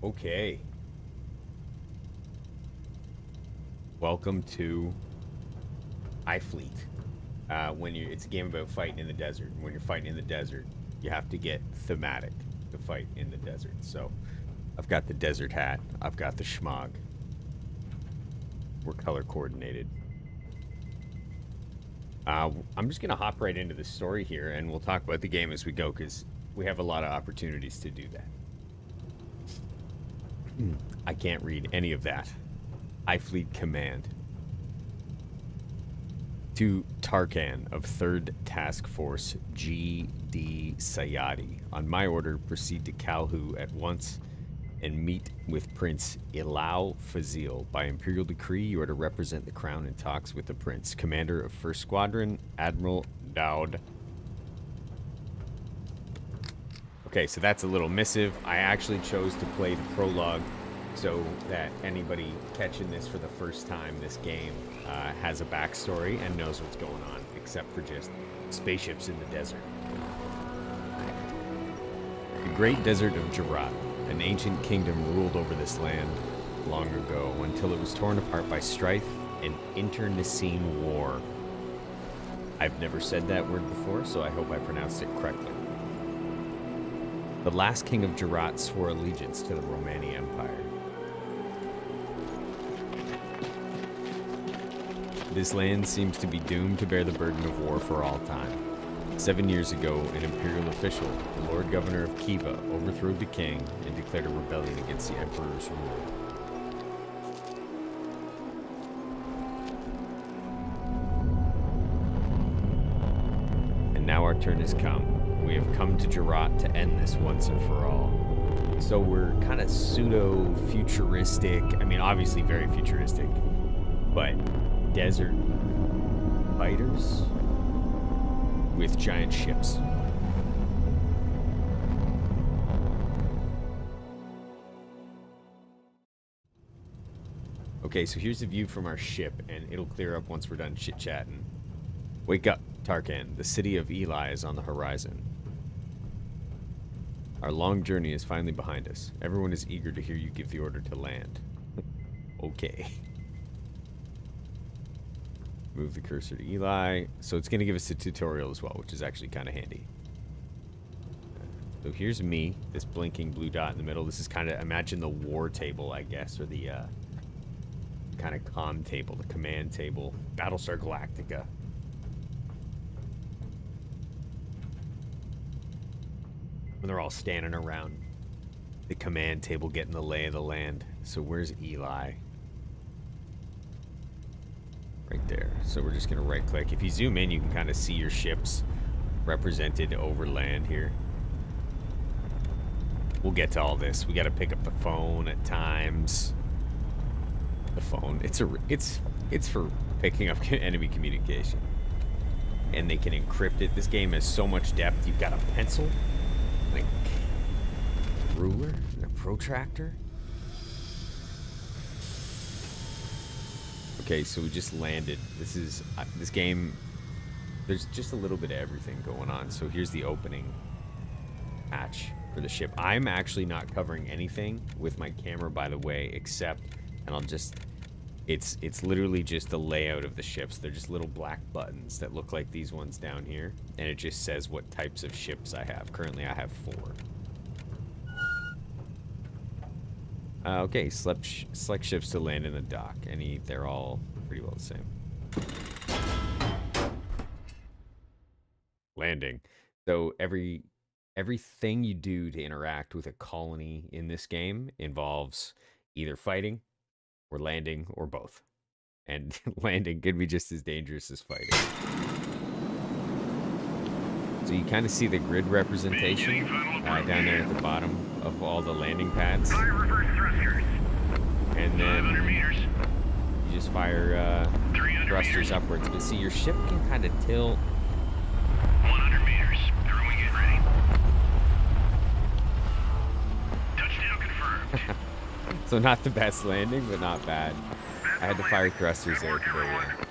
Okay. Welcome to HIGHFLEET. It's a game about fighting in the desert. When you're fighting in the desert, you have to get thematic to fight in the desert. So, I've got the desert hat. I've got the schmog. We're color coordinated. I'm just gonna hop right into the story here, and we'll talk about the game as we go, because we have a lot of opportunities to do that. I can't read any of that. HIGHFLEET command. To Tarkan of 3rd Task Force G.D. Sayadi. On my order, proceed to Calah at once and meet with Prince Ilau Fazil. By Imperial decree, you are to represent the Crown in talks with the Prince. Commander of First Squadron, Admiral Daud. Okay, so that's a little missive. I actually chose to play the prologue so that anybody catching this for the first time, this game, has a backstory and knows what's going on, except for just spaceships in the desert. The great desert of Gerat, an ancient kingdom, ruled over this land long ago, until it was torn apart by strife and internecine war. I've never said that word before, so I hope I pronounced it correctly. The last king of Gerat swore allegiance to the Romani Empire. This land seems to be doomed to bear the burden of war for all time. 7 years ago, an imperial official, the Lord Governor of Kiva, overthrew the king and declared a rebellion against the emperor's rule. And now our turn has come. We have come to Gerat to end this once and for all. So we're kind of pseudo-futuristic. I mean, obviously very futuristic, but desert fighters with giant ships. Okay, so here's the view from our ship, and it'll clear up once we're done chit-chatting. Wake up, Tarkan. The city of Eli is on the horizon. Our long journey is finally behind us. Everyone is eager to hear you give the order to land. Okay. Move the cursor to Eli. So it's going to give us a tutorial as well, which is actually kind of handy. So here's me, this blinking blue dot in the middle. This is kind of, imagine the war table, I guess, or the kind of comm table, the command table. Battlestar Galactica. When they're all standing around the command table getting the lay of the land. So where's Eli? Right there. So we're just going to right click. If you zoom in, you can kind of see your ships represented over land here. We'll get to all this. We got to pick up the phone at times. The phone. It's for picking up enemy communication. And they can encrypt it. This game has so much depth. You've got a pencil, like a ruler, and a protractor. Okay, so we just landed. This game, there's just a little bit of everything going on. So here's the opening hatch for the ship. I'm actually not covering anything with my camera, by the way, except, and I'll just, it's literally just the layout of the ships. They're just little black buttons that look like these ones down here, and it just says what types of ships I have. Currently, I have 4. Okay, select ships to land in the dock. They're all pretty well the same. Landing. So everything you do to interact with a colony in this game involves either fighting or landing or both. And landing can be just as dangerous as fighting. So you kind of see the grid representation down there at the bottom of all the landing pads. And then you just fire thrusters upwards. But see, your ship can kind of tilt. 100 meters. Throwing it ready. Touchdown confirmed. So not the best landing, but not bad. I had to fire thrusters there at the very end.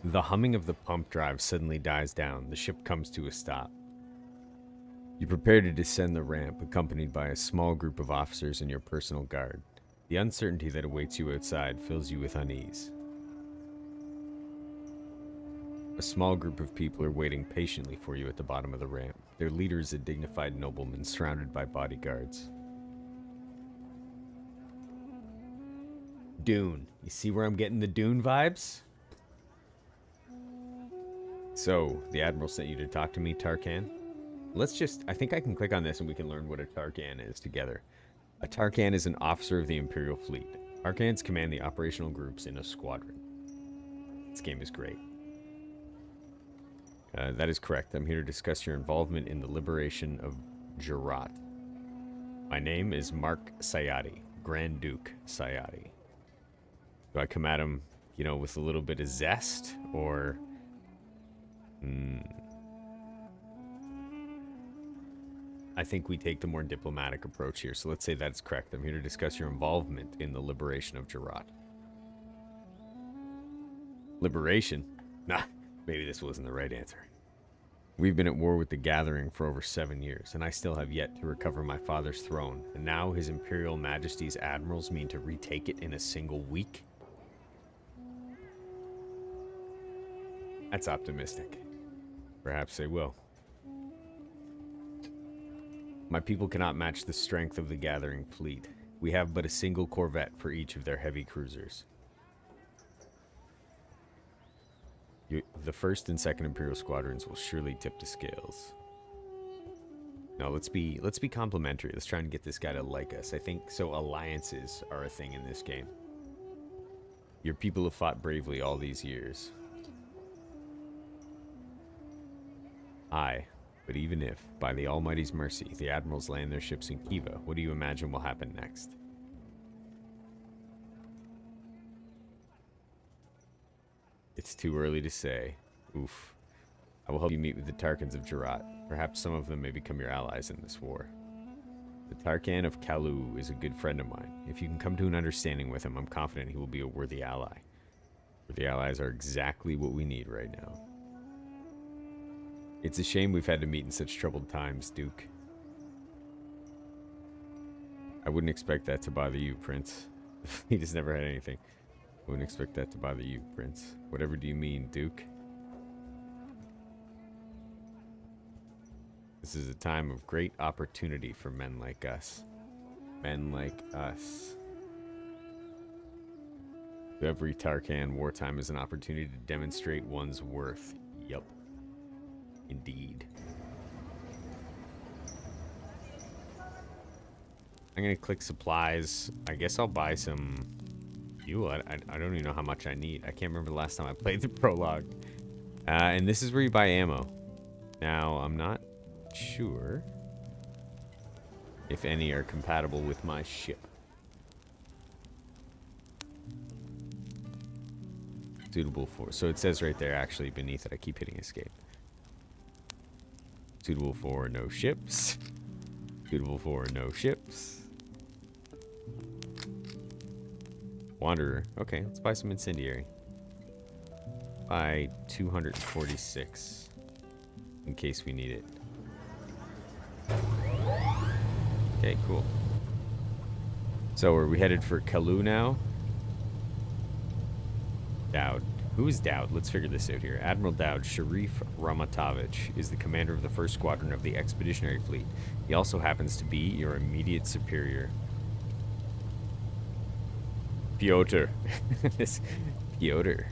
The humming of the pump drive suddenly dies down. The ship comes to a stop. You prepare to descend the ramp, accompanied by a small group of officers and your personal guard. The uncertainty that awaits you outside fills you with unease. A small group of people are waiting patiently for you at the bottom of the ramp. Their leader is a dignified nobleman surrounded by bodyguards. Dune. You see where I'm getting the Dune vibes? So, the Admiral sent you to talk to me, Tarkan? I think I can click on this and we can learn what a Tarkan is together. A Tarkan is an officer of the Imperial Fleet. Tarkans command the operational groups in a squadron. This game is great. That is correct. I'm here to discuss your involvement in the liberation of Gerat. My name is Mark Sayadi, Grand Duke Sayadi. Do I come at him, you know, with a little bit of zest, or... I think we take the more diplomatic approach here, so let's say that's correct. I'm here to discuss your involvement in the liberation of Gerat. Liberation? Nah, maybe this wasn't the right answer. We've been at war with the Gathering for over 7 years, and I still have yet to recover my father's throne, and now His Imperial Majesty's admirals mean to retake it in a single week? That's optimistic. Perhaps they will. My people cannot match the strength of the Gathering fleet. We have but a single corvette for each of their heavy cruisers. The 1st and 2nd Imperial Squadrons will surely tip the scales. No, let's be complimentary. Let's try and get this guy to like us. I think so. Alliances are a thing in this game. Your people have fought bravely all these years. Aye, but even if, by the Almighty's mercy, the admirals land their ships in Kiva, what do you imagine will happen next? It's too early to say. Oof. I will help you meet with the Tarkans of Gerat. Perhaps some of them may become your allies in this war. The Tarkan of Calah is a good friend of mine. If you can come to an understanding with him, I'm confident he will be a worthy ally. Worthy allies are exactly what we need right now. It's a shame we've had to meet in such troubled times, Duke. I wouldn't expect that to bother you, Prince. The fleet has never had anything. I wouldn't expect that to bother you, Prince. Whatever do you mean, Duke? This is a time of great opportunity for men like us. Men like us. To every Tarkan, wartime is an opportunity to demonstrate one's worth. Yup. Indeed. I'm gonna click supplies. I guess I'll buy some fuel. I don't even know how much I need. I can't remember the last time I played the prologue. And this is where you buy ammo. Now, I'm not sure if any are compatible with my ship. Suitable for... So it says right there, actually, beneath it. I keep hitting escape. Suitable for no ships. Suitable for no ships. Wanderer. Okay, let's buy some incendiary. Buy 246. In case we need it. Okay, cool. So are we headed for Calah now? Dowd. Who is Dowd? Let's figure this out here. Admiral Dowd Sharif Ramatovich is the commander of the First Squadron of the Expeditionary Fleet. He also happens to be your immediate superior. Piotr. Piotr.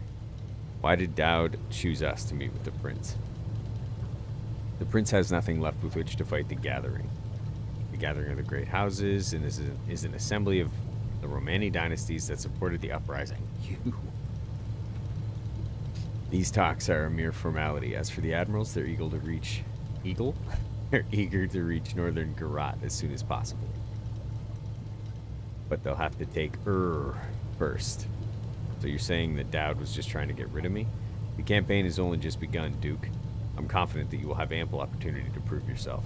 Why did Dowd choose us to meet with the prince? The prince has nothing left with which to fight the Gathering. The Gathering of the Great Houses and is an assembly of the Romani dynasties that supported the uprising. These talks are a mere formality. As for the admirals, they're eager to reach... Eagle? They're eager to reach northern Gerat as soon as possible. But they'll have to take first. So you're saying that Dowd was just trying to get rid of me? The campaign has only just begun, Duke. I'm confident that you will have ample opportunity to prove yourself.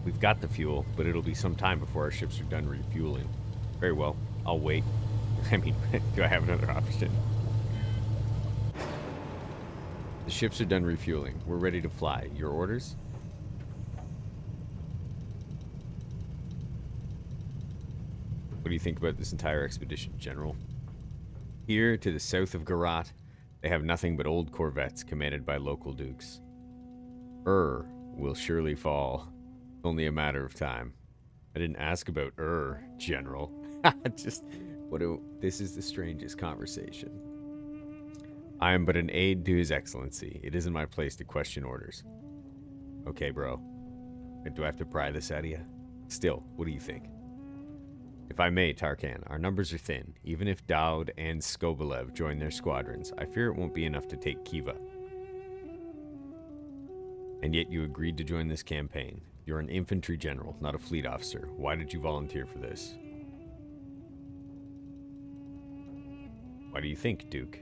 We've got the fuel, but it'll be some time before our ships are done refueling. Very well. I'll wait. I mean, do I have another option? The ships are done refueling. We're ready to fly. Your orders? What do you think about this entire expedition, General? Here, to the south of Gerat, they have nothing but old corvettes commanded by local dukes. Will surely fall. Only a matter of time. I didn't ask about General. This is the strangest conversation. I am but an aide to His Excellency. It isn't my place to question orders. Okay, bro. Do I have to pry this out of you? Still, what do you think? If I may, Tarkan, our numbers are thin. Even if Daud and Skobelev join their squadrons, I fear it won't be enough to take Khiva. And yet you agreed to join this campaign. You're an infantry general, not a fleet officer. Why did you volunteer for this? Why do you think, Duke?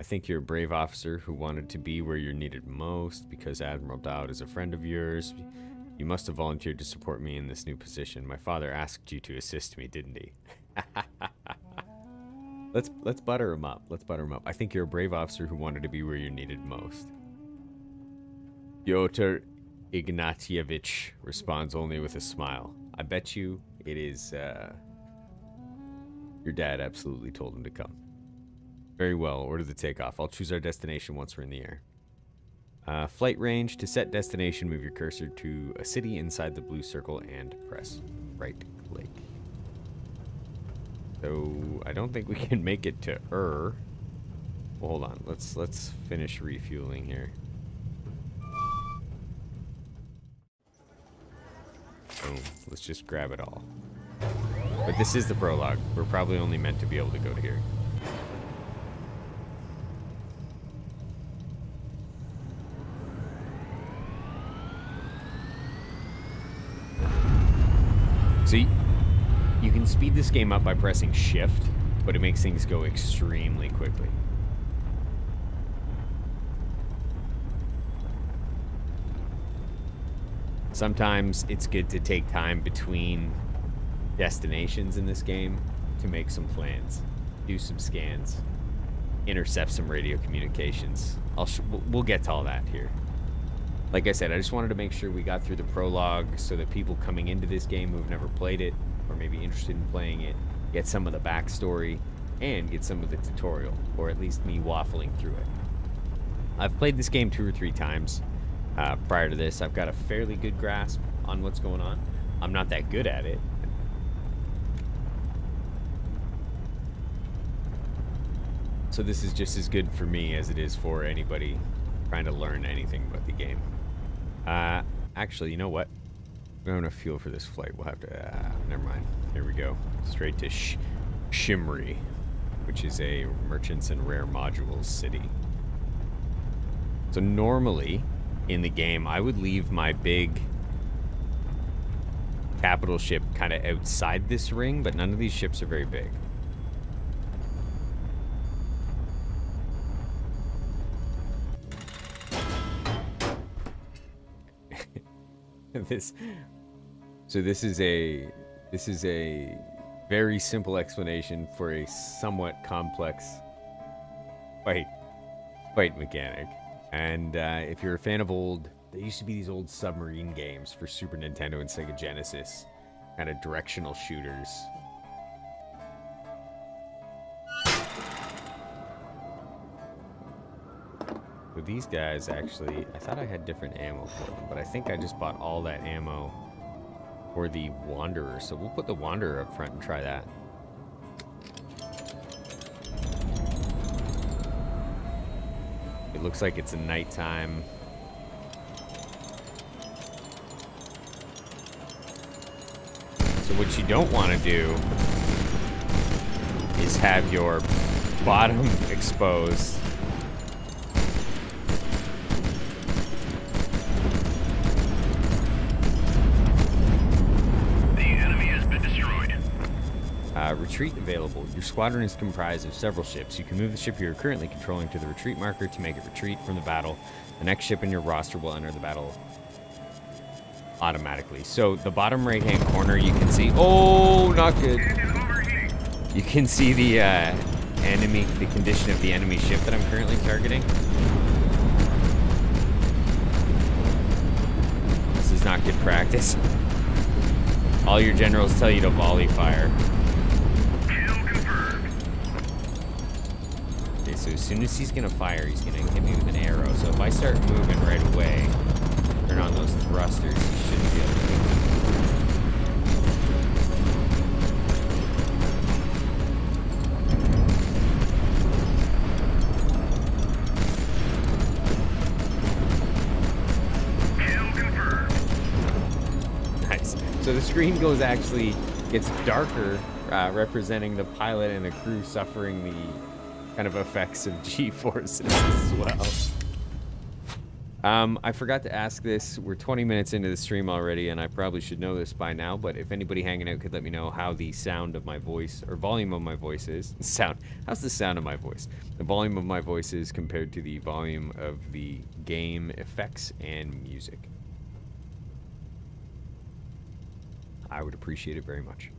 I think you're a brave officer who wanted to be where you're needed most because Admiral Daud is a friend of yours. You must have volunteered to support me in this new position. My father asked you to assist me, didn't he? Let's butter him up. Let's butter him up. I think you're a brave officer who wanted to be where you're needed most. Pyotr Ignatievich responds only with a smile. I bet you it is, your dad absolutely told him to come. Very well, order the takeoff. I'll choose our destination once we're in the air. Flight range. To set destination, move your cursor to a city inside the blue circle and press right click. So, I don't think we can make it to Well, hold on. Let's finish refueling here. Boom. Let's just grab it all. But this is the prologue. We're probably only meant to be able to go to here. So you can speed this game up by pressing shift, but it makes things go extremely quickly. Sometimes it's good to take time between destinations in this game to make some plans, do some scans, intercept some radio communications. We'll get to all that here. Like I said, I just wanted to make sure we got through the prologue so that people coming into this game who've never played it or maybe interested in playing it get some of the backstory and get some of the tutorial, or at least me waffling through it. I've played this game 2 or 3 times prior to this. I've got a fairly good grasp on what's going on. I'm not that good at it. So this is just as good for me as it is for anybody trying to learn anything about the game. Actually, you know what? We don't have enough fuel for this flight. We'll have to, never mind. Here we go. Straight to Shimri, which is a merchants and rare modules city. So normally, in the game, I would leave my big capital ship kind of outside this ring, but none of these ships are very big. This is a very simple explanation for a somewhat complex fight mechanic. And if you're a fan of there used to be these old submarine games for Super Nintendo and Sega Genesis, kind of directional shooters. With these guys, actually, I thought I had different ammo for them, but I think I just bought all that ammo for the Wanderer. So we'll put the Wanderer up front and try that. It looks like it's a nighttime. So what you don't want to do is have your bottom exposed. Retreat available. Your squadron is comprised of several ships. You can move the ship you're currently controlling to the retreat marker to make it retreat from the battle. The next ship in your roster will enter the battle automatically. So the bottom right hand corner you can see, oh, not good. You can see the the condition of the enemy ship that I'm currently targeting. This is not good practice. All your generals tell you to volley fire. Okay, so as soon as he's gonna fire, he's gonna hit me with an arrow. So if I start moving right away, turn on those thrusters, he shouldn't be able to hit me. So the screen gets darker, representing the pilot and the crew suffering the kind of effects of G-forces as well. I forgot to ask this. We're 20 minutes into the stream already, and I probably should know this by now, but if anybody hanging out could let me know how the sound of my voice, or volume of my voice is. How's the sound of my voice? The volume of my voice is compared to the volume of the game effects and music. I would appreciate it very much.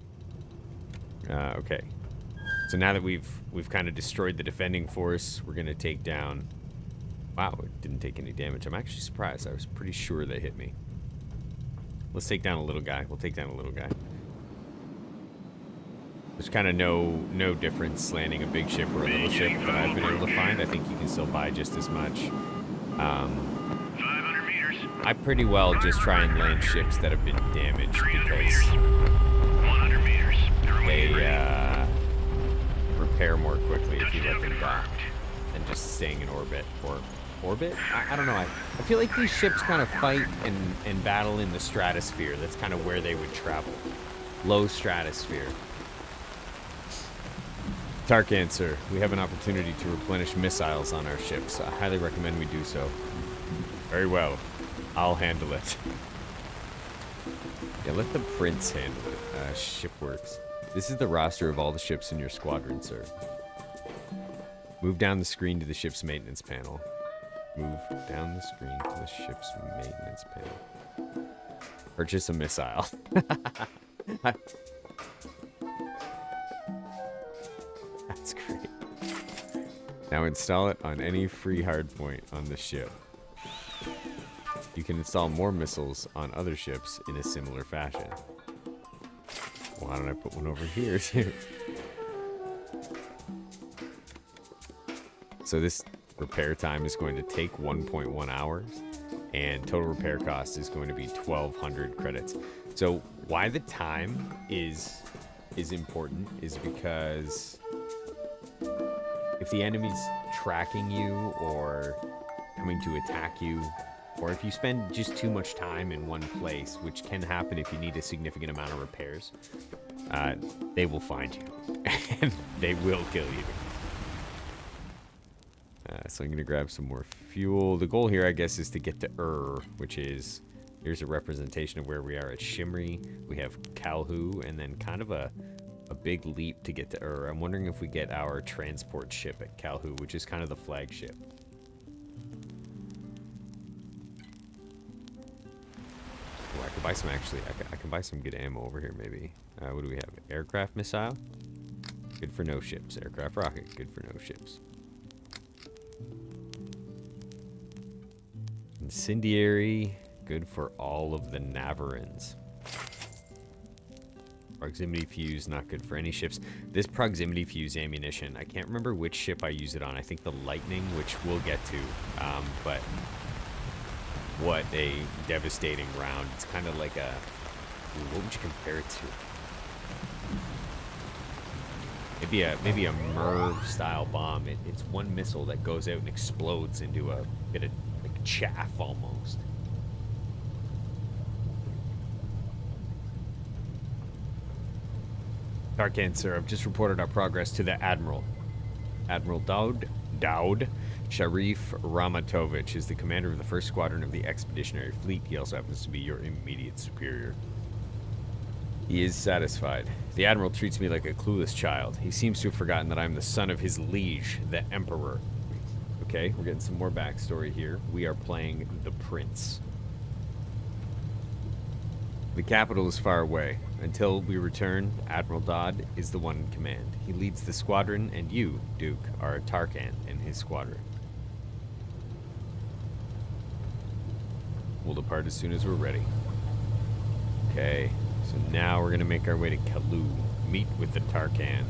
Okay. So now that we've kind of destroyed the defending force, we're gonna take down. Wow, it didn't take any damage. I'm actually surprised. I was pretty sure they hit me. Let's take down a little guy. We'll take down a little guy. There's kind of no difference landing a big ship or a little ship that I've been able to find. I think you can still buy just as much. 500 meters. I pretty well just try and land ships that have been damaged because 100 meters. they repair more quickly if you let them die than just staying in orbit. Or orbit? I don't know. I feel like these ships kind of fight and battle in the stratosphere. That's kind of where they would travel. Low stratosphere. Tarkan, sir, we have an opportunity to replenish missiles on our ships. I highly recommend we do so. Very well. I'll handle it. Yeah, let the prince handle it. Shipworks. This is the roster of all the ships in your squadron, sir. Move down the screen to the ship's maintenance panel. Move down the screen to the ship's maintenance panel. Purchase a missile. That's great. Now install it on any free hardpoint on the ship. You can install more missiles on other ships in a similar fashion. Why don't I put one over here too? So this repair time is going to take 1.1 hours, and total repair cost is going to be 1,200 credits. So why the time is important is because if the enemy's tracking you or coming to attack you, or if you spend just too much time in one place, which can happen if you need a significant amount of repairs, they will find you and they will kill you. So I'm gonna grab some more fuel. The goal here, I guess, is to get to which is, here's a representation of where we are at Shimri. We have Calhu, and then kind of a big leap to get to I'm wondering if we get our transport ship at Calhu, which is kind of the flagship. Oh, I could buy some, actually. I can buy some good ammo over here, maybe. What do we have? Aircraft missile? Good for no ships. Aircraft rocket? Good for no ships. Incendiary? Good for all of the Navarans. Proximity fuse, not good for any ships. This proximity fuse ammunition, I can't remember which ship I use it on. I think the Lightning, which we'll get to. But what a devastating round. It's kind of like a... What would you compare it to? Maybe a MIRV style bomb. It's one missile that goes out and explodes into a bit of like chaff almost. Tarkan, sir, I've just reported our progress to the Admiral. Admiral Daud Sharif Ramatovich is the commander of the First Squadron of the Expeditionary Fleet. He also happens to be your immediate superior. He is satisfied. The Admiral treats me like a clueless child. He seems to have forgotten that I'm the son of his liege, the Emperor. Okay, we're getting some more backstory here. We are playing the Prince. The capital is far away. Until we return, Admiral Dodd is the one in command. He leads the squadron, and you, Duke, are a Tarkan and his squadron. We'll depart as soon as we're ready. Okay, so now we're gonna make our way to Calah, meet with the Tarkan.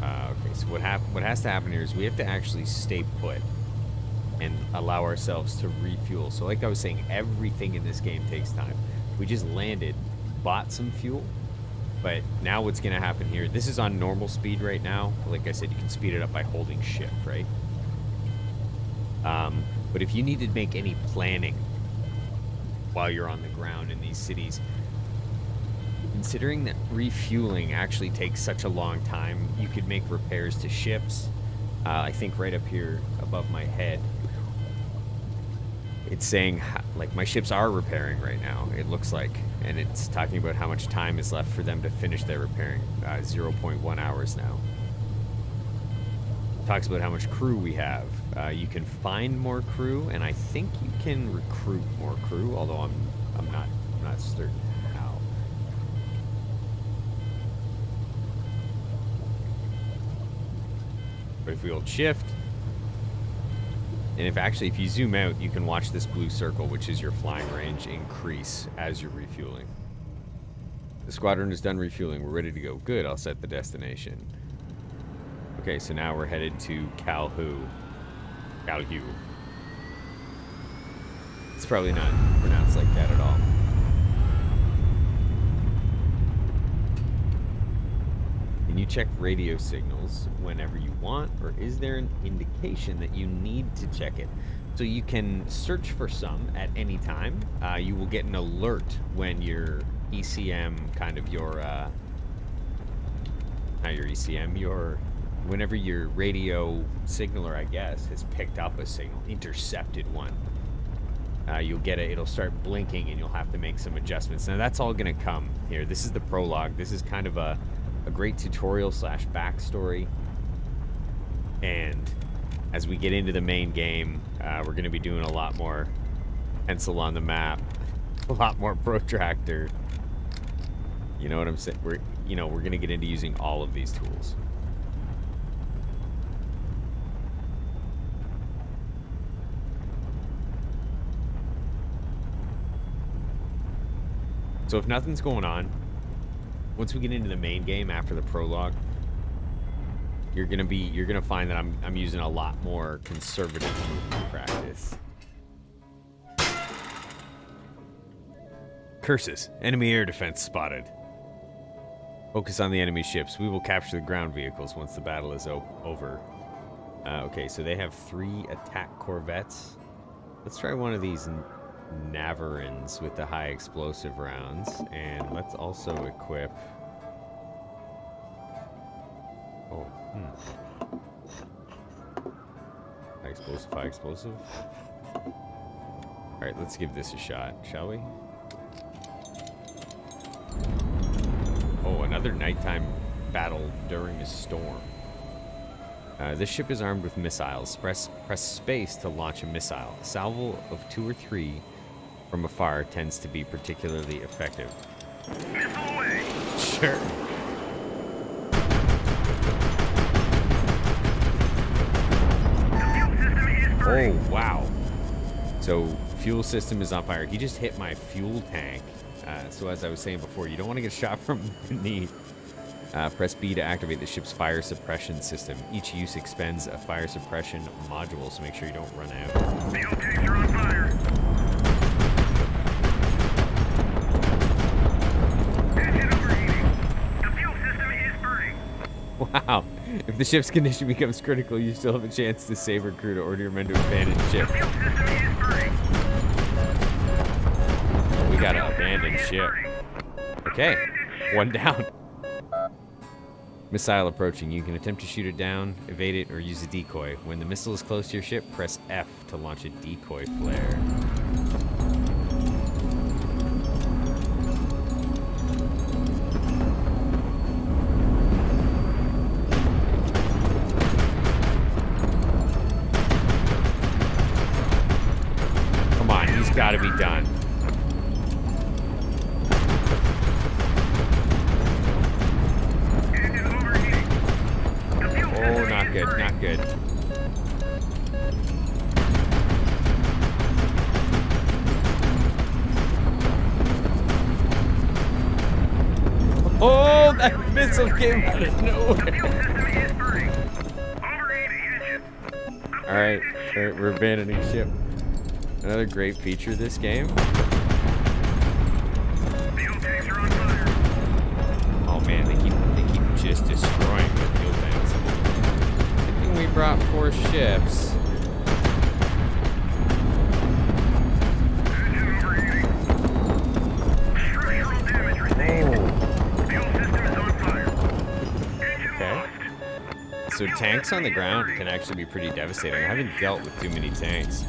Okay, so what has to happen here is we have to actually stay put and allow ourselves to refuel. So like I was saying, everything in this game takes time. We just landed, bought some fuel, but now what's gonna happen here, this is on normal speed right now. Like I said, you can speed it up by holding shift, right? But if you need to make any planning while you're on the ground in these cities, considering that refueling actually takes such a long time, you could make repairs to ships. I think right up here above my head, it's saying, like, my ships are repairing right now, it looks like. And it's talking about how much time is left for them to finish their repairing. 0.1 hours now. Talks about how much crew we have. You can find more crew, and I think you can recruit more crew, although I'm not certain how. But if we hold shift, and if you zoom out, you can watch this blue circle, which is your flying range, increase as you're refueling. The squadron is done refueling. We're ready to go. Good, I'll set the destination. Okay, so now we're headed to Calah. It's probably not pronounced like that at all. Can you check radio signals whenever you want, or is there an indication that you need to check it? So you can search for some at any time. You will get an alert when your ECM, whenever your radio signaler, I guess, has picked up a signal, intercepted one. You'll get it, it'll start blinking, and you'll have to make some adjustments. Now that's all gonna come here. This is the prologue. This is kind of a great tutorial / backstory. And as we get into the main game, we're gonna be doing a lot more pencil on the map, a lot more protractor. You know what I'm saying? We're gonna get into using all of these tools. So if nothing's going on, once we get into the main game after the prologue, you're gonna find that I'm using a lot more conservative movement practice. Curses! Enemy air defense spotted. Focus on the enemy ships. We will capture the ground vehicles once the battle is over. Okay, so they have 3 attack corvettes. Let's try one of these Navarins with the high explosive rounds, and let's also equip. High explosive. All right, let's give this a shot, shall we? Oh, another nighttime battle during a storm. This ship is armed with missiles. Press space to launch a missile. A salvo of 2 or 3 from afar tends to be particularly effective. Missile away. Sure. Oh, wow. So, fuel system is on fire. He just hit my fuel tank. So as I was saying before, you don't want to get shot from beneath. Press B to activate the ship's fire suppression system. Each use expends a fire suppression module, so make sure you don't run out. Fuel tanks are on fire. Engine overheating. The fuel system is burning. Wow. If the ship's condition becomes critical, you still have a chance to save or crew to order your men to abandon the ship. The fuel system is burning. We gotta abandon ship. Okay. 1 down. Missile approaching. You can attempt to shoot it down, evade it, or use a decoy. When the missile is close to your ship, press F to launch a decoy flare. Come on, he's gotta be done. good. Oh, that missile came out of nowhere. Alright, we're abandoning ship. Another great feature of this game. Oh man, they keep just destroying the fuel tanks. I think we brought 4 ships. So tanks on the ground can actually be pretty devastating. I haven't dealt with too many tanks.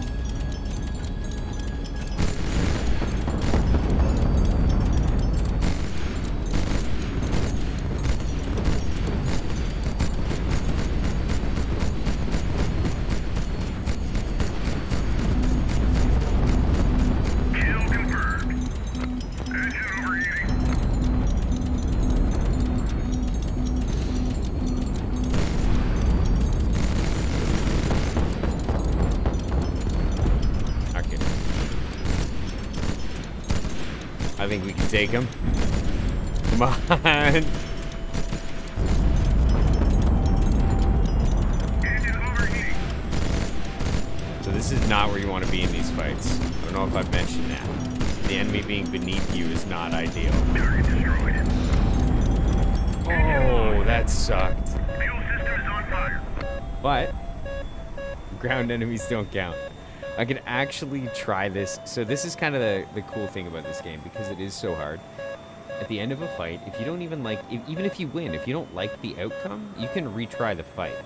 I think we can take him. Come on. So this is not where you want to be in these fights. I don't know if I've mentioned that. The enemy being beneath you is not ideal. Oh, that sucked. But ground enemies don't count. I can actually try this. So this is kind of the cool thing about this game, because it is so hard. At the end of a fight, if you don't even like, even if you win, if you don't like the outcome, you can retry the fight.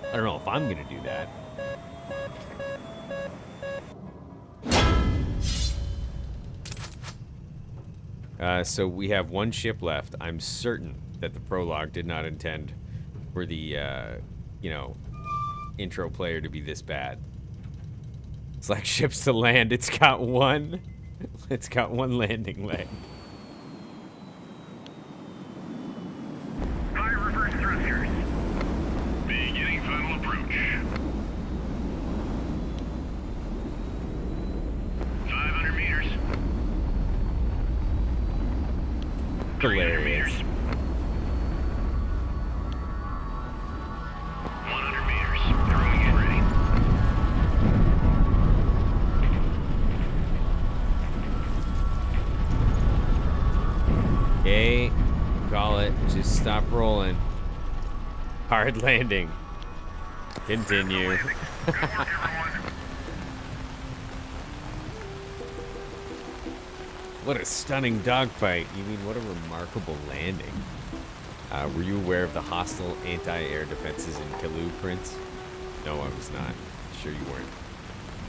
I don't know if I'm gonna do that. So we have 1 ship left. I'm certain that the prologue did not intend for the, you know, intro player to be this bad. Select ships to land. It's got one landing leg. Fire reverse thrusters. Beginning final approach. 500 meters. Hilarious. 100 meters. Throwing it ready. Okay, call it. Just stop rolling. Hard landing. Continue. What a stunning dogfight. You mean, what a remarkable landing. Were you aware of the hostile anti-air defenses in Calah, Prince? No, I was not. Sure you weren't.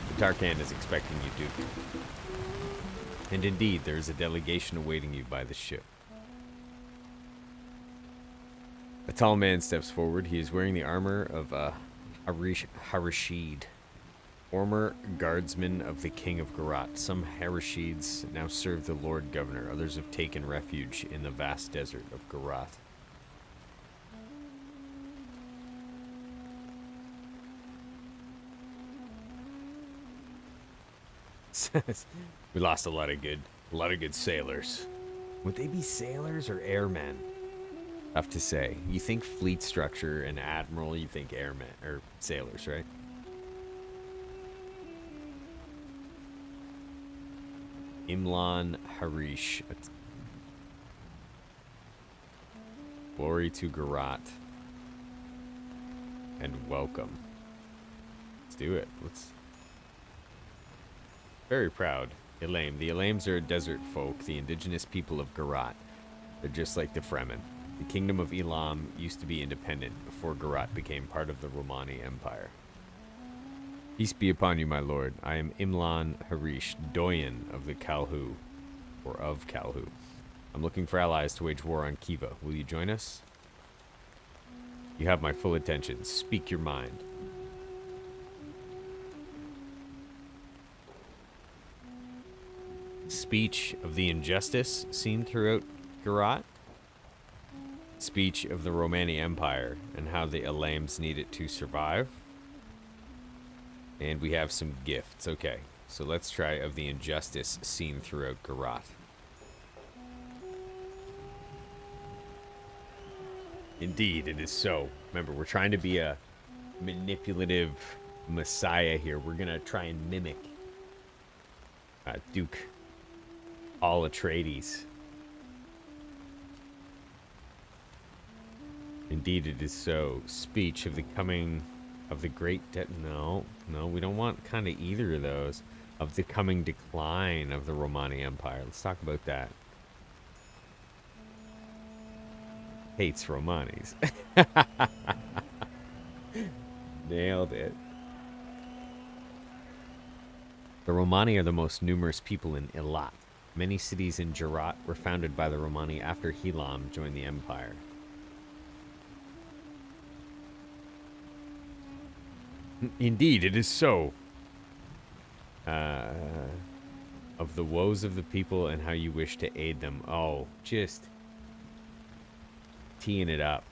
The Tarkan is expecting you, Duke. And indeed, there is a delegation awaiting you by the ship. A tall man steps forward. He is wearing the armor of Harashid, former guardsman of the King of Gerat. Some Harashids now serve the Lord Governor. Others have taken refuge in the vast desert of Gerat. We lost a lot of good sailors. Would they be sailors or airmen? Tough to say. You think fleet structure and admiral, you think airmen or sailors, right? Imlan Harish. Glory to Gerat. And welcome. Let's do it. Very proud. Elaim. The Elaims are a desert folk, the indigenous people of Gerat. They're just like the Fremen. The Kingdom of Elam used to be independent before Gerat became part of the Romani Empire. Peace be upon you, my lord. I am Imlan Harish, Doyen of the Kalhu, or of Kalhu. I'm looking for allies to wage war on Kiva. Will you join us? You have my full attention. Speak your mind. Speech of the injustice seen throughout Gerat. Speech of the Romani Empire and how the Elams need it to survive. And we have some gifts. Okay, so let's try of the injustice seen throughout Gerat. Indeed, it is so. Remember, we're trying to be a manipulative messiah here. We're going to try and mimic Duke Atreides. Indeed, it is so. Speech of the coming of the great no, we don't want kind of either of those. Of the coming decline of the Romani Empire. Let's talk about that. Hates Romanis. Nailed it. The Romani are the most numerous people in Eilat. Many cities in Gerat were founded by the Romani after Hilam joined the empire. Indeed, it is so. Of the woes of the people and how you wish to aid them. Oh, just teeing it up.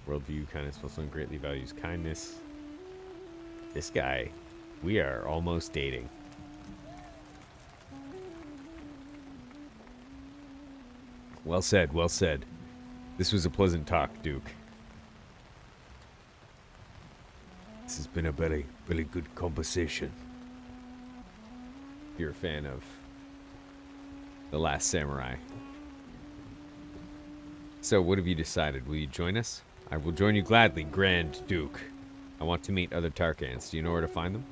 Worldview, kindness, also greatly values kindness. This guy, we are almost dating. Well said, well said. This was a pleasant talk, Duke. This has been a very, very good conversation. If you're a fan of The Last Samurai. So, what have you decided? Will you join us? I will join you gladly, Grand Duke. I want to meet other Tarkans. Do you know where to find them?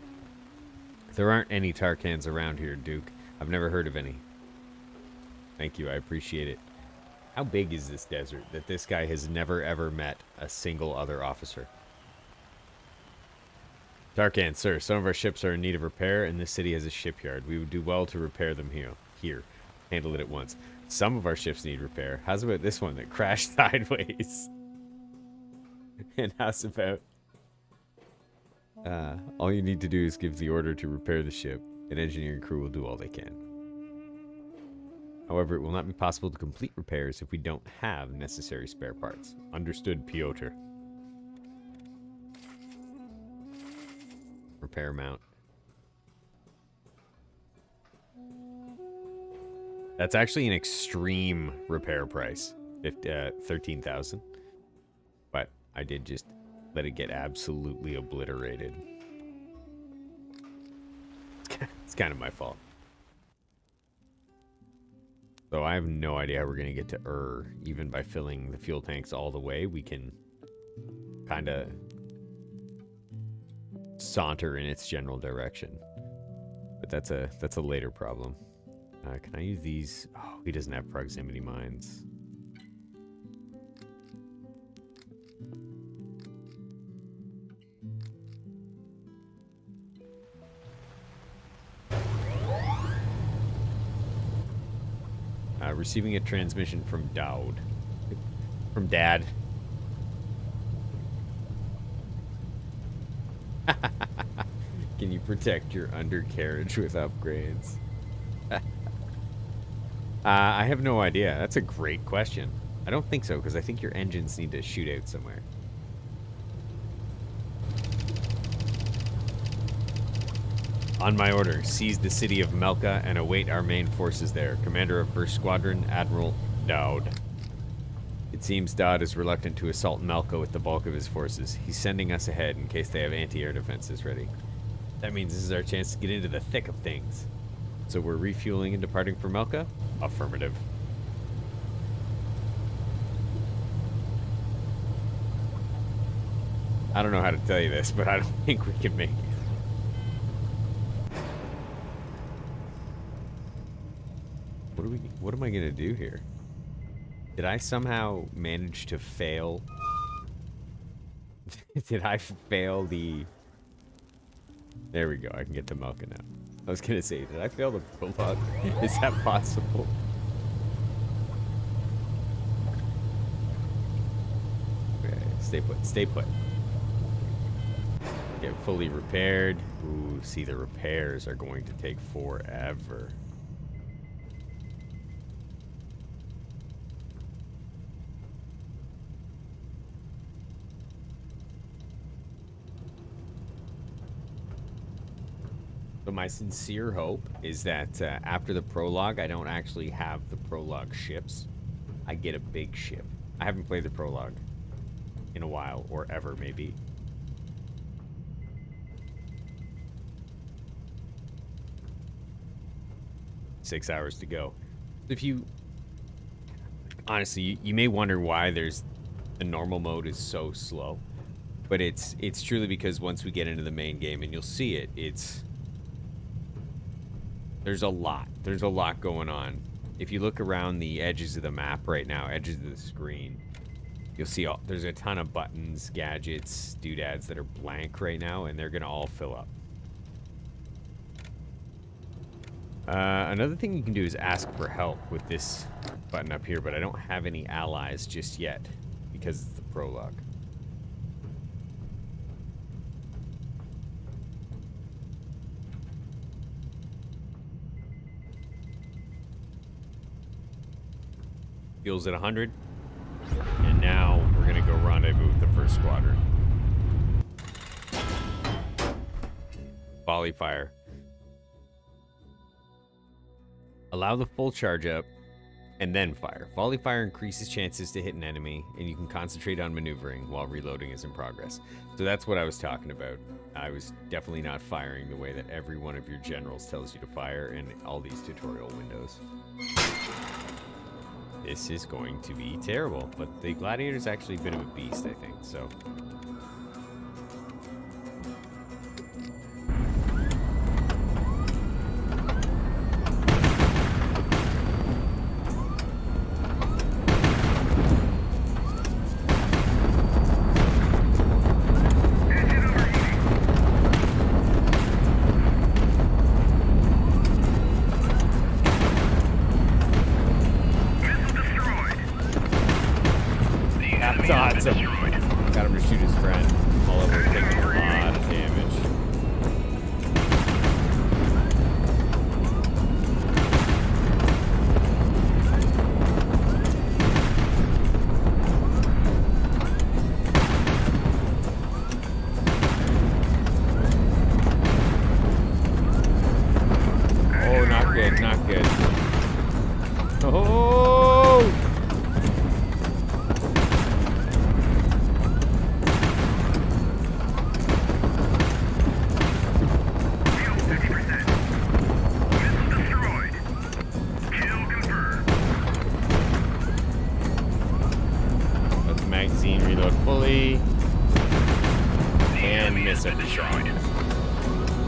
There aren't any Tarkans around here, Duke. I've never heard of any. Thank you, I appreciate it. How big is this desert that this guy has never ever met a single other officer? Tarkan, sir, some of our ships are in need of repair, and this city has a shipyard. We would do well to repair them here. Handle it at once. Some of our ships need repair. How's about this one that crashed sideways? And how's about... all you need to do is give the order to repair the ship. An engineering crew will do all they can. However, it will not be possible to complete repairs if we don't have necessary spare parts. Understood, Piotr. Repair mount. That's actually an extreme repair price. 13,000. But I did just let it get absolutely obliterated. It's kind of my fault. So I have no idea how we're going to get to even by filling the fuel tanks all the way. We can kind of saunter in its general direction. But that's a later problem. Can I use these? Oh, he doesn't have proximity mines. Receiving a transmission from Dowd. From Dad. Can you protect your undercarriage with upgrades? I have no idea. That's a great question. I don't think so, because I think your engines need to shoot out somewhere. On my order, seize the city of Melka and await our main forces there. Commander of First Squadron, Admiral Dowd. It seems Dowd is reluctant to assault Melka with the bulk of his forces. He's sending us ahead in case they have anti-air defenses ready. That means this is our chance to get into the thick of things. So we're refueling and departing for Melka? Affirmative. I don't know how to tell you this, but I don't think we can make it. What am I gonna do here? Did I somehow manage to fail? Did I fail the... There we go, I can get to Melka now. I was gonna say, did I fail the prologue? Is that possible? Okay, stay put, stay put. Get fully repaired. Ooh, see, the repairs are going to take forever. So my sincere hope is that after the prologue, I don't actually have the prologue ships. I get a big ship. I haven't played the prologue in a while, or ever, maybe. Six hours to go. If you... Honestly, you may wonder why there's... The normal mode is so slow. But it's truly because once we get into the main game, and you'll see it, it's... There's a lot. There's a lot going on. If you look around the edges of the map right now, edges of the screen, you'll see there's a ton of buttons, gadgets, doodads that are blank right now, and they're going to all fill up. Another thing you can do is ask for help with this button up here, but I don't have any allies just yet because it's the prologue. Fuel's at 100, and now we're gonna go rendezvous with the First Squadron. Volley fire. Allow the full charge up, and then fire. Volley fire increases chances to hit an enemy, and you can concentrate on maneuvering while reloading is in progress. So that's what I was talking about. I was definitely not firing the way that every one of your generals tells you to fire in all these tutorial windows. This is going to be terrible, but the Gladiator's actually a bit of a beast, I think, so... Got him to shoot his friend. All of them taking a lot of damage. Oh, not good, not good. Oh!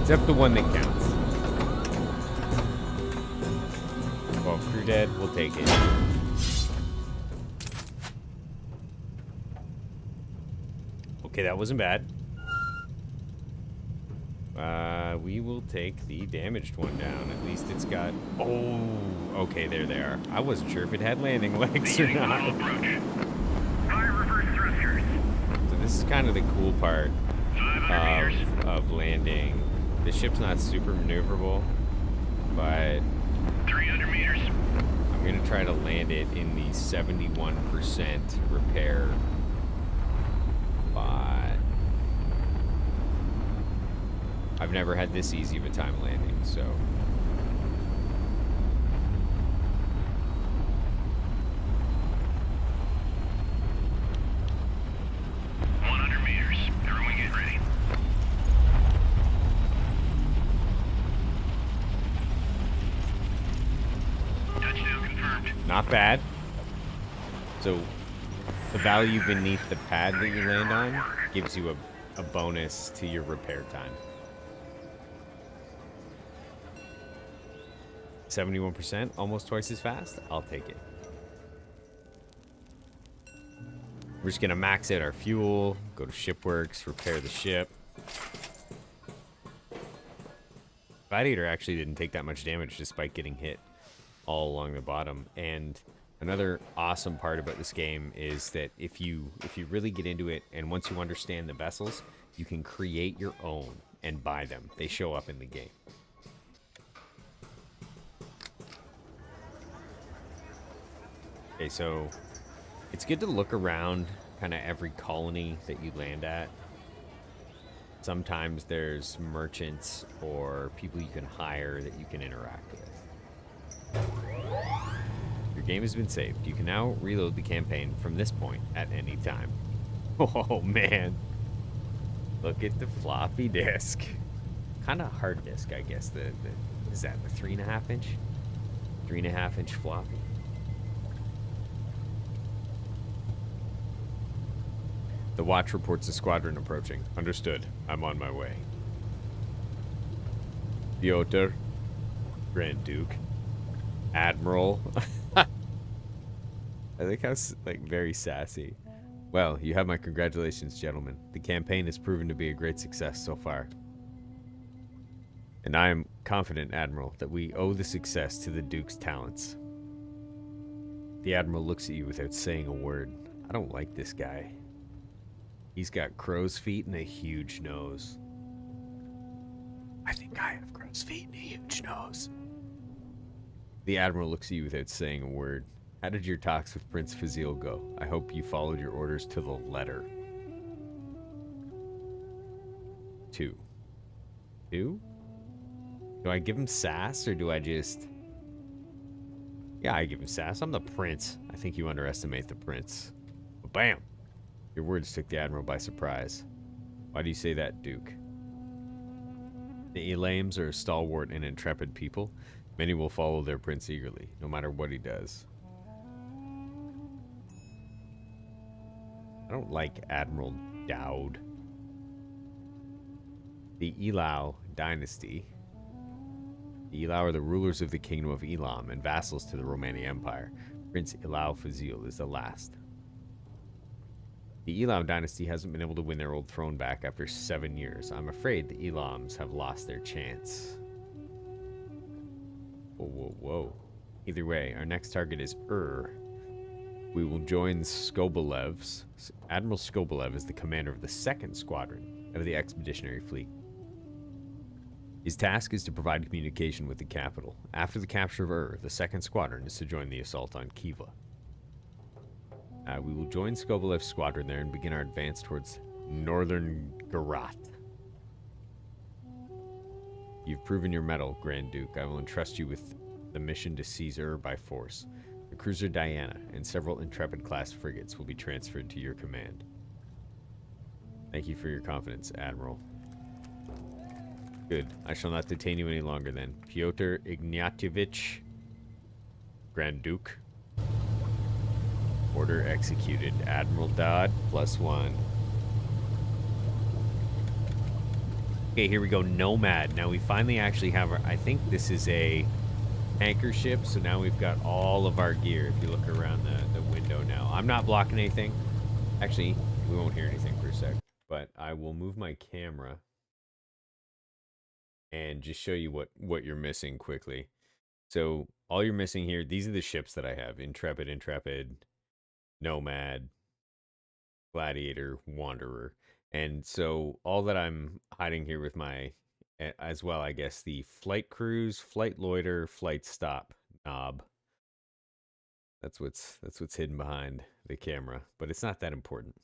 Except the one that counts. Well, crew dead, we'll take it. Okay, that wasn't bad. We will take the damaged one down. At least it's got... Oh, okay, there they are. I wasn't sure if it had landing legs or not. So this is kind of the cool part of landing. The ship's not super maneuverable, but 300 meters. I'm going to try to land it in the 71% repair spot. I've never had this easy of a time landing, so... Not bad. So the value beneath the pad that you land on gives you a bonus to your repair time. 71%, almost twice as fast. I'll take it. We're just gonna max out our fuel, go to shipworks, repair the ship. Gladiator actually didn't take that much damage despite getting hit all along the bottom. And another awesome part about this game is that if you really get into it, and once you understand the vessels, you can create your own and buy them. They show up in the game. Okay, so it's good to look around kind of every colony that you land at. Sometimes there's merchants or people you can hire that you can interact with. Your game has been saved. You can now reload the campaign from this point at any time. Oh, man. Look at the floppy disk. Kind of hard disk, I guess. Is that the 3.5 inch? 3.5 inch floppy. The watch reports a squadron approaching. Understood. I'm on my way. Piotr. Grand Duke. Admiral. I think I was, like, very sassy. Well, you have my congratulations, gentlemen. The campaign has proven to be a great success so far. And I am confident, Admiral, that we owe the success to the Duke's talents. The Admiral looks at you without saying a word. I don't like this guy. He's got crow's feet and a huge nose. I think I have crow's feet and a huge nose. The Admiral looks at you without saying a word. How did your talks with Prince Fazil go? I hope you followed your orders to the letter. 2. 2? Do I give him sass or do I just... Yeah, I give him sass. I'm the prince. I think you underestimate the prince. Bam! Your words took the Admiral by surprise. Why do you say that, Duke? The Elames are a stalwart and intrepid people. Many will follow their prince eagerly, no matter what he does. I don't like Admiral Dowd. The Elau dynasty. The Elau are the rulers of the Kingdom of Elam and vassals to the Romani Empire. Prince Elau Fazil is the last. The Elam dynasty hasn't been able to win their old throne back after 7 years. I'm afraid the Elams have lost their chance. Whoa, whoa, whoa. Either way, our next target is We will join Skobalev's. Admiral Skobalev is the commander of the 2nd Squadron of the Expeditionary Fleet. His task is to provide communication with the capital. After the capture of the 2nd Squadron is to join the assault on Khiva. We will join Skobalev's squadron there and begin our advance towards northern Gerat. You've proven your mettle, Grand Duke. I will entrust you with the mission to seize by force. The cruiser Diana and several Intrepid-class frigates will be transferred to your command. Thank you for your confidence, Admiral. Good. I shall not detain you any longer then. Pyotr Ignatievich, Grand Duke. Order executed. Admiral Dodd, +1. Okay, here we go. Nomad. Now we finally actually have our... I think this is a anchor ship, so now we've got all of our gear. If you look around the window now. I'm not blocking anything. Actually, we won't hear anything for a sec. But I will move my camera and just show you what you're missing quickly. So all you're missing here, these are the ships that I have. Intrepid, Nomad, Gladiator, Wanderer. And so all that I'm hiding here with my, as well, I guess, the flight cruise, flight loiter, flight stop knob. That's what's hidden behind the camera, but it's not that important.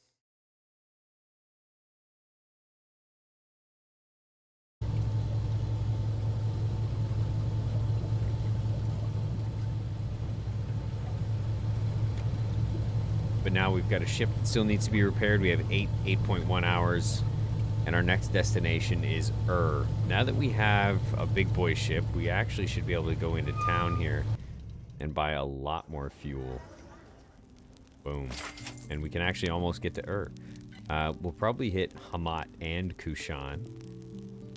But now we've got a ship that still needs to be repaired. We have 8.1 hours. And our next destination is Now that we have a big boy ship, we actually should be able to go into town here and buy a lot more fuel. Boom. And we can actually almost get to we'll probably hit Hamat and Kushan.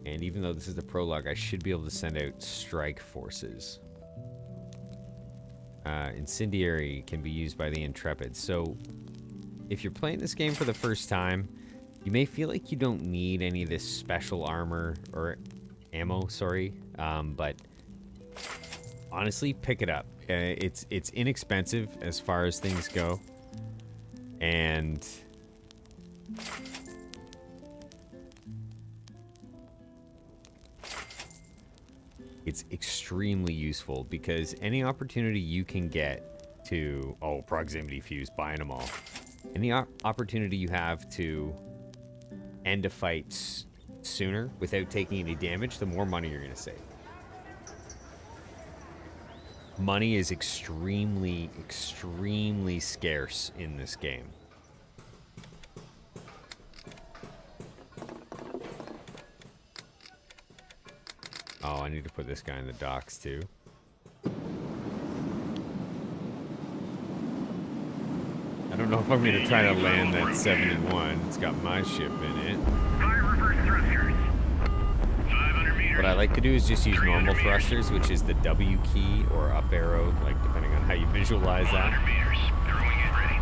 And even though this is the prologue, I should be able to send out strike forces. Incendiary can be used by the Intrepid. So if you're playing this game for the first time, you may feel like you don't need any of this special armor or ammo, sorry. But honestly, pick it up. It's inexpensive as far as things go. And it's extremely useful because any opportunity you can get to, proximity fuse, buying them all. Any opportunity you have to end a fight sooner without taking any damage, the more money you're going to save. Money is extremely, extremely scarce in this game. Oh, I need to put this guy in the docks too. I don't know if I'm going to try to land that 71. It's got my ship in it. Fire reverse thrusters. 500 meters. What I like to do is just use normal thrusters, which is the W key or up arrow, like depending on how you visualize 100 that meters. Throwing it ready.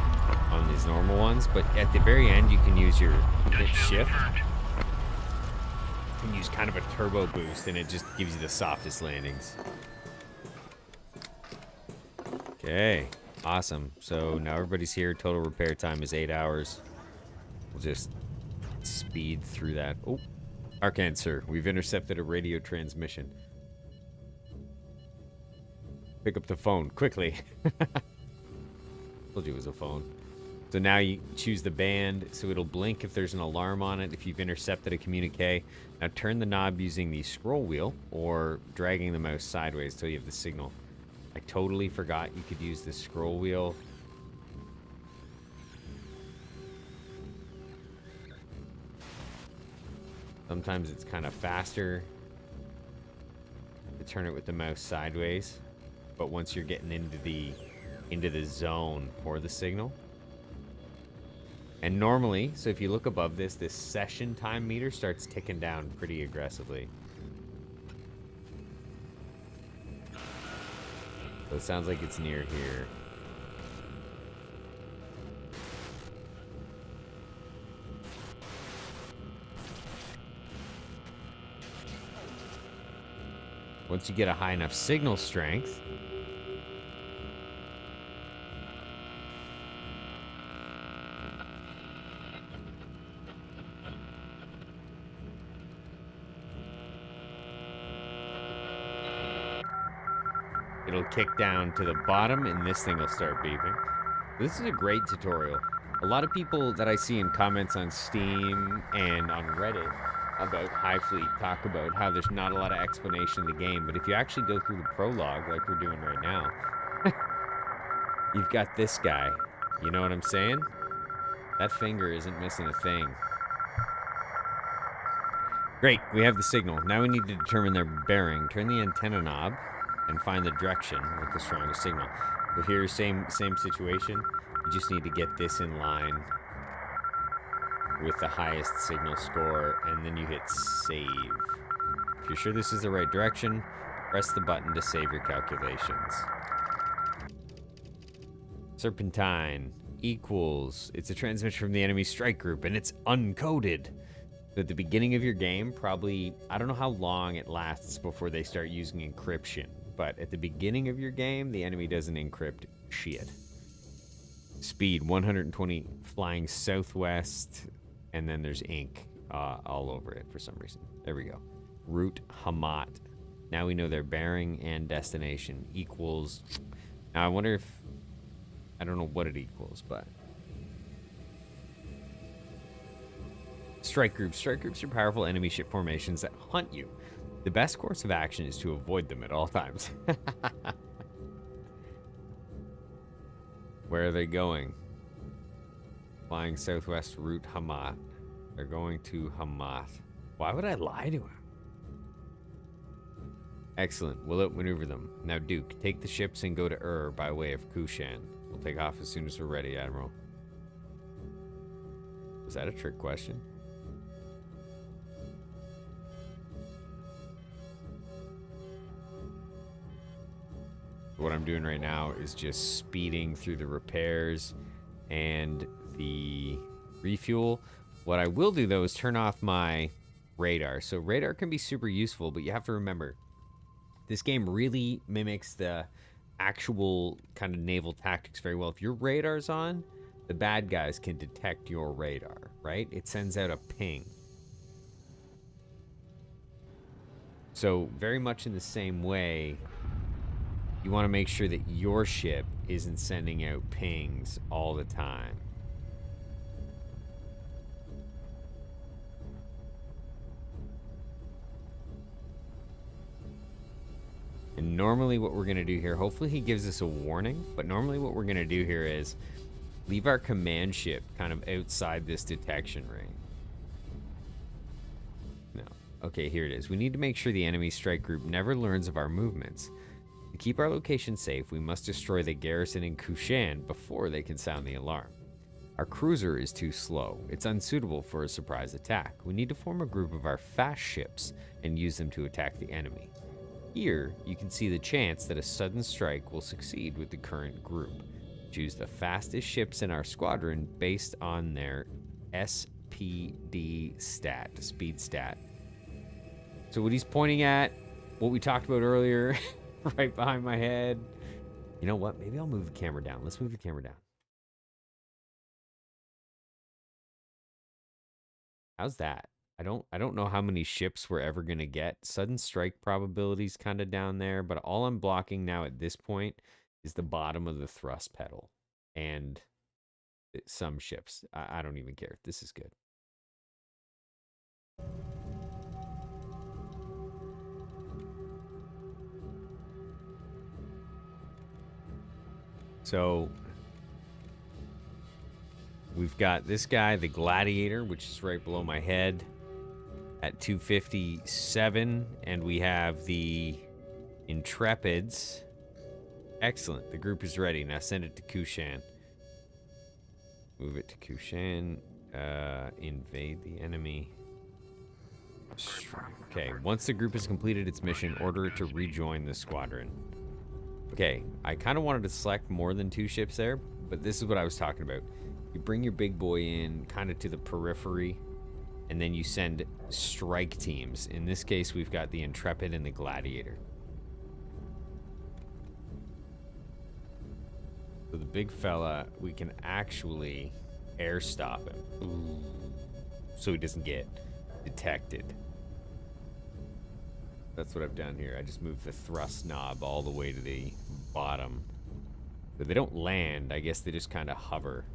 on these normal ones. But at the very end, you can use your hit shift. Confirmed. You can use kind of a turbo boost, and it just gives you the softest landings. Okay, awesome. So now everybody's here. Total repair time is 8 hours. We'll just speed through that. Oh, Arcane, sir, we've intercepted a radio transmission. Pick up the phone, quickly. Told you it was a phone. So now you choose the band, so it'll blink if there's an alarm on it if you've intercepted a communique. Now turn the knob using the scroll wheel or dragging the mouse sideways till you have the signal. I totally forgot you could use the scroll wheel. Sometimes it's kind of faster to turn it with the mouse sideways, but once you're getting into the zone for the signal. And normally, so if you look above this session time meter starts ticking down pretty aggressively. So it sounds like it's near here. Once you get a high enough signal strength, it'll kick down to the bottom and this thing will start beeping. This is a great tutorial. A lot of people that I see in comments on Steam and on Reddit about HIGHFLEET talk about how there's not a lot of explanation of the game, but if you actually go through the prologue like we're doing right now, you've got this guy. You know what I'm saying? That finger isn't missing a thing. Great, we have the signal. Now we need to determine their bearing. Turn the antenna knob and find the direction with the strongest signal. So here, same situation. You just need to get this in line with the highest signal score, and then you hit save. If you're sure this is the right direction, press the button to save your calculations. Serpentine equals, it's a transmission from the enemy strike group, and it's uncoded. So at the beginning of your game, probably, I don't know how long it lasts before they start using encryption, but at the beginning of your game, the enemy doesn't encrypt shit. Speed 120, flying southwest, and then there's ink all over it for some reason. There we go. Route Hamat. Now we know their bearing and destination equals. Now I wonder if, I don't know what it equals, but strike groups. Strike groups are powerful enemy ship formations that hunt you. The best course of action is to avoid them at all times. Where are they going? Flying southwest route Hamat. They're going to Hamat. Why would I lie to him? Excellent. We'll outmaneuver them. Now, Duke, take the ships and go to by way of Kushan. We'll take off as soon as we're ready, Admiral. Was that a trick question? What I'm doing right now is just speeding through the repairs and the refuel. What I will do, though, is turn off my radar. So radar can be super useful, but you have to remember, this game really mimics the actual kind of naval tactics very well. If your radar's on, the bad guys can detect your radar, right? It sends out a ping. So very much in the same way, you want to make sure that your ship isn't sending out pings all the time. And normally what we're going to do here, hopefully he gives us a warning, but normally what we're going to do here is leave our command ship kind of outside this detection ring. No. Okay, here it is. We need to make sure the enemy strike group never learns of our movements. To keep our location safe, we must destroy the garrison in Kushan before they can sound the alarm. Our cruiser is too slow. It's unsuitable for a surprise attack. We need to form a group of our fast ships and use them to attack the enemy. Here, you can see the chance that a sudden strike will succeed with the current group. Choose the fastest ships in our squadron based on their SPD stat, speed stat. So what he's pointing at, what we talked about earlier, right behind my head. You know what? Maybe I'll move the camera down. Let's move the camera down. How's that? I don't know how many ships we're ever gonna get. Sudden strike probability's kind of down there, but all I'm blocking now at this point is the bottom of the thrust pedal and some ships. I don't even care. This is good. So we've got this guy, the Gladiator, which is right below my head at 257, and we have the Intrepids. Excellent. The group is ready. Now send it to Kushan. Move it to Kushan. Invade the enemy. Okay, once the group has completed its mission, order it to rejoin the squadron. Okay, I kind of wanted to select more than 2 ships there, but this is what I was talking about. You bring your big boy in kind of to the periphery, and then you send strike teams. In this case, we've got the Intrepid and the Gladiator. So the big fella, we can actually air stop him. Ooh. So he doesn't get detected. That's what I've done here. I just moved the thrust knob all the way to the bottom. So they don't land. I guess they just kind of hover.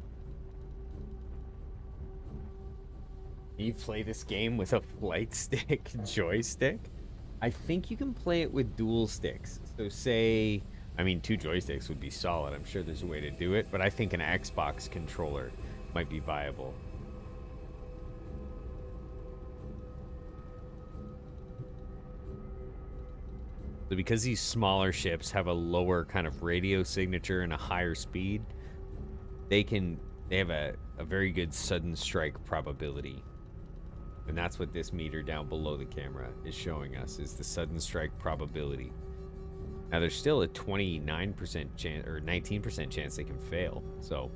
Can you play this game with a flight stick joystick? I think you can play it with dual sticks. So say, I mean, 2 joysticks would be solid. I'm sure there's a way to do it, but I think an Xbox controller might be viable. So because these smaller ships have a lower kind of radio signature and a higher speed, they have a very good sudden strike probability. And that's what this meter down below the camera is showing us, is the sudden strike probability. Now there's still a 29% chance or 19% chance they can fail. So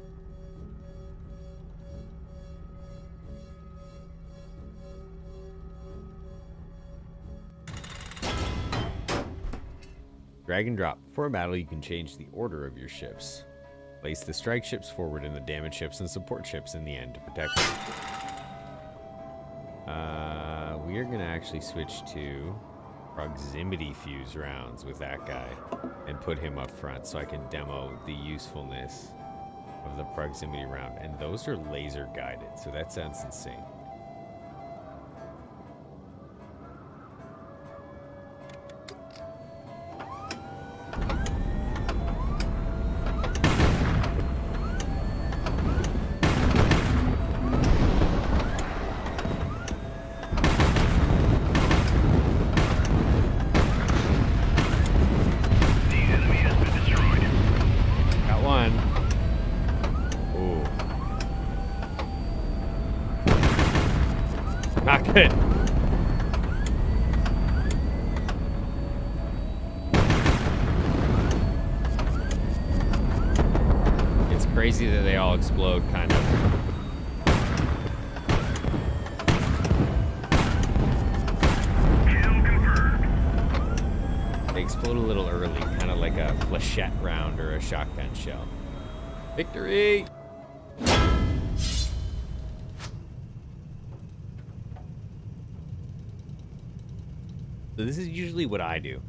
drag and drop. Before a battle, you can change the order of your ships. Place the strike ships forward and the damage ships and support ships in the end to protect them. We are going to actually switch to proximity fuse rounds with that guy and put him up front so I can demo the usefulness of the proximity round. And those are laser guided, so that sounds insane. Good. It's crazy that they all explode, kind of. Kill confirmed. They explode a little early, kind of like a flechette round or a shotgun shell. Victory! So this is usually what I do.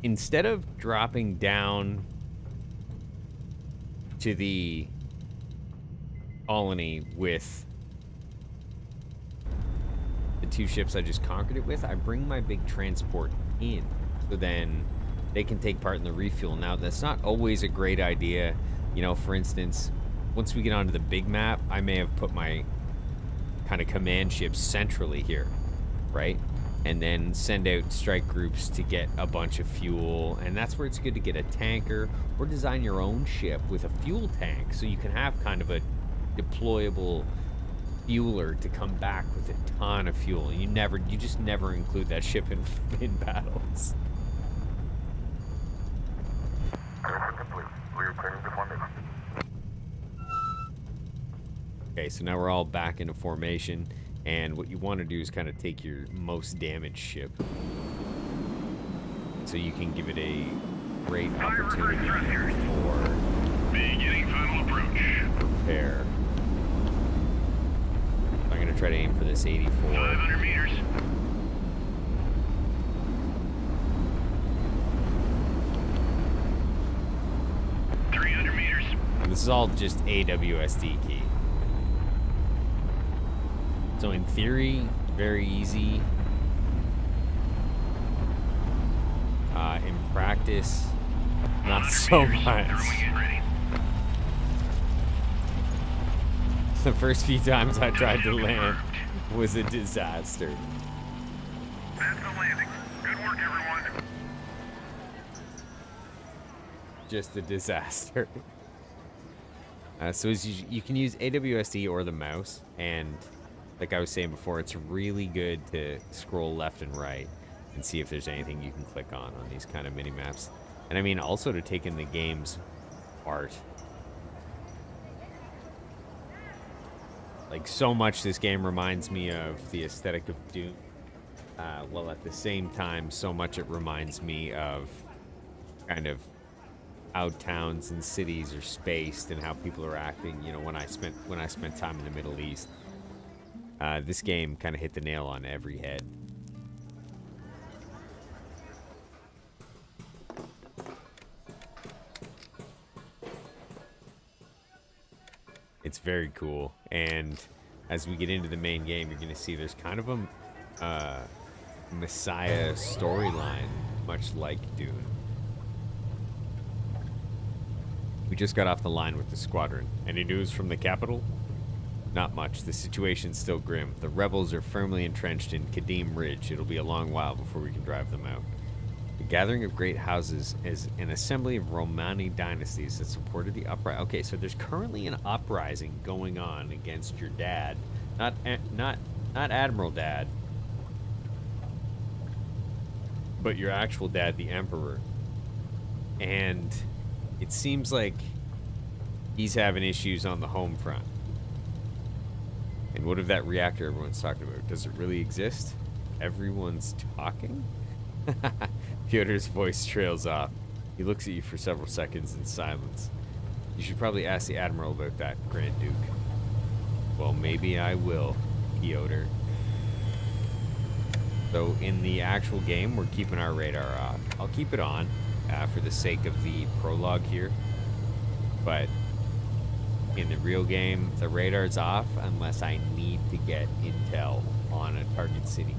Instead of dropping down to the colony with the 2 ships I just conquered it with, I bring my big transport in. So then they can take part in the refuel. Now, that's not always a great idea. You know, for instance, once we get onto the big map, I may have put my kind of command ships centrally here, right? And then send out strike groups to get a bunch of fuel. And that's where it's good to get a tanker or design your own ship with a fuel tank so you can have kind of a deployable fueler to come back with a ton of fuel. You just never include that ship in battles. Okay, so now we're all back into formation, and what you want to do is kind of take your most damaged ship, so you can give it a great opportunity for Beginning final approach. repair. I'm going to try to aim for this 84. 500 meters. And this is all just AWSD key. So in theory, very easy. In practice, not so much. The first few times I tried to land was a disaster. That's the landing. Good work, everyone. Just a disaster. So you can use AWSD or the mouse, and like I was saying before, it's really good to scroll left and right and see if there's anything you can click on these kind of mini maps. And I mean also to take in the game's art. Like, so much this game reminds me of the aesthetic of Dune, while at the same time so much it reminds me of kind of how towns and cities are spaced and how people are acting, you know, when I spent time in the Middle East. This game kind of hit the nail on every head. It's very cool, and as we get into the main game, you're going to see there's kind of a Messiah storyline, much like Dune. We just got off the line with the squadron. Any news from the capital? Not much. The situation's still grim. The rebels are firmly entrenched in Kadim Ridge. It'll be a long while before we can drive them out. The gathering of great houses is an assembly of Romani dynasties that supported the uprising. Okay, so there's currently an uprising going on against your dad. Not Admiral Dad, but your actual dad, the Emperor. And it seems like he's having issues on the home front. And what of that reactor everyone's talking about? Does it really exist? Everyone's talking? Fyodor's voice trails off. He looks at you for several seconds in silence. You should probably ask the Admiral about that, Grand Duke. Well, maybe I will, Fyodor. So in the actual game, we're keeping our radar off. I'll keep it on for the sake of the prologue here. But in the real game, the radar's off unless I need to get intel on a target city.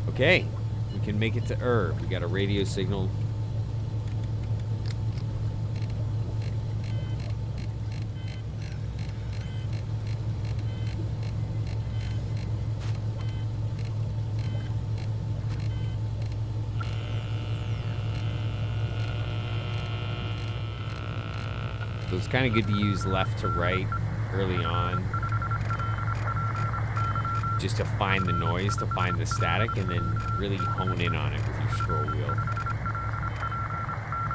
Okay, we can make it to We got a radio signal. So it's kind of good to use left to right early on, just to find the noise, to find the static, and then really hone in on it with your scroll wheel.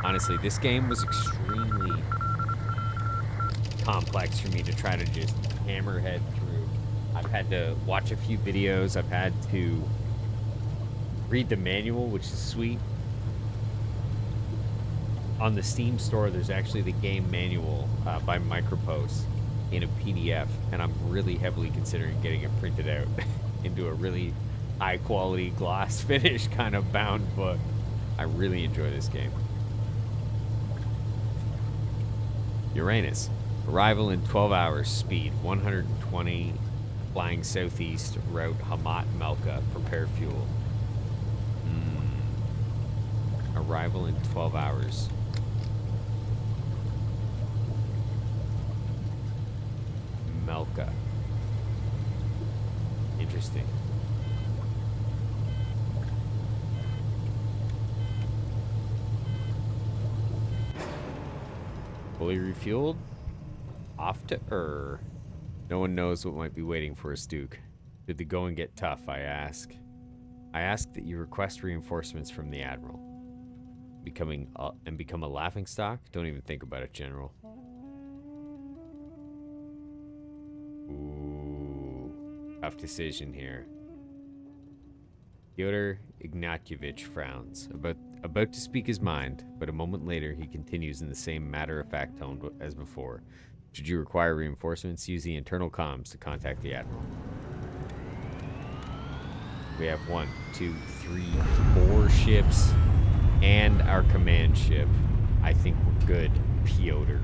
Honestly, this game was extremely complex for me to try to just hammerhead through. I've had to watch a few videos. I've had to read the manual, which is sweet. On the Steam store, there's actually the game manual by Micropost in a PDF, and I'm really heavily considering getting it printed out into a really high quality gloss finish kind of bound book. I really enjoy this game. Uranus. Arrival in 12 hours. Speed 120 Flying southeast, route Hamat Melka. Prepare fuel. Arrival in 12 hours. Melka. Interesting. Fully refueled. Off to No one knows what might be waiting for us, Duke. Did the going get tough, I ask. I ask that you request reinforcements from the Admiral. Become a laughingstock? Don't even think about it, General. Ooh, tough decision here. Fyodor Ignatievich frowns, about to speak his mind, but a moment later he continues in the same matter-of-fact tone as before. Should you require reinforcements, use the internal comms to contact the Admiral. We have 1, 2, 3, 4 ships and our command ship. I think we're good, Pyotr.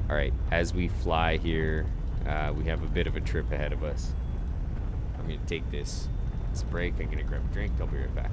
Alright, as we fly here, we have a bit of a trip ahead of us. I'm going to take this break. I'm going to grab a drink. I'll be right back.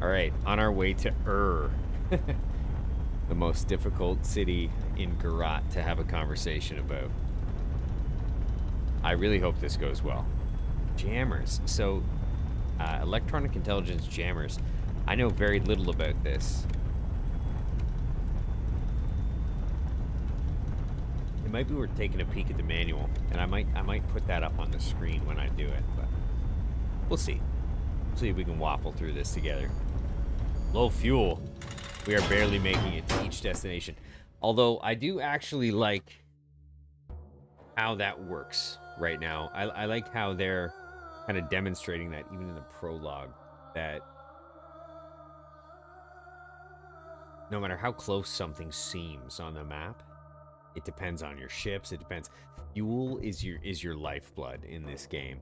Alright, on our way to the most difficult city in Gerat to have a conversation about. I really hope this goes well. Jammers. So, electronic intelligence jammers. I know very little about this. It might be worth taking a peek at the manual, and I might put that up on the screen when I do it, but we'll see. See if we can waffle through this together. Low fuel. We are barely making it to each destination. Although I do actually like how that works right now. I like how they're kind of demonstrating that even in the prologue, that no matter how close something seems on the map, it depends on your ships. It depends. Fuel is your lifeblood in this game.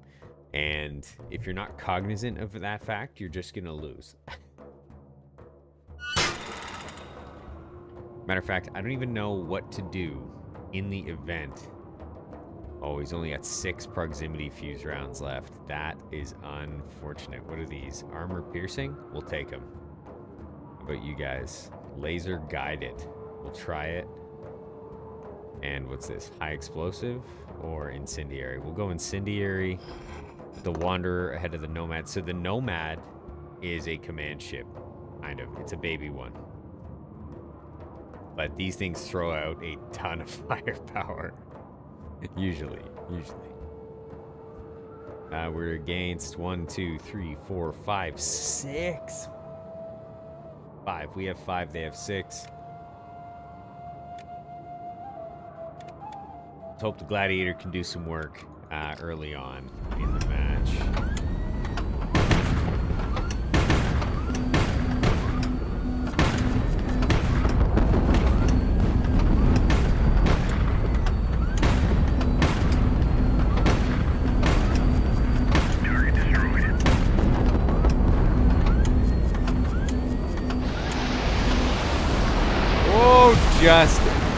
And if you're not cognizant of that fact, you're just going to lose. Matter of fact, I don't even know what to do in the event. Oh, he's only got 6 proximity fuse rounds left. That is unfortunate. What are these? Armor piercing? We'll take them. How about you guys? Laser guided. We'll try it. And what's this? High explosive or incendiary? We'll go incendiary. The Wanderer ahead of the Nomad. So the Nomad is a command ship, kind of. It's a baby one. But these things throw out a ton of firepower. Usually. We're against 1, 2, 3, 4, 5, 6. 5. We have 5. They have 6. Let's hope the Gladiator can do some work early on in the match.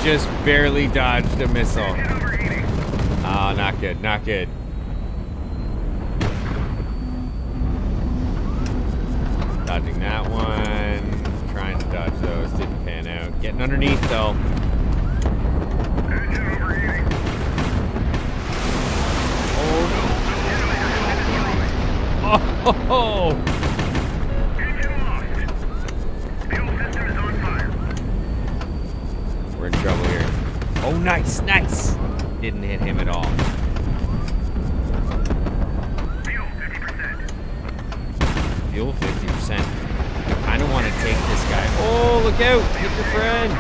Just barely dodged a missile. Oh, not good, not good. Dodging that one. Trying to dodge those. Didn't pan out. Getting underneath, though. Oh, no. Oh! We're in trouble here. Oh, nice, nice. Didn't hit him at all. Fuel 50%. I don't want to take this guy. Oh, look out. Hit your friend.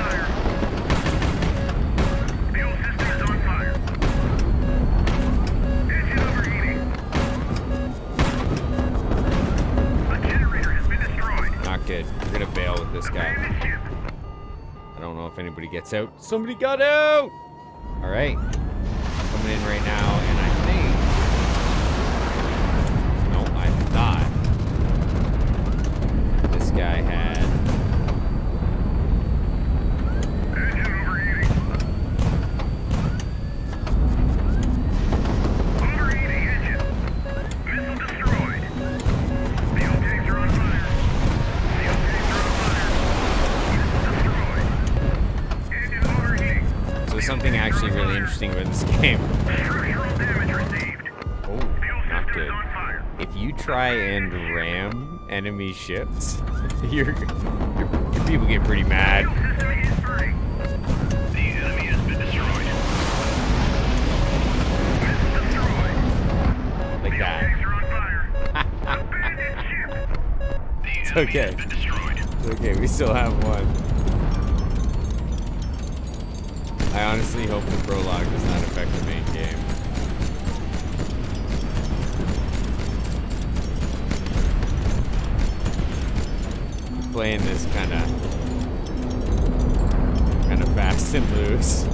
Fuel system is on fire. Engine overheating. A generator has been destroyed. Not good. We're going to bail with this guy. I don't know if anybody gets out. Somebody got out! All right. Coming in right now, and I think... No, I thought this guy had... Engine overheating. Overheating engine. Missile destroyed. Fuel tanks are on fire. Fuel tanks are on fire. Missile destroyed. So something actually really interesting about this game. Oh, not good. If you try and ram enemy ships, your people get pretty mad. The enemy has been destroyed. Like that. It's okay. It's okay, we still have one. I honestly hope the prologue does not affect the main game. Playing this kind of fast and loose.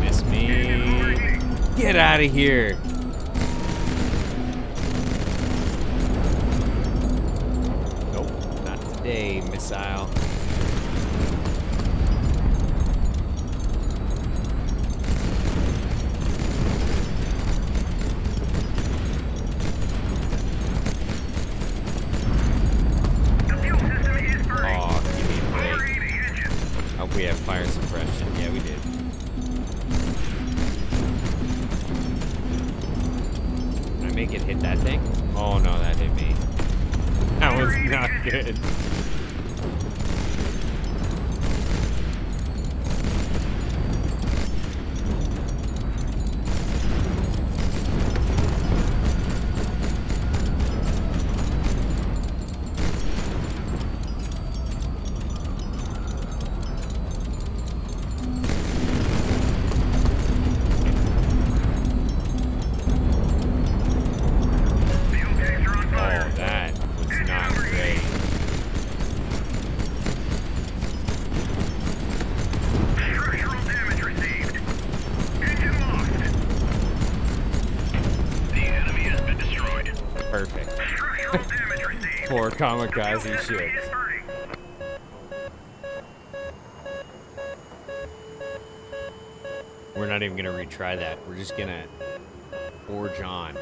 Miss me. Get out of here. Nope, not today, missile. We have fire suppression. Yeah, we did. Can I make it hit that thing? Oh no, that hit me. That was not good. Poor kamikaze ship. We're not even gonna retry that. We're just gonna forge on.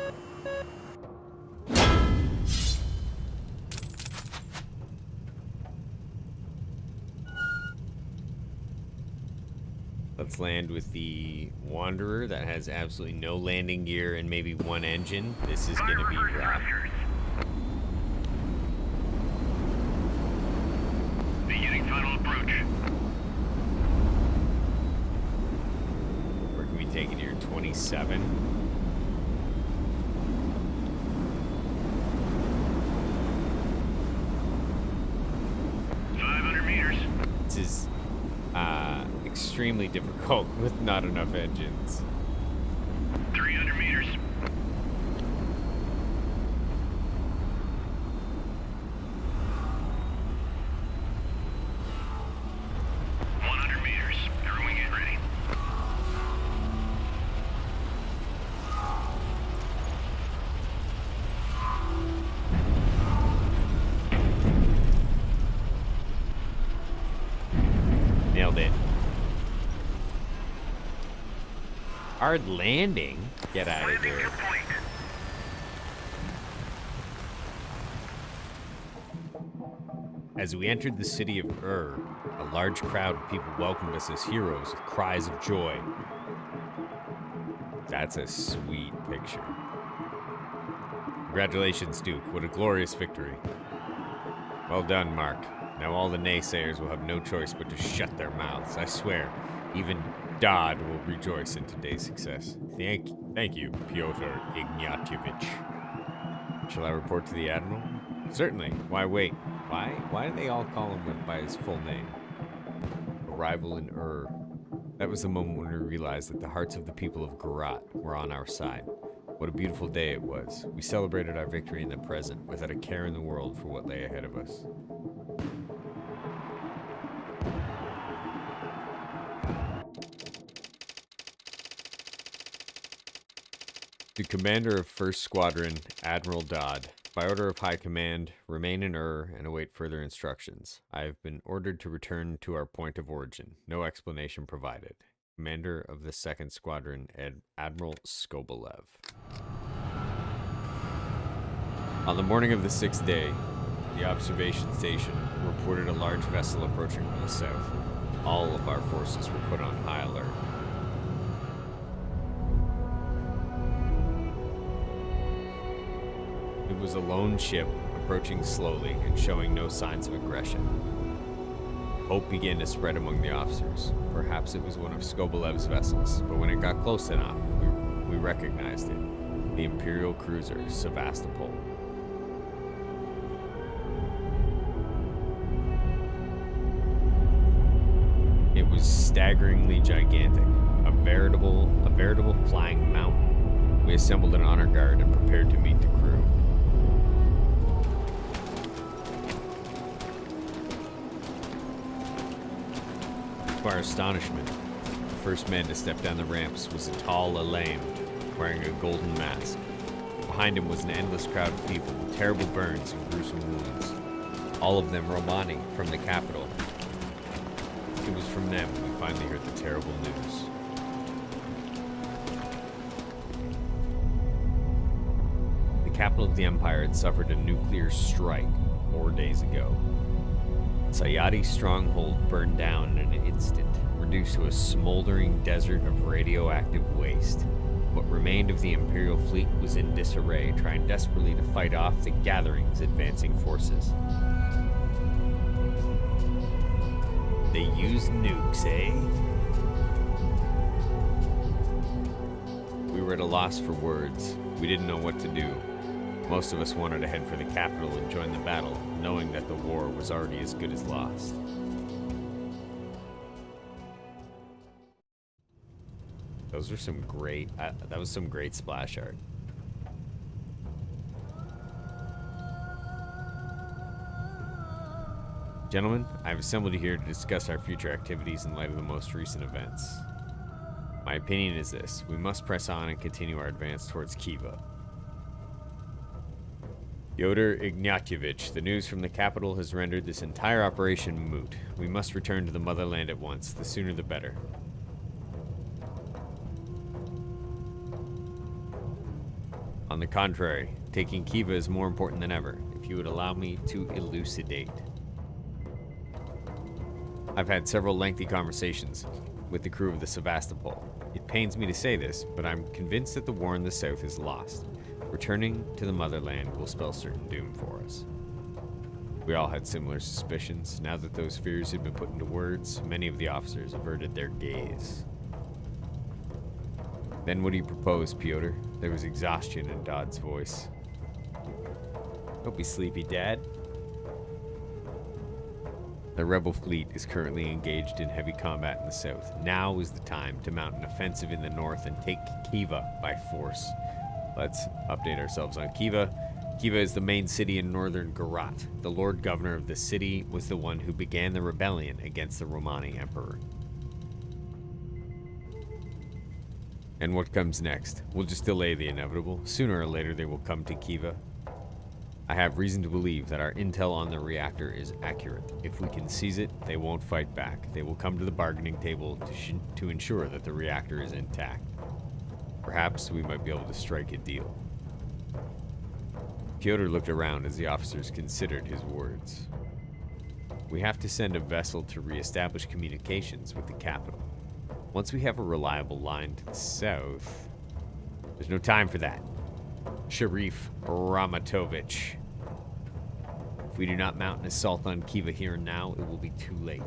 Let's land with the Wanderer that has absolutely no landing gear and maybe one engine. This is gonna be rough. Beginning final approach. Where can we take it here? 27. This is extremely difficult with not enough engines. 300 meters. 100 meters. Everyone get ready. Nailed it. Hard landing. Get out of Landing here. complete. As we entered the city of a large crowd of people welcomed us as heroes with cries of joy. That's a sweet picture. Congratulations, Duke. What a glorious victory. Well done, Mark. Now all the naysayers will have no choice but to shut their mouths. I swear, even Dodd will rejoice in today's success. Thank you, Pyotr Ignatievich. Shall I report to the Admiral? Certainly. Why wait? Why do they all call him by his full name? Arrival in That was the moment when we realized that the hearts of the people of Gerat were on our side. What a beautiful day it was. We celebrated our victory in the present, without a care in the world for what lay ahead of us. The commander of First Squadron, Admiral Dodd, by order of High Command, remain in and await further instructions. I have been ordered to return to our point of origin. No explanation provided. Commander of the Second Squadron, Admiral Skobelev. On the morning of the 6th day, the observation station reported a large vessel approaching from the south. All of our forces were put on high alert. It was a lone ship, approaching slowly and showing no signs of aggression. Hope began to spread among the officers. Perhaps it was one of Skobelev's vessels, but when it got close enough, we recognized it. The Imperial cruiser, Sevastopol. It was staggeringly gigantic, a veritable flying mountain. We assembled an honor guard and prepared to meet the crew. To our astonishment, the first man to step down the ramps was a tall Elaine, wearing a golden mask. Behind him was an endless crowd of people with terrible burns and gruesome wounds, all of them Romani from the capital. It was from them we finally heard the terrible news. The capital of the Empire had suffered a nuclear strike 4 days ago. Sayadi's stronghold burned down in an instant, reduced to a smoldering desert of radioactive waste. What remained of the Imperial fleet was in disarray, trying desperately to fight off the Gathering's advancing forces. They used nukes, eh? We were at a loss for words. We didn't know what to do. Most of us wanted to head for the capital and join the battle, knowing that the war was already as good as lost. Those are some great, that was some great splash art. Gentlemen, I have assembled you here to discuss our future activities in light of the most recent events. My opinion is this: we must press on and continue our advance towards Khiva. Pyotr Ignatievich, the news from the capital has rendered this entire operation moot. We must return to the motherland at once. The sooner the better. On the contrary, taking Khiva is more important than ever. If you would allow me to elucidate. I've had several lengthy conversations with the crew of the Sevastopol. It pains me to say this, but I'm convinced that the war in the south is lost. Returning to the motherland will spell certain doom for us. We all had similar suspicions. Now that those fears had been put into words, many of the officers averted their gaze. Then what do you propose, Pyotr? There was exhaustion in Dodd's voice. Don't be sleepy, Dad. The rebel fleet is currently engaged in heavy combat in the south. Now is the time to mount an offensive in the north and take Kiva by force. Let's update ourselves on Kiva. Kiva is the main city in northern Gerat. The Lord Governor of the city was the one who began the rebellion against the Romani Emperor. And what comes next? We'll just delay the inevitable. Sooner or later they will come to Kiva. I have reason to believe that our intel on the reactor is accurate. If we can seize it, they won't fight back. They will come to the bargaining table to ensure that the reactor is intact. Perhaps we might be able to strike a deal. Piotr looked around as the officers considered his words. We have to send a vessel to reestablish communications with the capital. Once we have a reliable line to the south... There's no time for that. Sharif Ramatovich. If we do not mount an assault on Kiva here and now, it will be too late.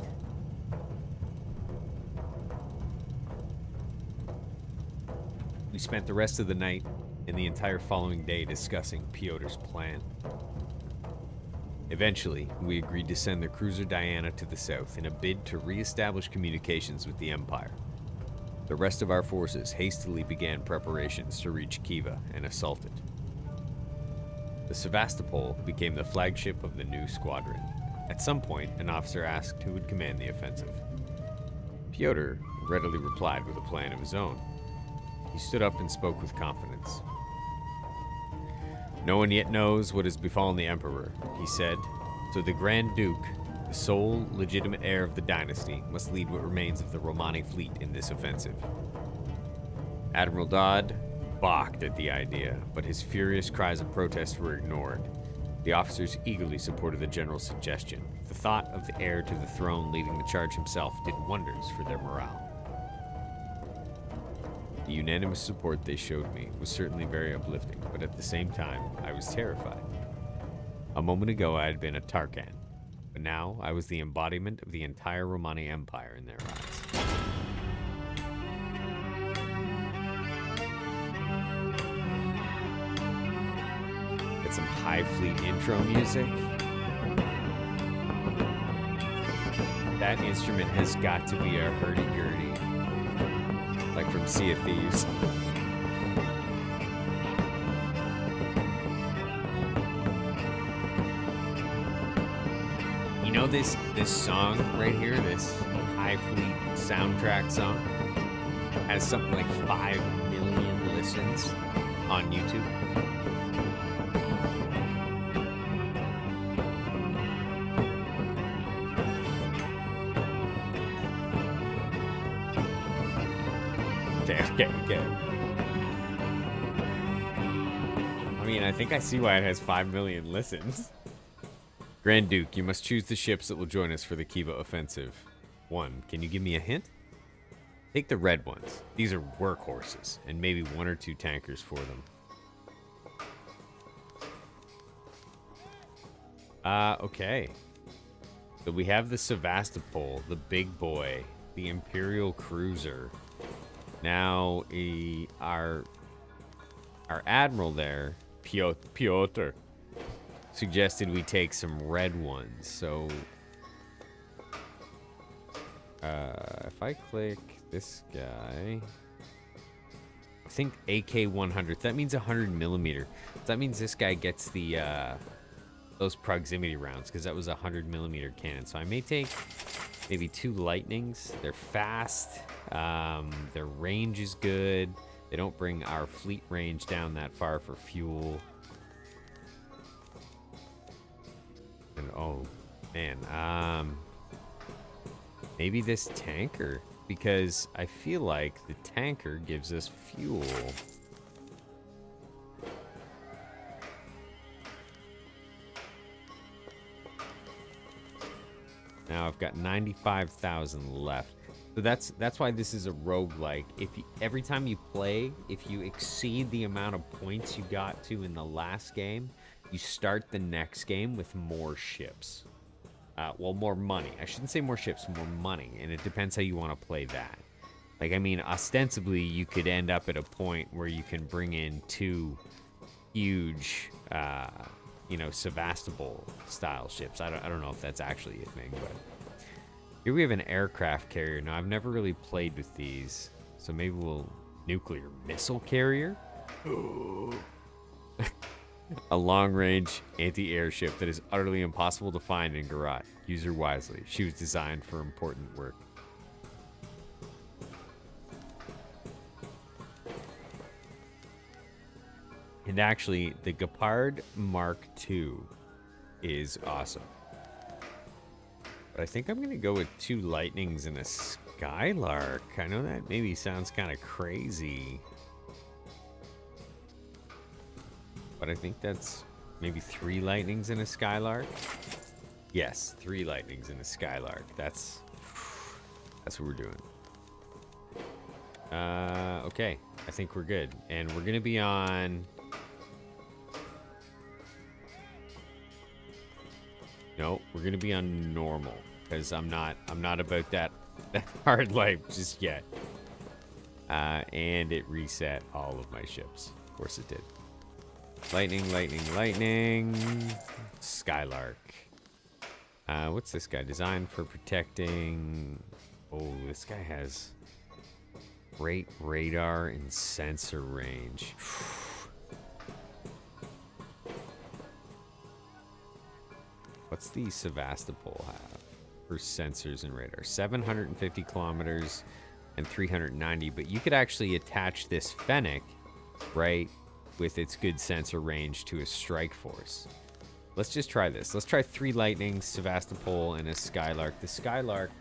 We spent the rest of the night and the entire following day discussing Piotr's plan. Eventually, we agreed to send the cruiser Diana to the south in a bid to re-establish communications with the Empire. The rest of our forces hastily began preparations to reach Kiva and assault it. The SEVASTOPOL became the flagship of the new squadron. At some point, an officer asked who would command the offensive. Piotr readily replied with a plan of his own. He stood up and spoke with confidence. No one yet knows what has befallen the Emperor, he said, so the Grand Duke, the sole legitimate heir of the dynasty, must lead what remains of the Romani fleet in this offensive. Admiral Dodd balked at the idea, but his furious cries of protest were ignored. The officers eagerly supported the general's suggestion. The thought of the heir to the throne leading the charge himself did wonders for their morale. The unanimous support they showed me was certainly very uplifting, but at the same time, I was terrified. A moment ago, I had been a Tarkan, but now I was the embodiment of the entire Romani Empire in their eyes. Get some HIGHFLEET intro music. That instrument has got to be a hurdy-gurdy. Like from Sea of Thieves. You know this song right here, this HIGHFLEET soundtrack song, has something like 5 million listens on YouTube. Okay. I mean, I think I see why it has 5 million listens. Grand Duke, you must choose the ships that will join us for the Kiva offensive. 1. Can you give me a hint? Take the red ones. These are workhorses, and maybe 1 or 2 tankers for them. Okay. So we have the SEVASTOPOL, the big boy, the Imperial cruiser. Now, our admiral there, Piotr, suggested we take some red ones. So, if I click this guy, I think AK-100. That means 100 millimeter. That means this guy gets the those proximity rounds, because that was a 100 millimeter cannon. So I may take maybe 2 lightnings. They're fast. Their range is good. They don't bring our fleet range down that far for fuel. And oh man, maybe this tanker, because I feel like the tanker gives us fuel. Now I've got 95,000 left. So that's why this is a roguelike. Every time you play, if you exceed the amount of points you got to in the last game, you start the next game with more ships. Well, more money. I shouldn't say more ships, more money. And it depends how you want to play that. Like, I mean, ostensibly, you could end up at a point where you can bring in 2 huge, you know, Sevastopol style ships. I don't know if that's actually a thing, but Here we have an aircraft carrier. Now, I've never really played with these, so maybe we'll... Nuclear missile carrier? A long-range anti-airship that is utterly impossible to find in Gerat. Use her wisely. She was designed for important work. And actually, the Gepard Mark II is awesome. But I think I'm going to go with 2 Lightnings and a Skylark. I know that maybe sounds kind of crazy. But I think that's maybe 3 Lightnings and a Skylark. Yes, 3 Lightnings and a Skylark. That's what we're doing. Okay. I think we're good. And we're going to be on... No, we're gonna be on normal because I'm not about that hard life just yet. And it reset all of my ships. Of course it did. Lightning, lightning, lightning. Skylark. What's this guy? Designed for protecting. Oh, this guy has great radar and sensor range. What's the Sevastopol have for sensors and radar? 750 kilometers and 390, but you could actually attach this Fennec, right, with its good sensor range to a strike force. Let's just try this. Let's try 3 Lightnings, Sevastopol, and a Skylark. The Skylark,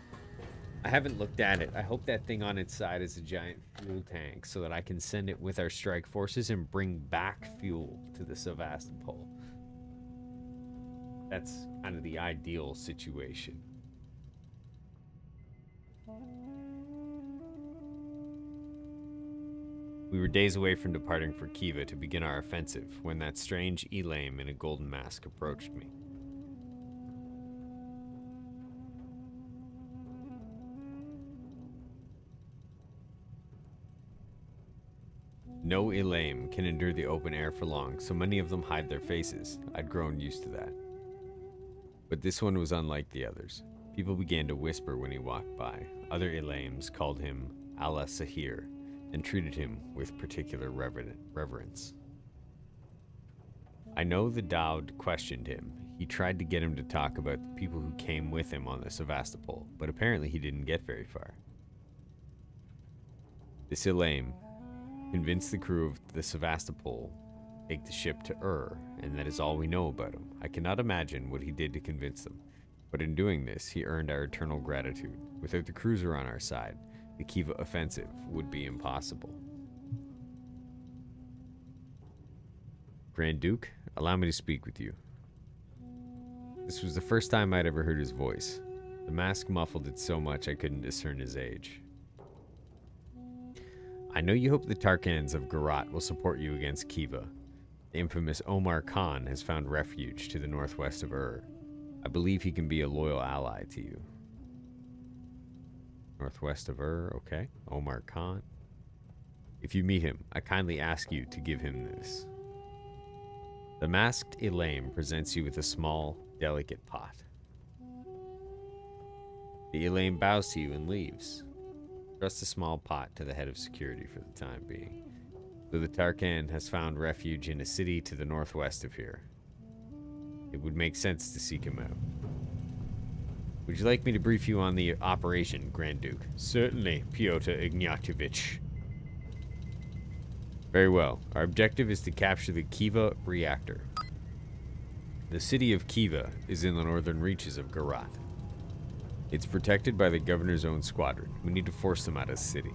I haven't looked at it. I hope that thing on its side is a giant fuel tank so that I can send it with our strike forces and bring back fuel to the Sevastopol. That's kind of the ideal situation. We were days away from departing for Khiva to begin our offensive when that strange Elam in a golden mask approached me. No Elam can endure the open air for long, so many of them hide their faces. I'd grown used to that. But this one was unlike the others. People began to whisper when he walked by. Other Elams called him Allah Sahir and treated him with particular reverence. I know the Daud questioned him. He tried to get him to talk about the people who came with him on the Sevastopol, but apparently he didn't get very far. This Elam convinced the crew of the Sevastopol take the ship to and that is all we know about him. I cannot imagine what he did to convince them, but in doing this, he earned our eternal gratitude. Without the cruiser on our side, the Khiva offensive would be impossible. Grand Duke, allow me to speak with you. This was the first time I'd ever heard his voice. The mask muffled it so much I couldn't discern his age. I know you hope the Tarkans of Gerat will support you against Khiva. The infamous Omar Khan has found refuge to the northwest of I believe he can be a loyal ally to you. Northwest of okay. Omar Khan. If you meet him, I kindly ask you to give him this. The masked Elam presents you with a small, delicate pot. The Elam bows to you and leaves. Trust the small pot to the head of security for the time being. Though the Tarkan has found refuge in a city to the northwest of here, it would make sense to seek him out. Would you like me to brief you on the operation, Grand Duke? Certainly, Pyotr Ignatievich. Very well. Our objective is to capture the Khiva reactor. The city of Khiva is in the northern reaches of Gerat. It's protected by the governor's own squadron. We need to force them out of the city.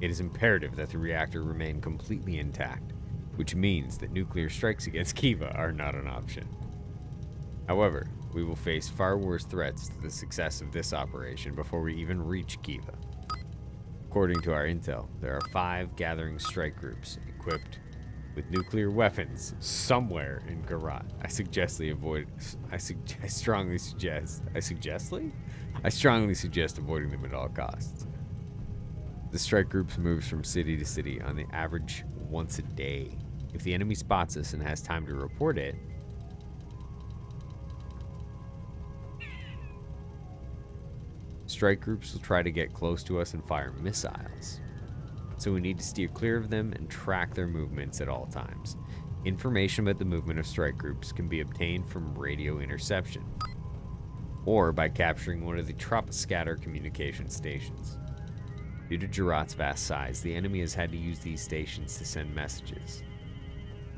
It is imperative that the reactor remain completely intact, which means that nuclear strikes against Khiva are not an option. However, we will face far worse threats to the success of this operation before we even reach Khiva. According to our intel, there are 5 gathering strike groups equipped with nuclear weapons somewhere in Gerat. I strongly suggest avoiding them at all costs. The strike groups moves from city to city on the average once a day. If the enemy spots us and has time to report it, strike groups will try to get close to us and fire missiles. So we need to steer clear of them and track their movements at all times. Information about the movement of strike groups can be obtained from radio interception, or by capturing one of the Troposcatter communication stations. Due to Gerat's vast size, the enemy has had to use these stations to send messages.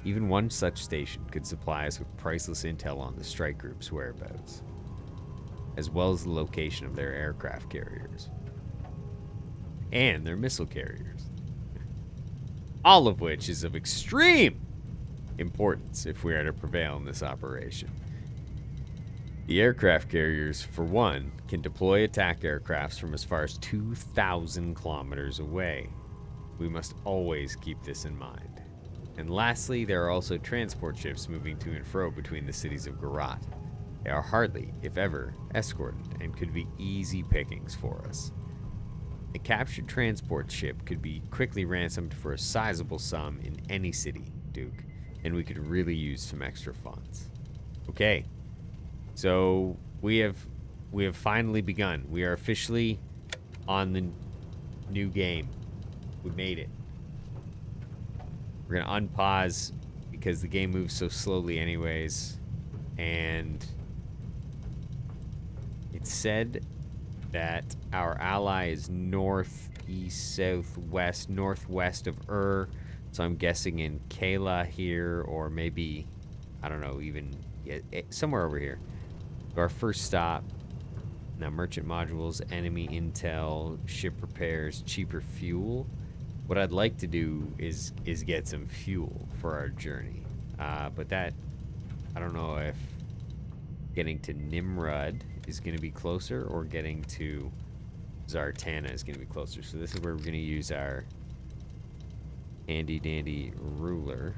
Even one such station could supply us with priceless intel on the strike group's whereabouts, as well as the location of their aircraft carriers and their missile carriers. All of which is of extreme importance if we are to prevail in this operation. The aircraft carriers, for one, can deploy attack aircrafts from as far as 2,000 kilometers away. We must always keep this in mind. And lastly, there are also transport ships moving to and fro between the cities of Gerat. They are hardly, if ever, escorted and could be easy pickings for us. A captured transport ship could be quickly ransomed for a sizable sum in any city, Duke, and we could really use some extra funds. Okay, so we have finally begun. We are officially on the new game. We made it. We're gonna unpause because the game moves so slowly anyways, and it said that our ally is northeast, southwest, northwest of so I'm guessing in Calah here, or maybe, I don't know, even somewhere over here. Our first stop. Now, merchant modules, enemy intel, ship repairs, cheaper fuel. What I'd like to do is get some fuel for our journey. But that, I don't know if getting to Nimrod is going to be closer or getting to Zartana is going to be closer. So this is where we're going to use our handy dandy ruler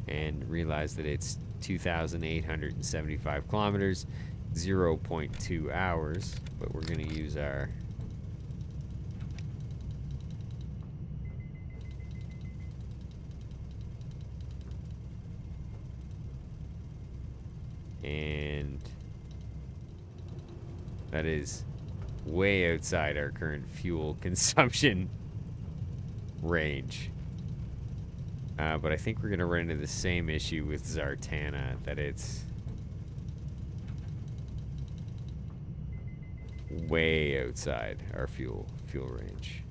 and realize that it's 2,875 kilometers, 0.2 hours, but we're going to use our and that is way outside our current fuel consumption range. But I think we're going to run into the same issue with Zartana, that it's way outside our fuel range.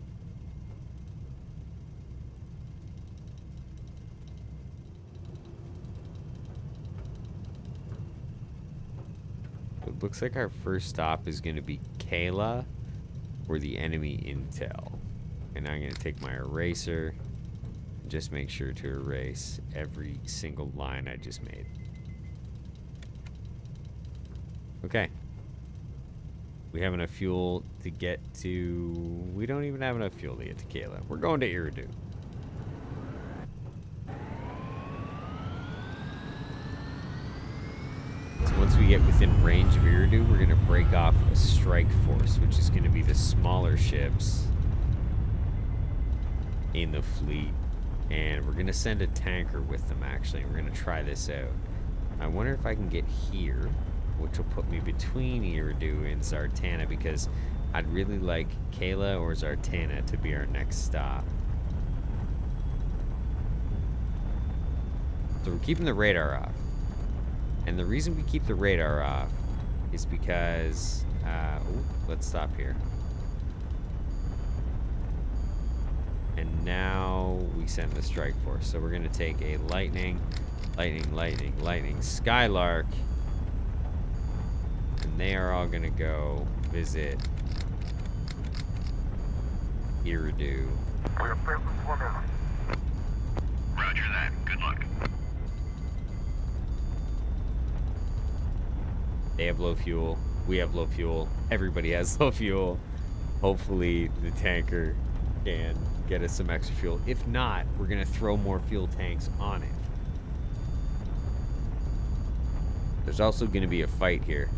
It looks like our first stop is going to be Calah, or the enemy intel. And I'm going to take my eraser and just make sure to erase every single line I just made. Okay. We have enough fuel to get to... We don't even have enough fuel to get to Calah. We're going to Eridu. Once we get within range of Eridu, we're going to break off a strike force, which is going to be the smaller ships in the fleet. And we're going to send a tanker with them, actually. We're going to try this out. I wonder if I can get here, which will put me between Eridu and Zartana, because I'd really like Calah or Zartana to be our next stop. So we're keeping the radar off. And the reason we keep the radar off is because, let's stop here. And now we send the strike force. So we're going to take a lightning, Skylark. And they are all going to go visit Eridu. Roger that. Good luck. They have low fuel. We have low fuel. Everybody has low fuel. Hopefully the tanker can get us some extra fuel. If not, we're going to throw more fuel tanks on it. There's also going to be a fight here.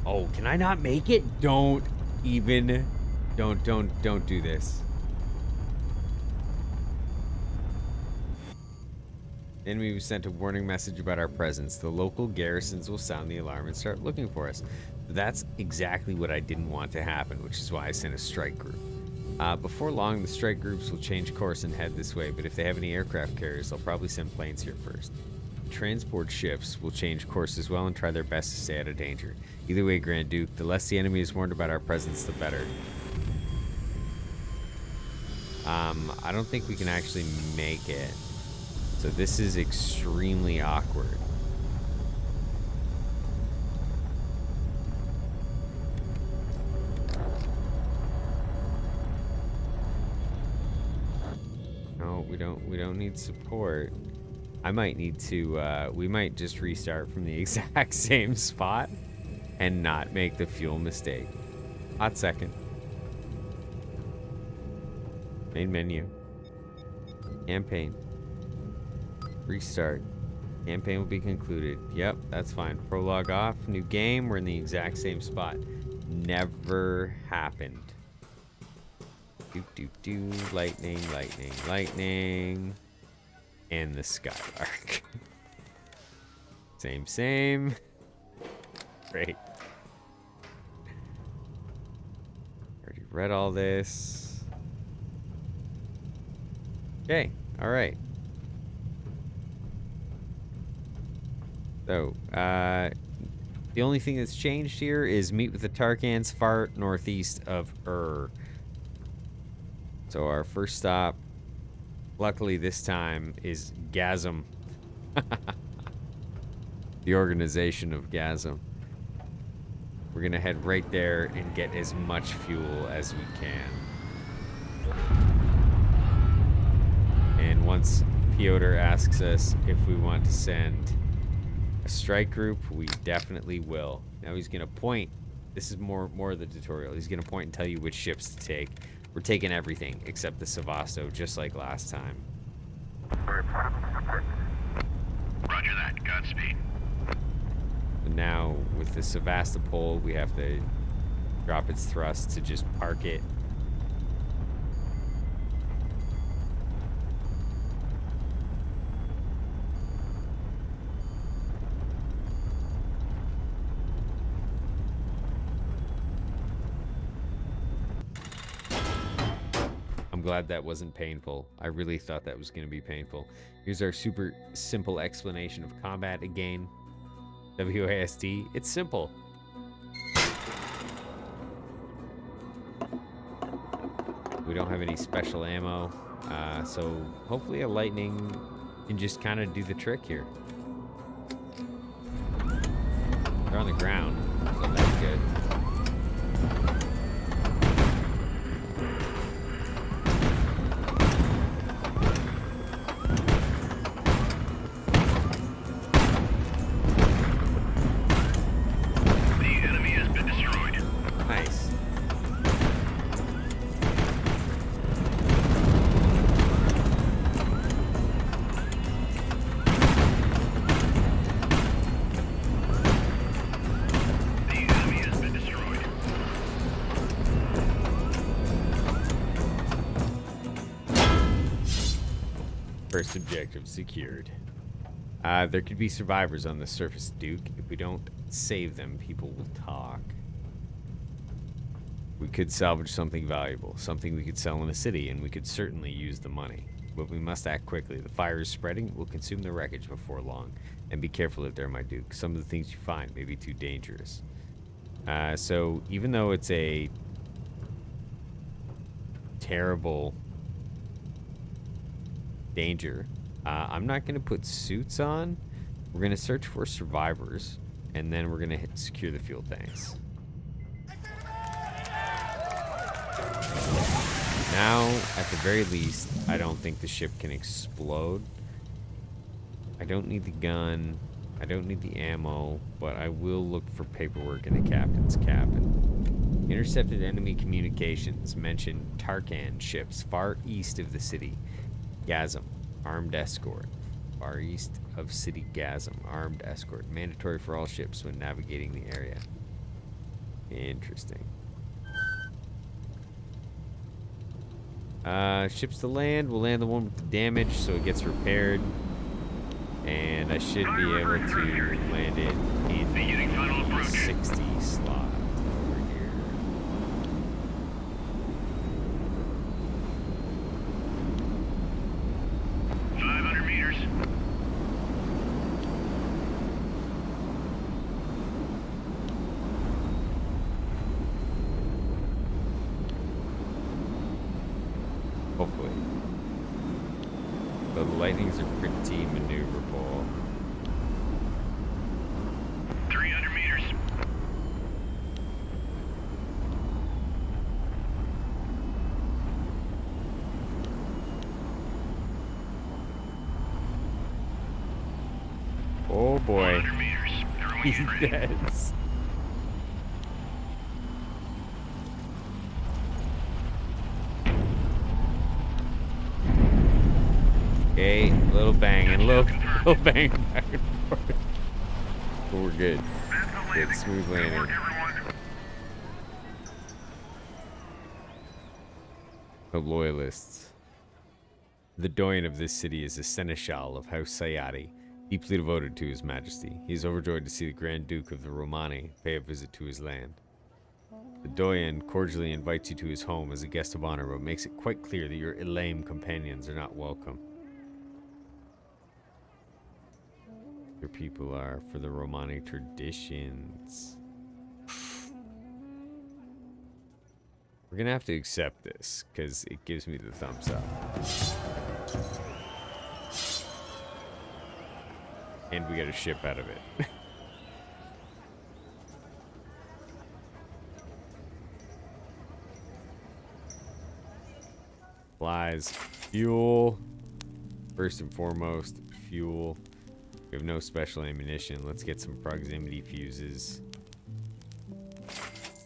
Oh, can I not make it? Don't do this. Enemy was sent a warning message about our presence. The local garrisons will sound the alarm and start looking for us. That's exactly what I didn't want to happen, which is why I sent a strike group. Before long, the strike groups will change course and head this way, but if they have any aircraft carriers, they'll probably send planes here first. Transport ships will change course as well and try their best to stay out of danger. Either way, Grand Duke, the less the enemy is warned about our presence, the better. I don't think we can actually make it. So this is extremely awkward. No, we don't need support. I might need to, we might just restart from the exact same spot and not make the fuel mistake. Hot second. Main menu. Campaign. Restart. Campaign will be concluded. Yep, that's fine. Prologue off. New game. We're in the exact same spot. Never happened. Do. Lightning, lightning, lightning. And the Skylark. Same. Great. Already read all this. Okay, alright. So, the only thing that's changed here is meet with the Tarkans far northeast of So our first stop, luckily this time, is Ghazm. The organization of Ghazm. We're gonna head right there and get as much fuel as we can. And once Piotr asks us if we want to send a strike group, we definitely will. Now he's gonna point. This is more of the tutorial. He's gonna point and tell you which ships to take. We're taking everything except the Sevasto, just like last time. Roger that. Godspeed. But now with the Sevastopol, we have to drop its thrust to just park it. I'm glad that wasn't painful. I really thought that was going to be painful. Here's our super simple explanation of combat again. WASD. It's simple. We don't have any special ammo, so hopefully a lightning can just kind of do the trick here. They're on the ground, so that's good. First objective secured. There could be survivors on the surface, Duke. If we don't save them, people will talk. We could salvage something valuable, something we could sell in a city, and we could certainly use the money. But we must act quickly. The fire is spreading. It will consume the wreckage before long. And be careful out there, my Duke. Some of the things you find may be too dangerous. So even though it's a terrible danger, I'm not going to put suits on. We're going to search for survivors, and then we're going to secure the fuel tanks. Now, at the very least, I don't think the ship can explode. I don't need the gun. I don't need the ammo, but I will look for paperwork in the captain's cabin. Intercepted enemy communications mention Tarkan ships far east of the city. Ghazm, armed escort. Far east of city Ghazm, armed escort. Mandatory for all ships when navigating the area. Interesting. Ships to land. We'll land the one with the damage so it gets repaired. And I should be able to land it in Beginning final the approach. 60 slot over here. $500 meters. Hopefully. So the lightnings are pretty maneuverable. 300 meters. Oh boy. 100 meters. Throwing it ready. Yes. Okay, a little banging, little banging back and forth. But we're good. Good, smooth landing. The loyalists. The doyen of this city is a seneschal of House Sayadi, deeply devoted to his majesty. He is overjoyed to see the Grand Duke of the Romani pay a visit to his land. The doyen cordially invites you to his home as a guest of honor, but makes it quite clear that your Elaim companions are not welcome. Your people are for the Romani traditions. We're gonna have to accept this, because it gives me the thumbs up. And we got a ship out of it. Supplies, fuel. First and foremost, fuel. We have no special ammunition. Let's get some proximity fuses.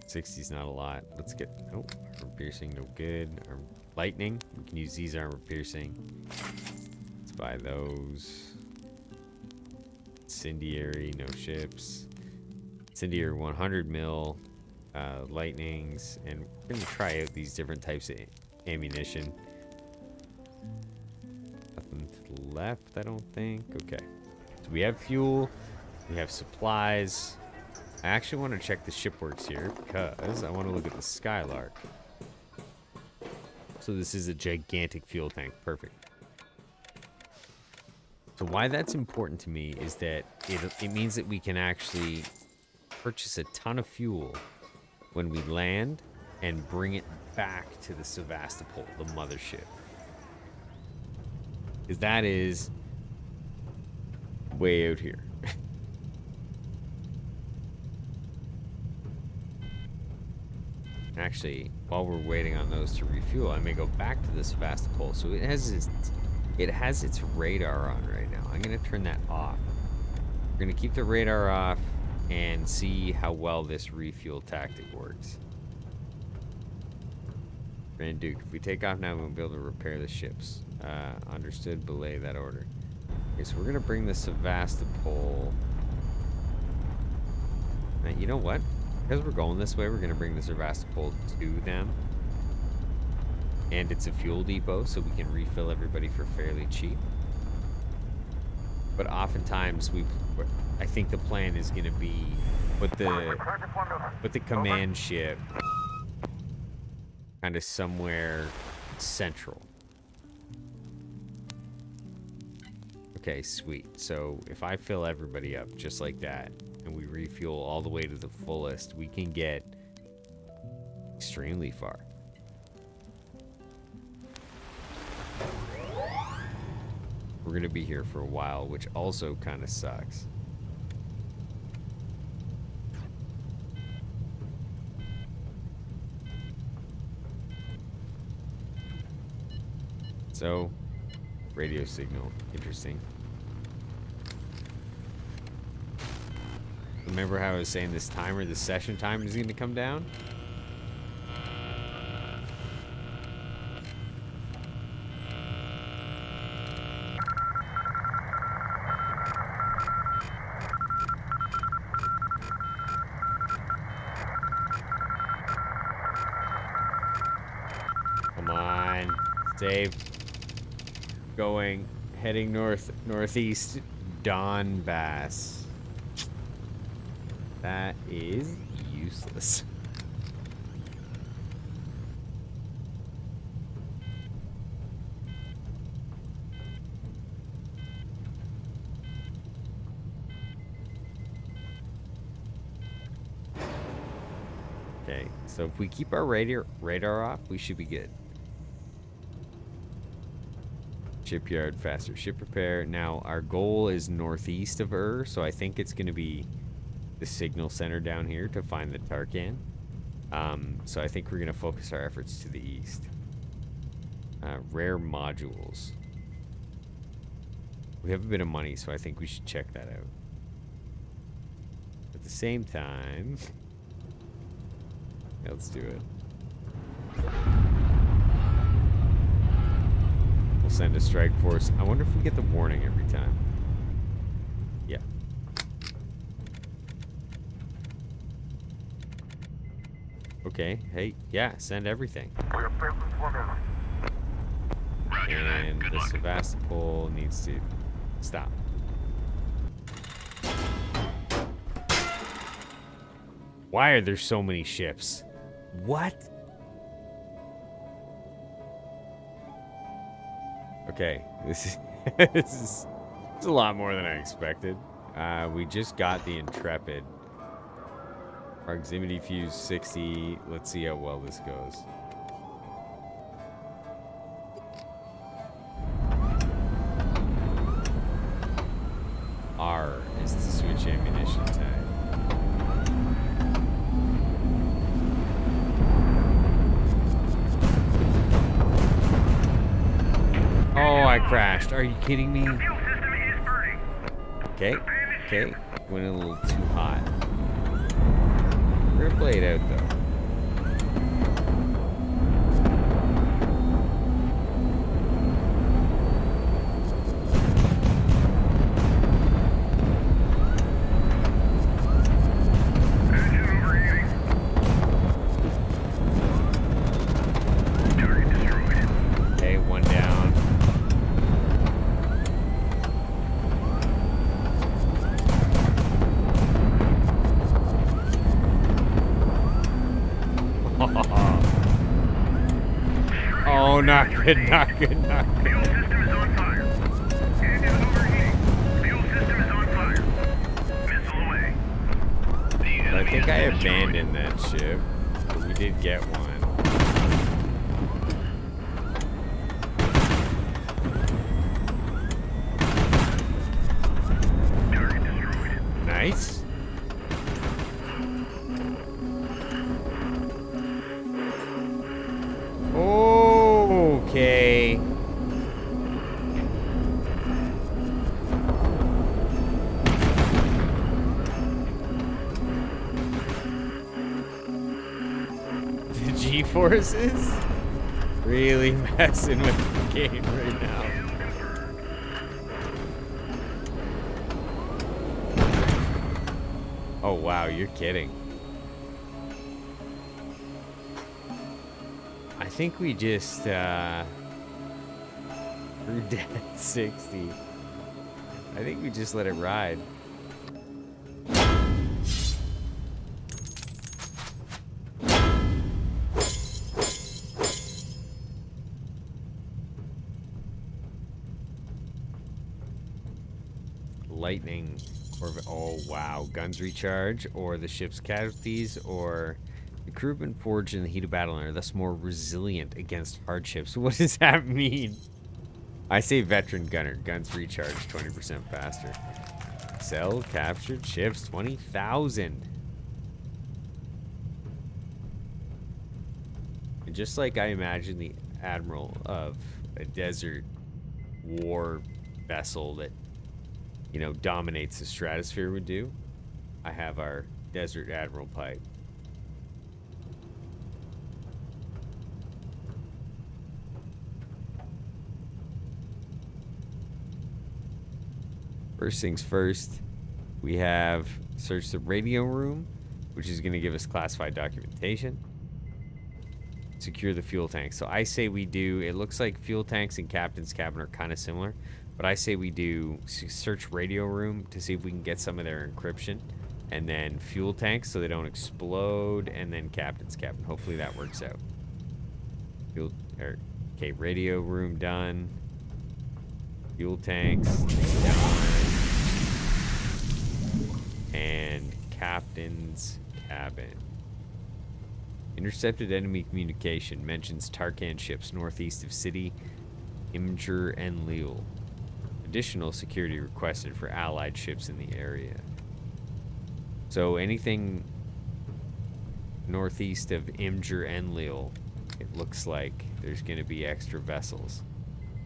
60's not a lot. Let's get, oh, armor piercing, no good. Lightning, we can use these armor piercing. Let's buy those. Incendiary, no ships. Incendiary 100 mil, lightnings, and we're gonna try out these different types of ammunition. Nothing to the left, I don't think. Okay. So we have fuel, we have supplies. I actually want to check the shipworks here because I want to look at the Skylark. So this is a gigantic fuel tank. Perfect. So why that's important to me is that it means that we can actually purchase a ton of fuel when we land and bring it back to the SEVASTOPOL, the mothership. Because that is way out here. Actually, while we're waiting on those to refuel, I may go back to the SEVASTOPOL. So it has its radar on right now. I'm gonna turn that off. We're gonna keep the radar off and see how well this refuel tactic works. Grand Duke, if we take off now, we won't be able to repair the ships. Understood, belay that order. Okay, so we're gonna bring the SEVASTOPOL. Now, you know what? Because we're going this way, we're gonna bring the SEVASTOPOL to them. And it's a fuel depot, so we can refill everybody for fairly cheap. But oftentimes, I think the plan is gonna be put the command ship kind of somewhere central. Okay, sweet. So if I fill everybody up just like that, and we refuel all the way to the fullest, we can get extremely far. We're gonna be here for a while, which also kind of sucks. So, radio signal, interesting. Remember how I was saying this timer, the session time is going to come down? Come on, save. Going, heading northeast. Donbass. That is useless. Okay, so if we keep our radar off, we should be good. Shipyard, faster ship repair. Now, our goal is northeast of so I think it's going to be the signal center down here to find the Tarkan. So I think we're going to focus our efforts to the east. Rare modules. We have a bit of money, so I think we should check that out. At the same time... yeah, let's do it. We'll send a strike force. I wonder if we get the warning every time. Yeah. Okay, hey, yeah, send everything. And the Sevastopol needs to stop. Why are there so many ships? What? Okay, this is this is a lot more than I expected. We just got the Intrepid. Proximity fuse 60. Let's see how well this goes. R is to switch ammunition tag. Oh, I crashed. Are you kidding me? Okay, okay. Went a little too hot. We're gonna play it out though. Okay, one down. Oh, not good, not good, not good. Fuel system is on fire. Engine overheating. Fuel system is on fire. Missile away. I think I abandoned that ship, but we did get one. Target destroyed. Nice. Okay. The G-forces really messing with the game right now. Oh wow, you're kidding. I think we just threw dead 60. I think we just let it ride. Lightning, or oh wow, guns recharge, or the ship's casualties, or the crew have been forged in the heat of battle and are thus more resilient against hardships. What does that mean? I say veteran gunner, guns recharge 20% faster. Sell captured ships 20,000. And just like I imagine the admiral of a desert war vessel that, you know, dominates the stratosphere would do, I have our desert admiral pipe. First things first, we have search the radio room, which is going to give us classified documentation. Secure the fuel tanks. So I say we do, it looks like fuel tanks and captain's cabin are kind of similar, But I say we do search radio room to see if we can get some of their encryption, and then fuel tanks so they don't explode, and then captain's cabin. Hopefully that works out. Okay, radio room done. Fuel tanks done. And captain's cabin. Intercepted enemy communication. Mentions Tarkan ships northeast of city, Imgr and Leal. Additional security requested for allied ships in the area. So anything northeast of Imgr and Leal, it looks like there's going to be extra vessels.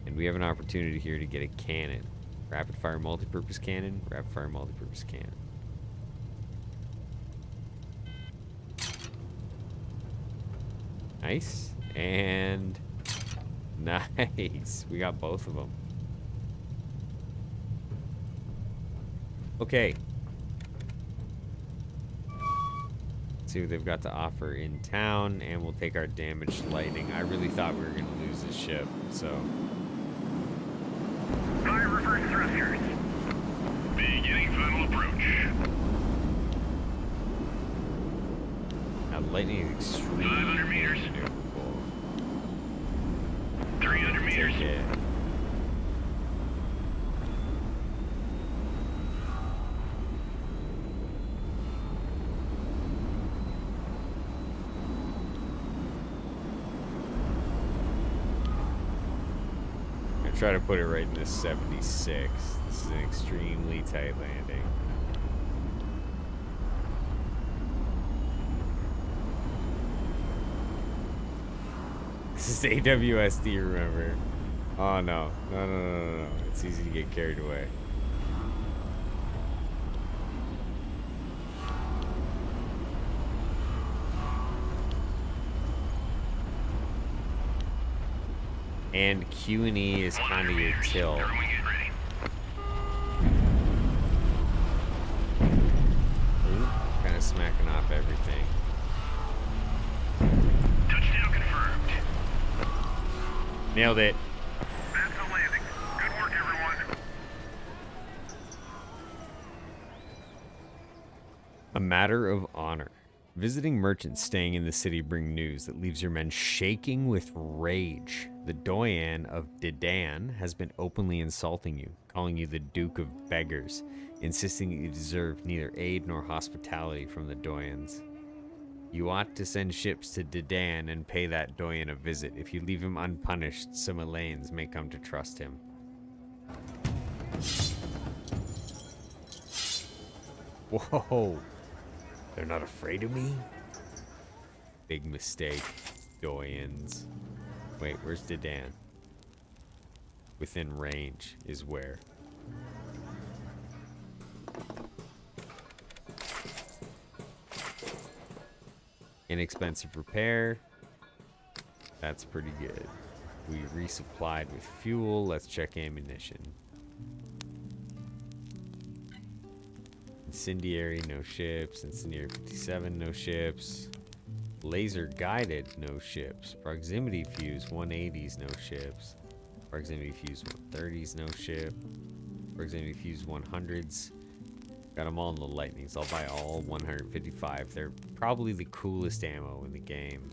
And we have an opportunity here to get a cannon. Rapid fire multipurpose cannon, rapid fire multipurpose cannon. Nice. And nice. We got both of them. Okay. Let's see what they've got to offer in town, and we'll take our damaged lightning. I really thought we were going to lose this ship, so. Fire reverse thrusters. Beginning final approach. That lightning is extremely 500 meters. maneuverable. 300 meters. Take it. Try to put it right in this 76. This is an extremely tight landing. This is AWSD, remember? Oh no. No. It's easy to get carried away. And Q&E is kind of your till. Kind of smacking off everything. Touchdown confirmed. Nailed it. That's the landing. Good work, everyone. A matter of honor. Visiting merchants staying in the city bring news that leaves your men shaking with rage. The Doyen of Dedan has been openly insulting you, calling you the Duke of Beggars, insisting that you deserve neither aid nor hospitality from the Doyens. You ought to send ships to Dedan and pay that Doyen a visit. If you leave him unpunished, some Elaines may come to trust him. Whoa! They're not afraid of me? Big mistake, Doyens. Wait, where's Dedan? Within range is where. Inexpensive repair. That's pretty good. We resupplied with fuel. Let's check ammunition. Incendiary, no ships. Incendiary 57, no ships. Laser guided, no ships. Proximity fuse 180s, no ships. Proximity fuse 130s, no ship. Proximity fuse 100s. Got them all in the lightnings. I'll buy all 155. They're probably the coolest ammo in the game.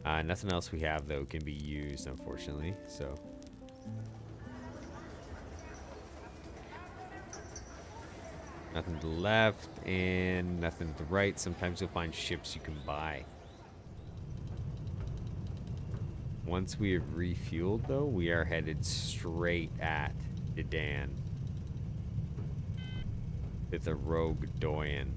Nothing else we have though can be used, unfortunately. So. Nothing to the left and nothing to the right. Sometimes you'll find ships you can buy. Once we have refueled, though, we are headed straight at Dedan. With a rogue Doyen.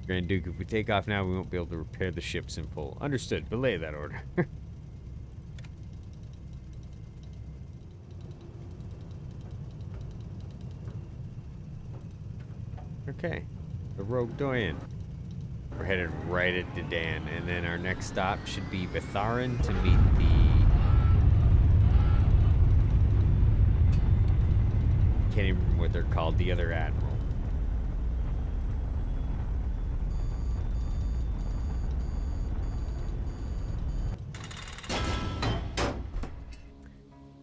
Grand Duke, if we take off now, we won't be able to repair the ships in full. Understood. Belay that order. Okay, the Rogue Doyen. We're headed right at Dedan, and then our next stop should be Betharan to meet the... Can't even remember what they're called, the other admiral.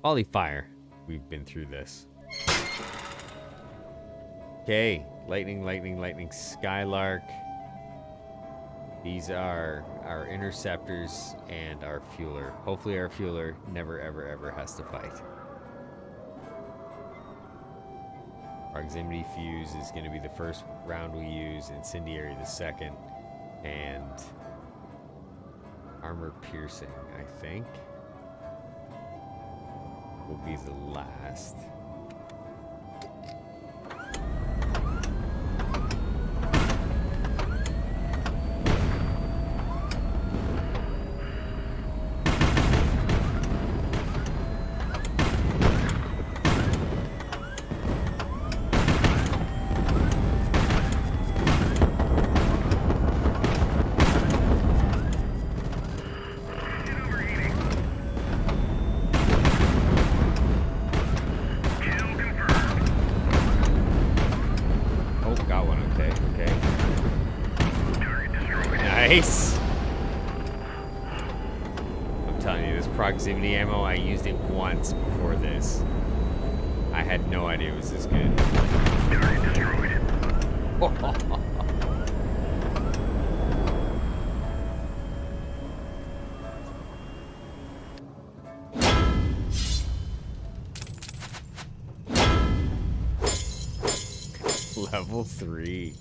Volley fire. We've been through this. Okay. Lightning, lightning, lightning. Skylark. These are our interceptors and our fueler. Hopefully our fueler never, ever, ever has to fight. Proximity fuse is going to be the first round we use. Incendiary the second. And armor piercing, I think, will be the last. Nice! I'm telling you, this proximity ammo, I used it once before this. I had no idea it was this good. Target destroyed. Level 3.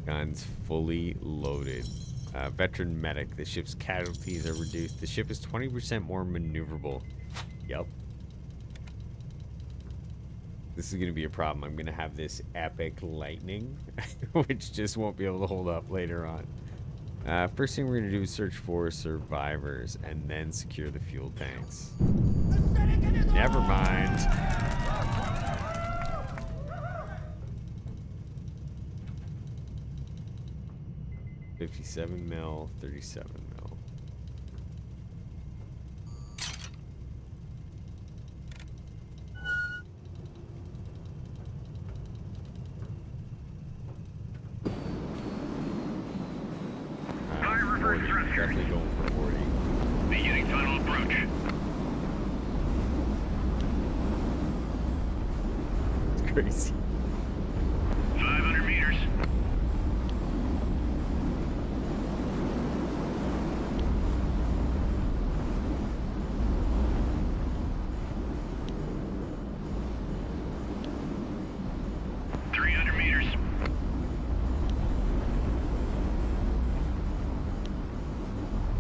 Guns fully loaded. Veteran medic. The ship's casualties are reduced. The ship is 20% more maneuverable. Yup. This is going to be a problem. I'm going to have this epic lightning, which just won't be able to hold up later on. First thing we're going to do is search for survivors and then secure the fuel tanks. Never mind. 57 mil, 37 mil. Definitely going for 40. Beginning final approach. It's crazy. 500 meters.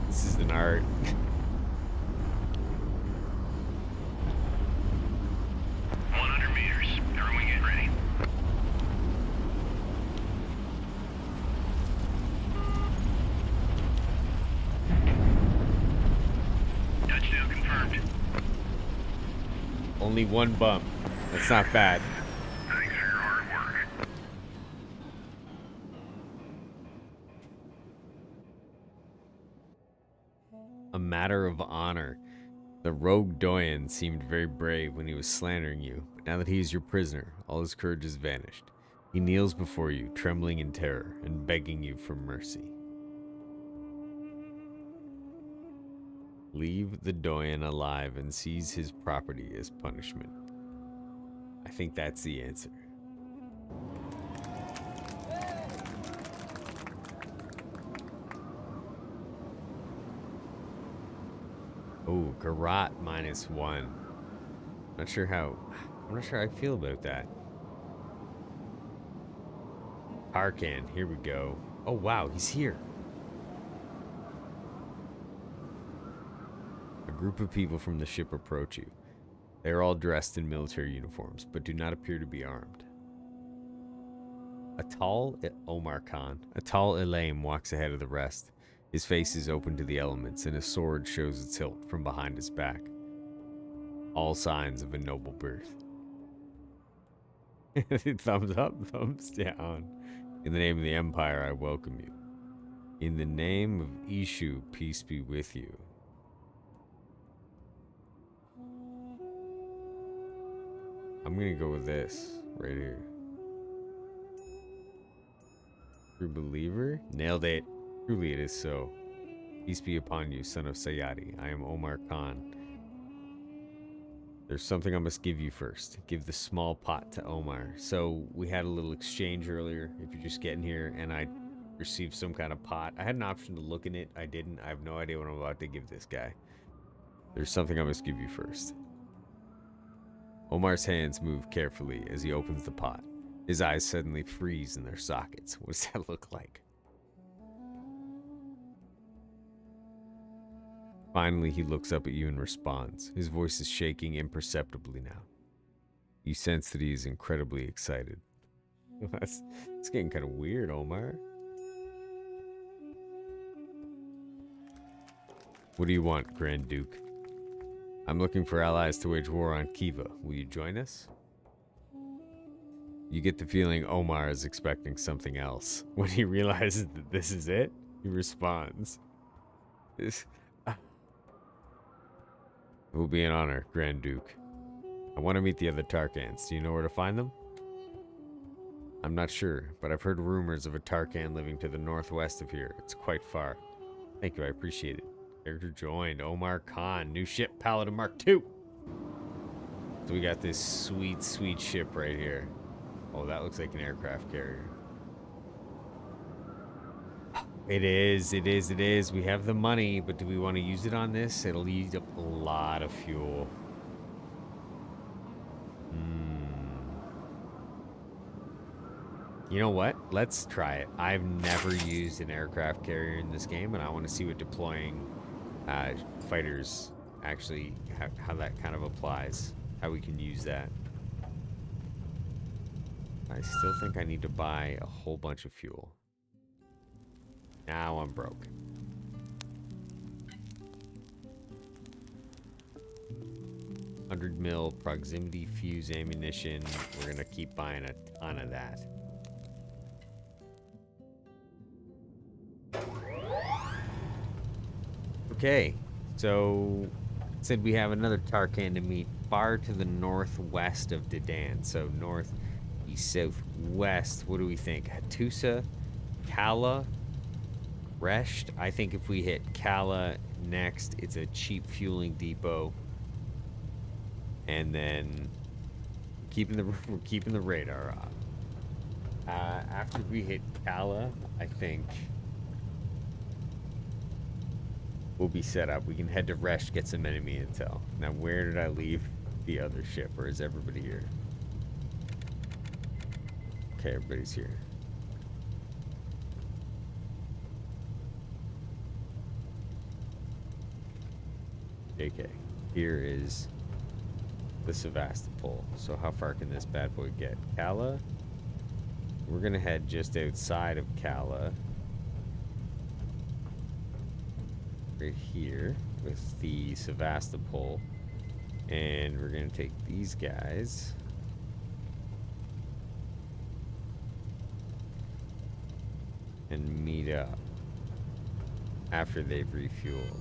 This is an art. Only one bump. That's not bad. Thanks for your hard work. A matter of honor. The rogue Doyen seemed very brave when he was slandering you, but now that he is your prisoner, all his courage has vanished. He kneels before you, trembling in terror, and begging you for mercy. Leave the Doyen alive and seize his property as punishment. I think that's the answer. Oh, Gerat -1. I'm not sure how I feel about that. Harkan, here we go. Oh wow, he's here. A group of people from the ship approach you. They are all dressed in military uniforms, but do not appear to be armed. A tall Omar Khan, a tall Elaim walks ahead of the rest. His face is open to the elements, and his sword shows its hilt from behind his back. All signs of a noble birth. Thumbs up, thumbs down. In the name of the Empire, I welcome you. In the name of Ishu, peace be with you. I'm gonna go with this right here. True believer? Nailed it. Truly it is so. Peace be upon you, son of Sayadi. I am Omar Khan. There's something I must give you first. Give the small pot to Omar. So we had a little exchange earlier. If you're just getting here and I received some kind of pot. I had an option to look in it. I didn't. I have no idea what I'm about to give this guy. There's something I must give you first. Omar's hands move carefully as he opens the pot. His eyes suddenly freeze in their sockets. What does that look like? Finally, he looks up at you and responds. His voice is shaking imperceptibly now. You sense that he is incredibly excited. It's getting kind of weird, Omar. What do you want, Grand Duke? I'm looking for allies to wage war on Kiva. Will you join us? You get the feeling Omar is expecting something else. When he realizes that this is it, he responds. It will be an honor, Grand Duke. I want to meet the other Tarkans. Do you know where to find them? I'm not sure, but I've heard rumors of a Tarkan living to the northwest of here. It's quite far. Thank you, I appreciate it. Character joined. Omar Khan. New ship, Paladin Mark II. So we got this sweet, sweet ship right here. Oh, that looks like an aircraft carrier. It is, it is, it is. We have the money, but do we want to use it on this? It'll eat up a lot of fuel. You know what? Let's try it. I've never used an aircraft carrier in this game, and I want to see what deploying fighters actually, how that kind of applies. How we can use that. I still think I need to buy a whole bunch of fuel. Now I'm broke. $100 mil proximity fuse ammunition. We're gonna keep buying a ton of that. Okay, so it said we have another Tarkan to meet far to the northwest of Dedan. So north, east, south, west. What do we think? Hattusa, Calah, Resht. I think if we hit Calah next, it's a cheap fueling depot. And then we're keeping the radar off. After we hit Calah, I think we'll be set up. We can head to Resht, get some enemy intel. Now, where did I leave the other ship, or is everybody here? Okay, everybody's here. Okay, here is the Sevastopol. So how far can this bad boy get? Calah? We're gonna head just outside of Calah. Right here with the Sevastopol. And we're gonna take these guys. And meet up after they've refueled.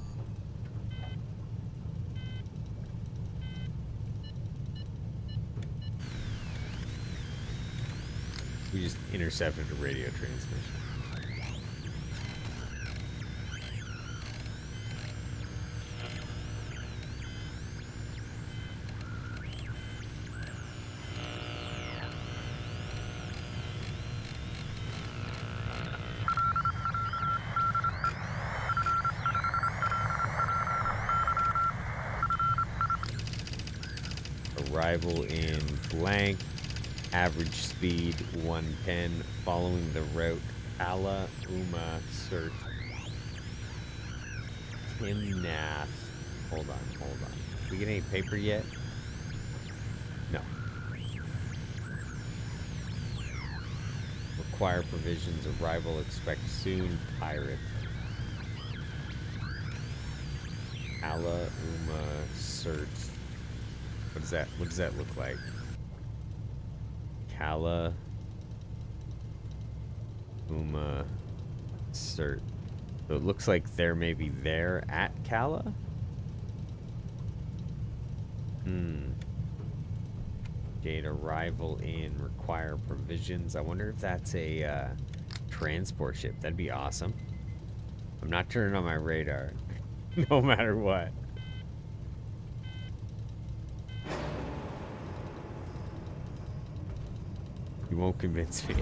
We just intercepted a radio transmission. Arrival in blank. Average speed 110. Following the route Calah, Uma, Cert, Timnath. Hold on. Did we get any paper yet? No. Require provisions. Arrival expect soon. Pirate. Calah, Uma, Cert. What does that look like? Calah, Uma, Cert. So it looks like they're maybe there at Calah? Date arrival in, require provisions. I wonder if that's a transport ship. That'd be awesome. I'm not turning on my radar. No matter what. You won't convince me.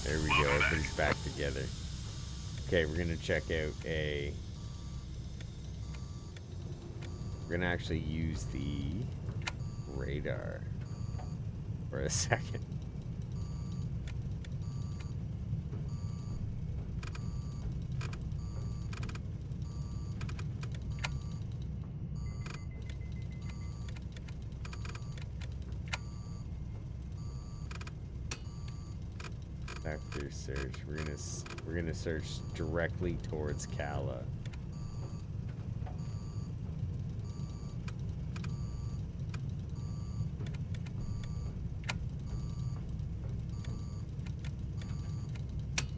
There we go, everything's back together. Okay, we're gonna check out a... We're gonna actually use the radar for a second. Vector search. We're gonna search directly towards Calah.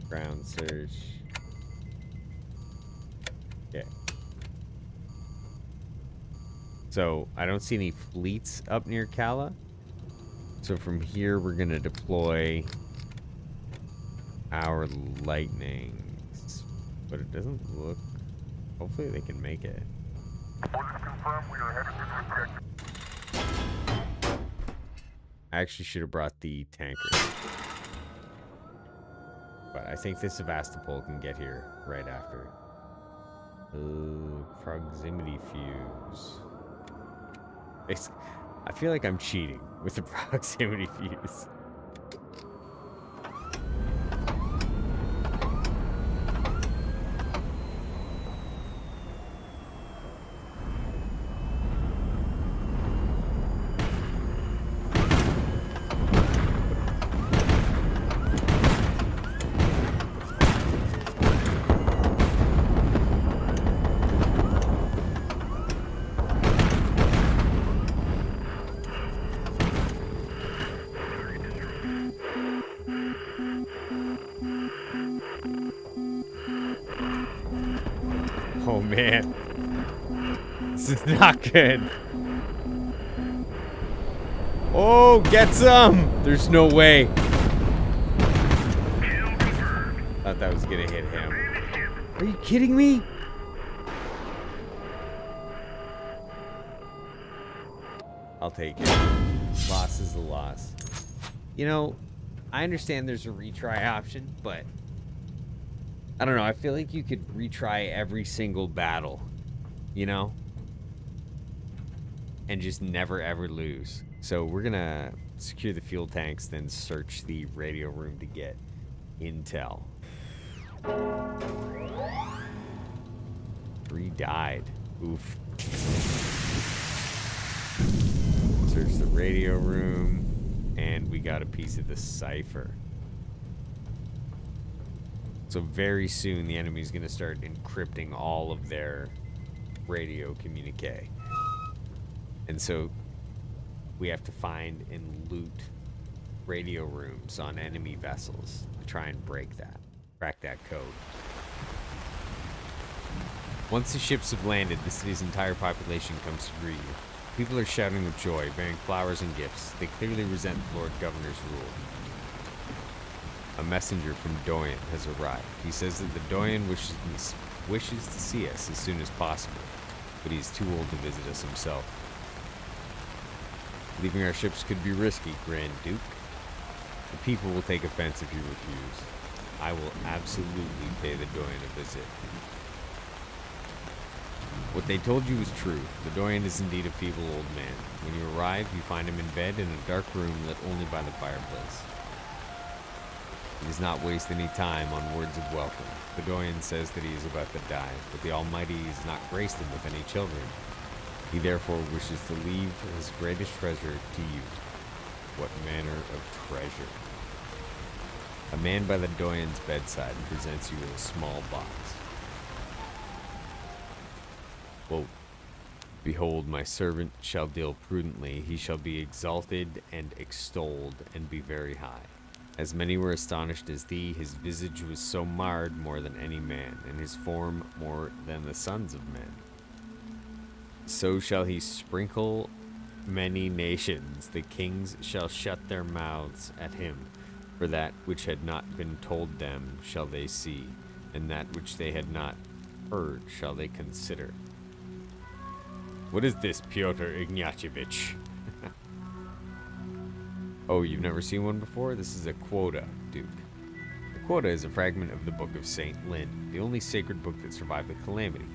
Ground search. Okay. So I don't see any fleets up near Calah. So from here we're gonna deploy our lightnings, but it doesn't look. Hopefully they can make it. Orders confirmed. We are headed to the objective. I actually should have brought the tanker, but I think the Sevastopol can get here right after. Proximity fuse. I feel like I'm cheating with the proximity fuse. Oh man, this is not good. Oh, get some! There's no way. Thought that was gonna hit him. Are you kidding me? I'll take it. Loss is a loss. You know, I understand there's a retry option, but I don't know. I feel like you could retry every single battle, you know? And just never ever lose. So we're gonna secure the fuel tanks, then search the radio room to get intel. 3 died. Oof. Search the radio room, and we got a piece of the cipher. So very soon the enemy's gonna start encrypting all of their radio communique. And so we have to find and loot radio rooms on enemy vessels to try and crack that code. Once the ships have landed, the city's entire population comes to greet you. People are shouting with joy, bearing flowers and gifts. They clearly resent the Lord Governor's rule. A messenger from Doyen has arrived. He says that the Doyen wishes to see us as soon as possible, but he's too old to visit us himself. Leaving our ships could be risky, Grand Duke. The people will take offense if you refuse. I will absolutely pay the Doyen a visit. What they told you was true. The Doyen is indeed a feeble old man. When you arrive, you find him in bed in a dark room lit only by the fireplace. He does not waste any time on words of welcome. The Doyen says that he is about to die, but the Almighty has not graced him with any children. He therefore wishes to leave his greatest treasure to you. What manner of treasure? A man by the Doyen's bedside presents you with a small box. Quote, behold, my servant shall deal prudently. He shall be exalted and extolled and be very high. As many were astonished as thee, his visage was so marred more than any man, and his form more than the sons of men. So shall he sprinkle many nations. The kings shall shut their mouths at him. For that which had not been told them shall they see, and that which they had not heard shall they consider. What is this, Pyotr Ignatievich? Oh, you've never seen one before? This is a quota, Duke. The quota is a fragment of the Book of St. Lin, the only sacred book that survived the calamity.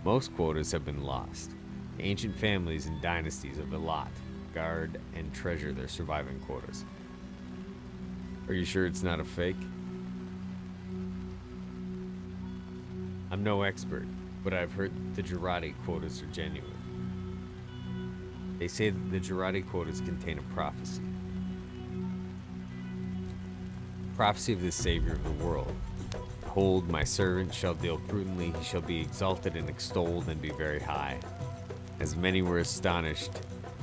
Most quotas have been lost. The ancient families and dynasties of Elat guard and treasure their surviving quotas. Are you sure it's not a fake? I'm no expert, but I've heard the Gerati quotas are genuine. They say that the Gerati quotas contain a prophecy. Prophecy of the Savior of the world. Behold, my servant shall deal prudently, he shall be exalted and extolled and be very high. As many were astonished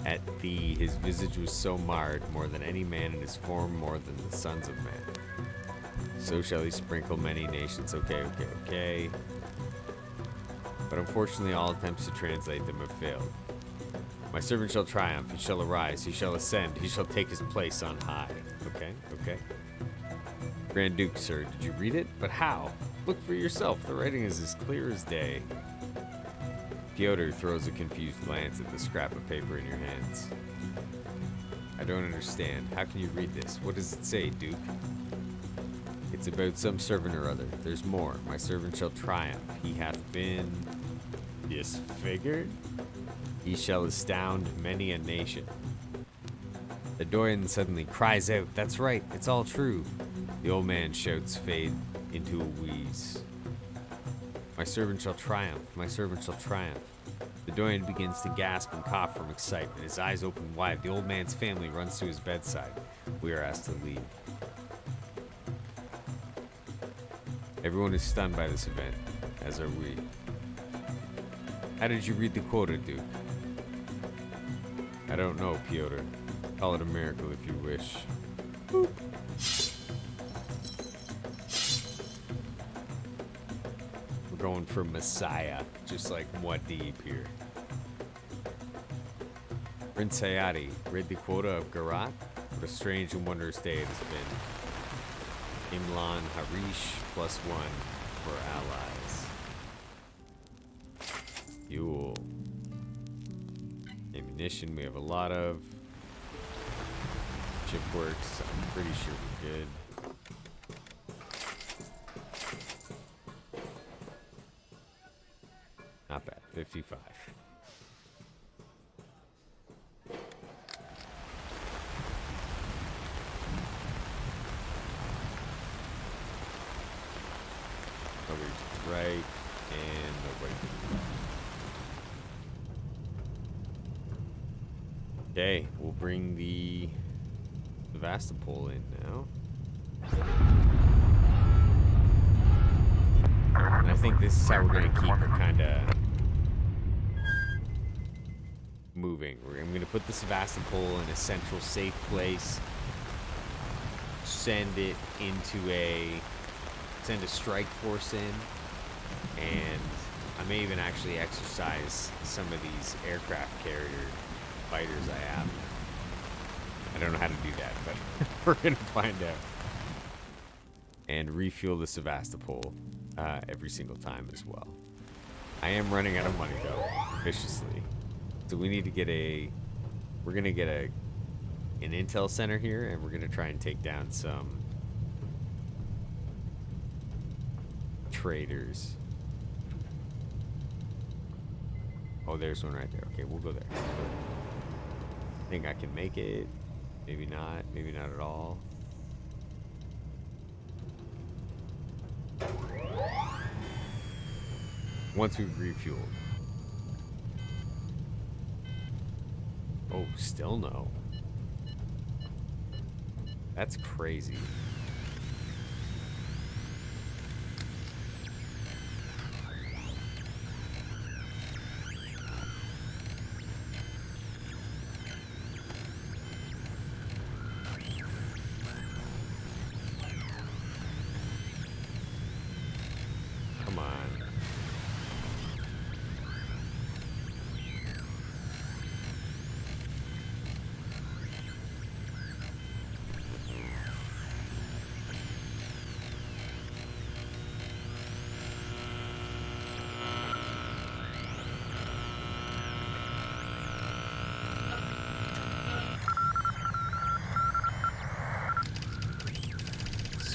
at thee, his visage was so marred, more than any man, and his form more than the sons of men. So shall he sprinkle many nations. Okay. But unfortunately all attempts to translate them have failed. My servant shall triumph, he shall arise, he shall ascend, he shall take his place on high. Okay. Grand Duke, sir, did you read it? But how? Look for yourself, the writing is as clear as day. Pyotr throws a confused glance at the scrap of paper in your hands. I don't understand. How can you read this? What does it say, Duke? It's about some servant or other. There's more. My servant shall triumph. He hath been disfigured. He shall astound many a nation. The Doyen suddenly cries out, that's right, it's all true. The old man shouts fade into a wheeze. My servant shall triumph, my servant shall triumph. The Doyen begins to gasp and cough from excitement. His eyes open wide. The old man's family runs to his bedside. We are asked to leave. Everyone is stunned by this event, as are we. How did you read the quota, Duke? I don't know, Pyotr. Call it a miracle if you wish. Boop. We're going for Messiah, just like Muad'Dib here. Prince Sayadi, read the quota of Gerat? What a strange and wondrous day it has been. Imlan Harish +1 for allies. Fuel. Ammunition we have a lot of. Chip works, I'm pretty sure we're good. Not bad, 55. Nobody's right, and nobody. Okay, we'll bring the SEVASTOPOL in now. And I think this is how we're going to keep it kind of moving. I'm going to put the SEVASTOPOL in a central safe place. Send a strike force in. And I may even actually exercise some of these aircraft carrier fighters I have. I don't know how to do that, but we're going to find out. And refuel the SEVASTOPOL every single time as well. I am running out of money, though, viciously. So we need to get we're going to get an intel center here, and we're going to try and take down some traders. Oh, there's one right there. Okay, we'll go there. I think I can make it. Maybe not at all. Once we've refueled. Oh, still no. That's crazy.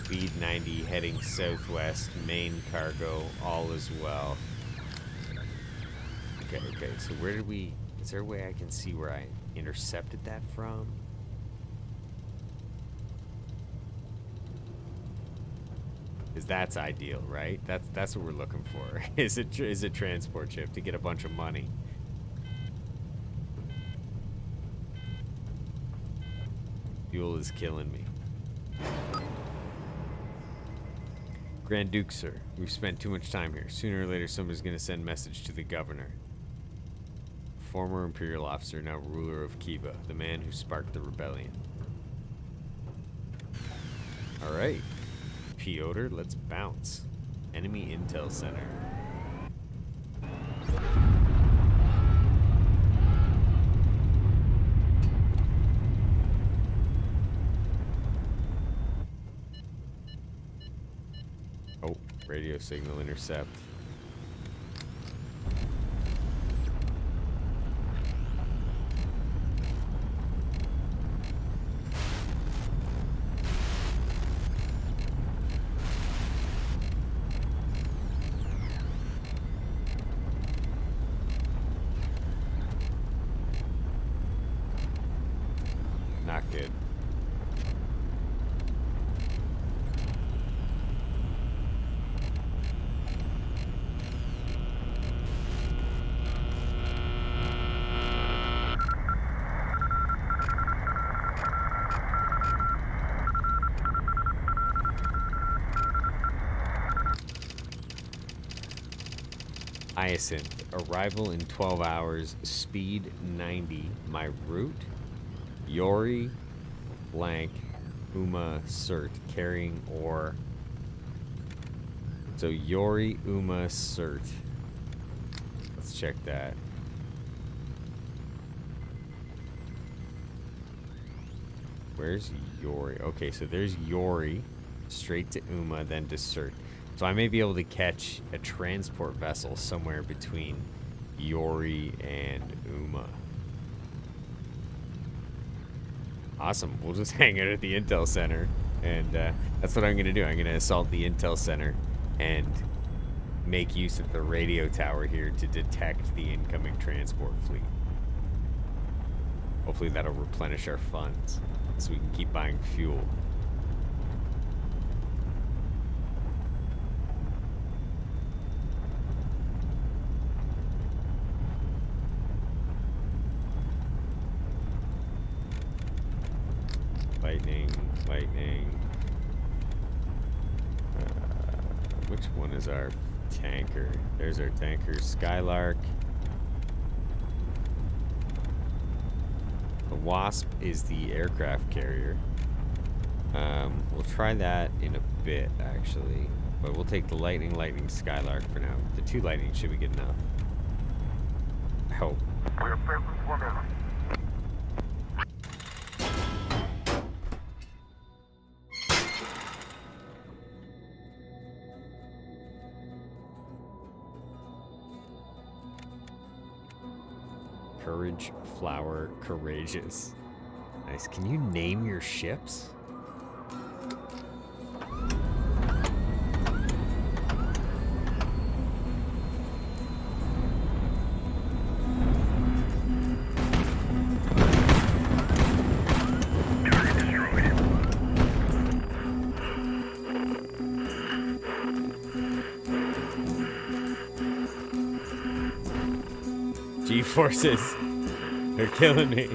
Speed 90, heading southwest, main cargo, all is well. Okay, so where did we... Is there a way I can see where I intercepted that from? Because that's ideal, right? That's what we're looking for. Is a transport ship to get a bunch of money. Fuel is killing me. Grand Duke, sir, we've spent too much time here. Sooner or later, somebody's going to send message to the governor. Former Imperial officer, now ruler of Kiva, the man who sparked the rebellion. Alright. Piotr, let's bounce. Enemy Intel Center. Oh, radio signal intercept. Not good. Hyacinth, arrival in 12 hours, speed 90. My route, Yori, blank, Uma, Cert, carrying ore. So Yori, Uma, Cert. Let's check that. Where's Yori? Okay, so there's Yori, straight to Uma, then to Cert. So I may be able to catch a transport vessel somewhere between Yori and Uma. Awesome. We'll just hang out at the Intel Center. And that's what I'm going to do. I'm going to assault the Intel Center and make use of the radio tower here to detect the incoming transport fleet. Hopefully that'll replenish our funds so we can keep buying fuel. Lightning. Which one is our tanker? There's our tanker, Skylark. The Wasp is the aircraft carrier. We'll try that in a bit, actually. But we'll take the Lightning, Skylark for now. The 2 Lightning should be good enough. I hope. We're present for now. Courage, Flower, Courageous. Nice. Can you name your ships? G-forces. They're killing me.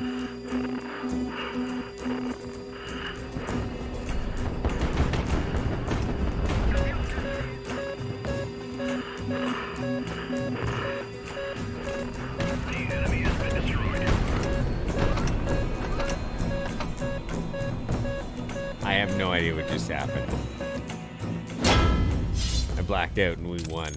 I have no idea what just happened. I blacked out and we won.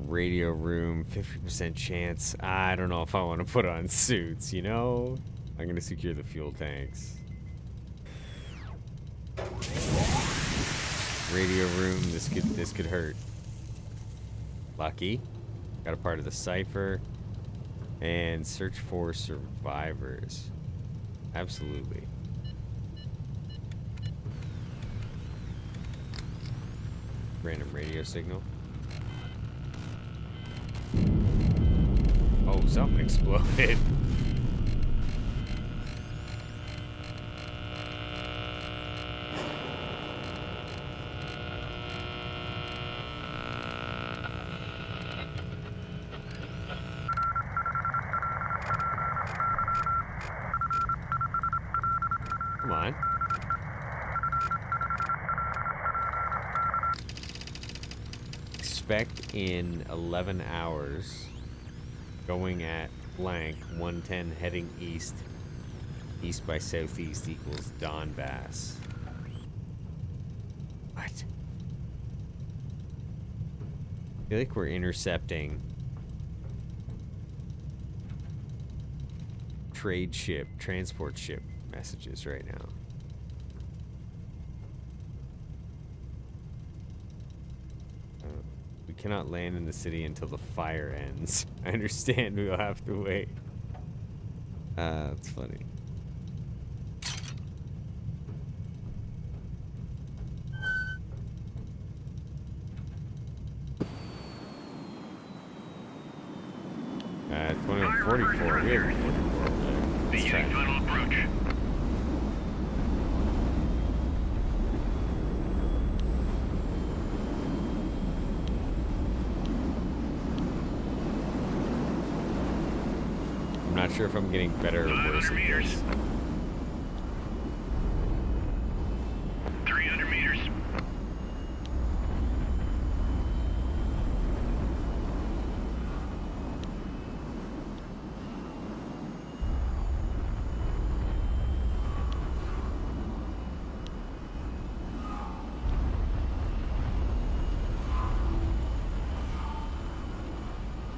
Radio room, 50% chance. I don't know if I want to put on suits, you know? I'm gonna secure the fuel tanks. Radio room, this could hurt. Lucky. Got a part of the cipher. And search for survivors. Absolutely. Random radio signal. Oh, something exploded. Come on. Expect in 11 hours, going at blank 110 heading east. East by southeast equals Donbass. What? I feel like we're intercepting trade ship, transport ship messages right now. We cannot land in the city until the fire ends. I understand we'll have to wait. That's funny. At 2044, we have 44 over there. Let's try. Final approach. I'm not sure if I'm getting better or worse at this. 300 meters.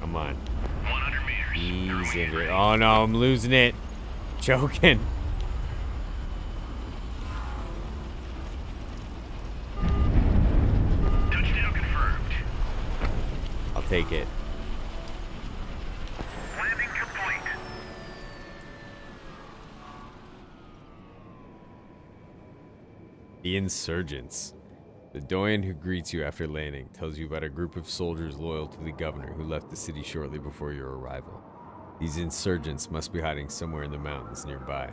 Come on. 100 meters. Ease into it. Oh no, I'm losing it. Choking. Touchdown confirmed. I'll take it. Landing complete. The insurgents. The doyen who greets you after landing tells you about a group of soldiers loyal to the governor who left the city shortly before your arrival. These insurgents must be hiding somewhere in the mountains nearby.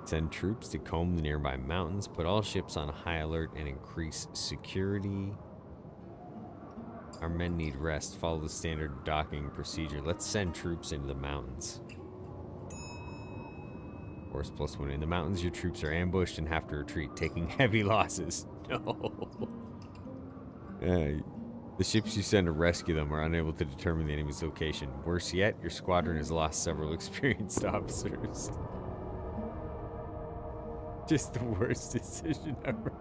Send troops to comb the nearby mountains, put all ships on high alert, and increase security. Our men need rest. Follow the standard docking procedure. Let's send troops into the mountains. Force +1. In the mountains, your troops are ambushed and have to retreat, taking heavy losses. No. The ships you send to rescue them are unable to determine the enemy's location. Worse yet, your squadron has lost several experienced officers. Just the worst decision ever.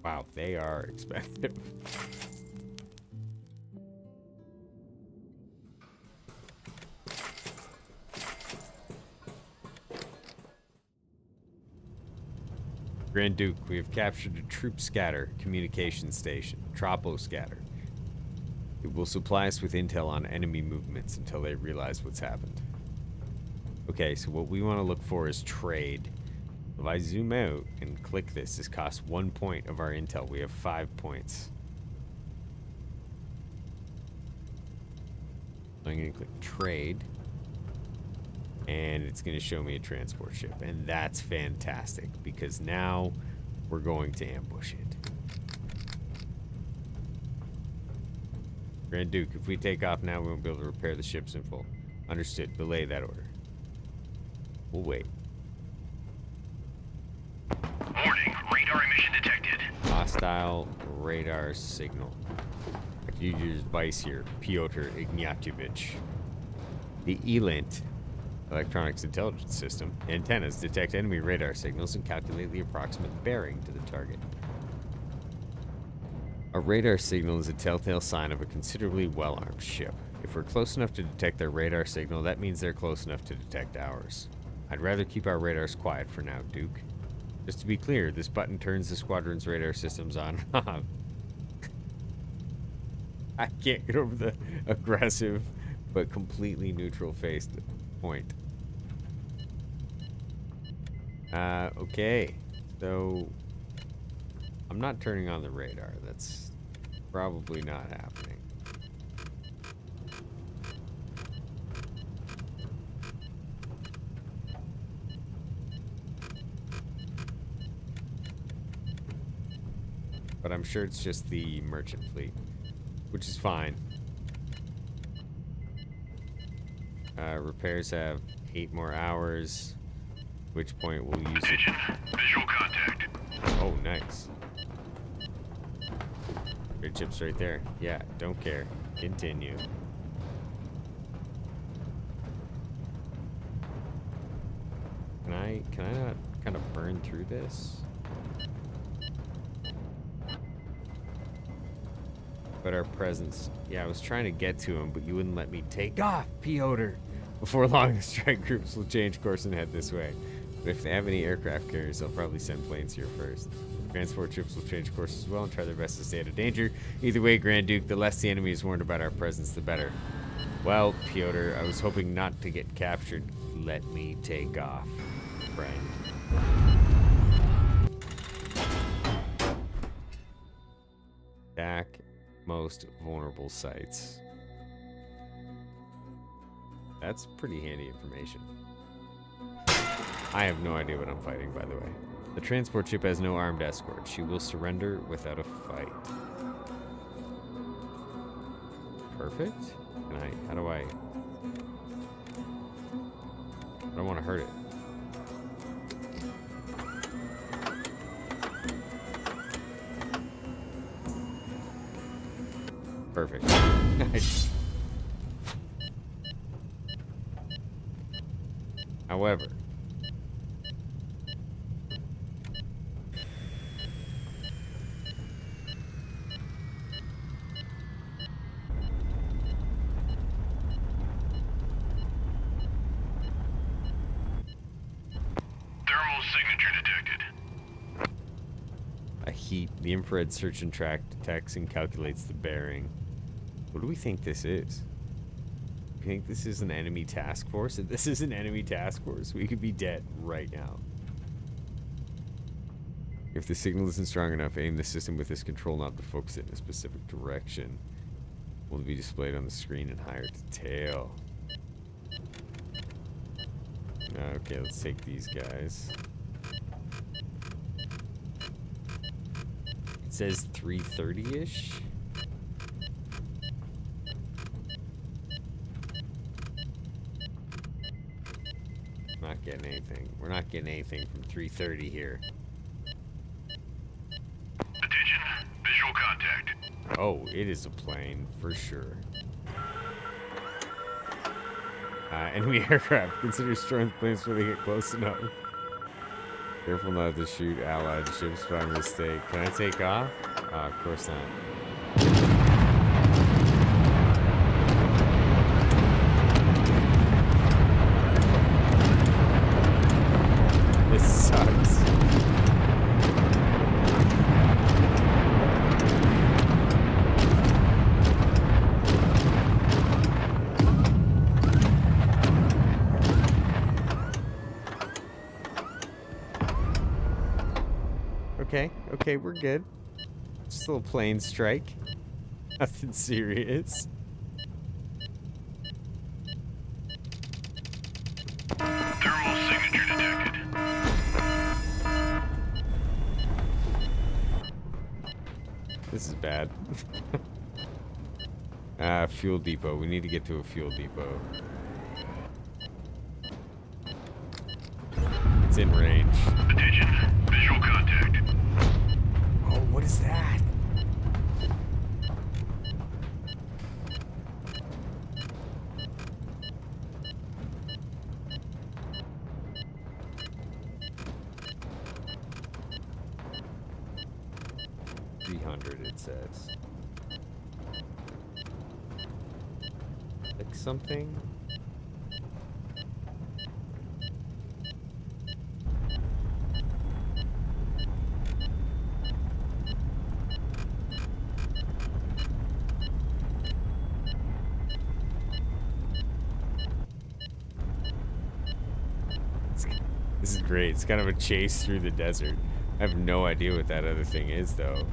Wow, they are expensive. Grand Duke, we have captured a troop scatter communication station, Tropo Scatter. It will supply us with intel on enemy movements until they realize what's happened. Okay, so what we want to look for is trade. If I zoom out and click this costs 1 point of our intel. We have 5 points. I'm going to click trade. And it's going to show me a transport ship. And that's fantastic because now we're going to ambush it. Grand Duke, if we take off now, we won't be able to repair the ships in full. Understood. Belay that order. We'll wait. Warning, radar emission detected. Hostile radar signal. User's device here, Pyotr Ignatievich. The ELINT, Electronics Intelligence System, antennas detect enemy radar signals and calculate the approximate bearing to the target. A radar signal is a telltale sign of a considerably well-armed ship. If we're close enough to detect their radar signal, that means they're close enough to detect ours. I'd rather keep our radars quiet for now, Duke. Just to be clear, this button turns the squadron's radar systems on and off. I can't get over the aggressive but completely neutral-faced point. Okay. So, I'm not turning on the radar. That's probably not happening. But I'm sure it's just the merchant fleet, which is fine. Repairs have 8 more hours, which point we'll use it. Visual contact. Oh, nice. Good chips right there. Yeah, don't care. Continue. Can I not kind of burn through this? But our presence. Yeah, I was trying to get to him, but you wouldn't let me take off, Piotr. Before long, the strike groups will change course and head this way. But if they have any aircraft carriers, they'll probably send planes here first. Transport ships will change course as well and try their best to stay out of danger. Either way, Grand Duke, the less the enemy is warned about our presence, the better. Well, Piotr, I was hoping not to get captured. Let me take off, friend. Attack most vulnerable sites. That's pretty handy information. I have no idea what I'm fighting, by the way. The transport ship has no armed escort. She will surrender without a fight. Perfect? How do I don't want to hurt it. Perfect. Nice. However, Thermal signature detected. a heat. The infrared search and track detects and calculates the bearing. What do we think this is? You think this is an enemy task force? If this is an enemy task force, we could be dead right now. If the signal isn't strong enough, aim the system with this control knob to focus it in a specific direction. Will be displayed on the screen in higher detail. Okay, let's take these guys. It says 330-ish. Not getting anything. We're not getting anything from 330 here. Attention, visual contact. Oh, it is a plane for sure. Enemy aircraft. Consider destroying the planes before they get close enough. Careful not to shoot allied ships by mistake. Can I take off? Of course not. This sucks. Okay, we're good. Just a little plane strike. Nothing serious. Thermal signature detected. This is bad. Fuel depot. We need to get to a fuel depot. It's in range. Attention, visual contact. Oh, what is that? $300. 100, it says. Like something? This is great. It's kind of a chase through the desert. I have no idea what that other thing is, though.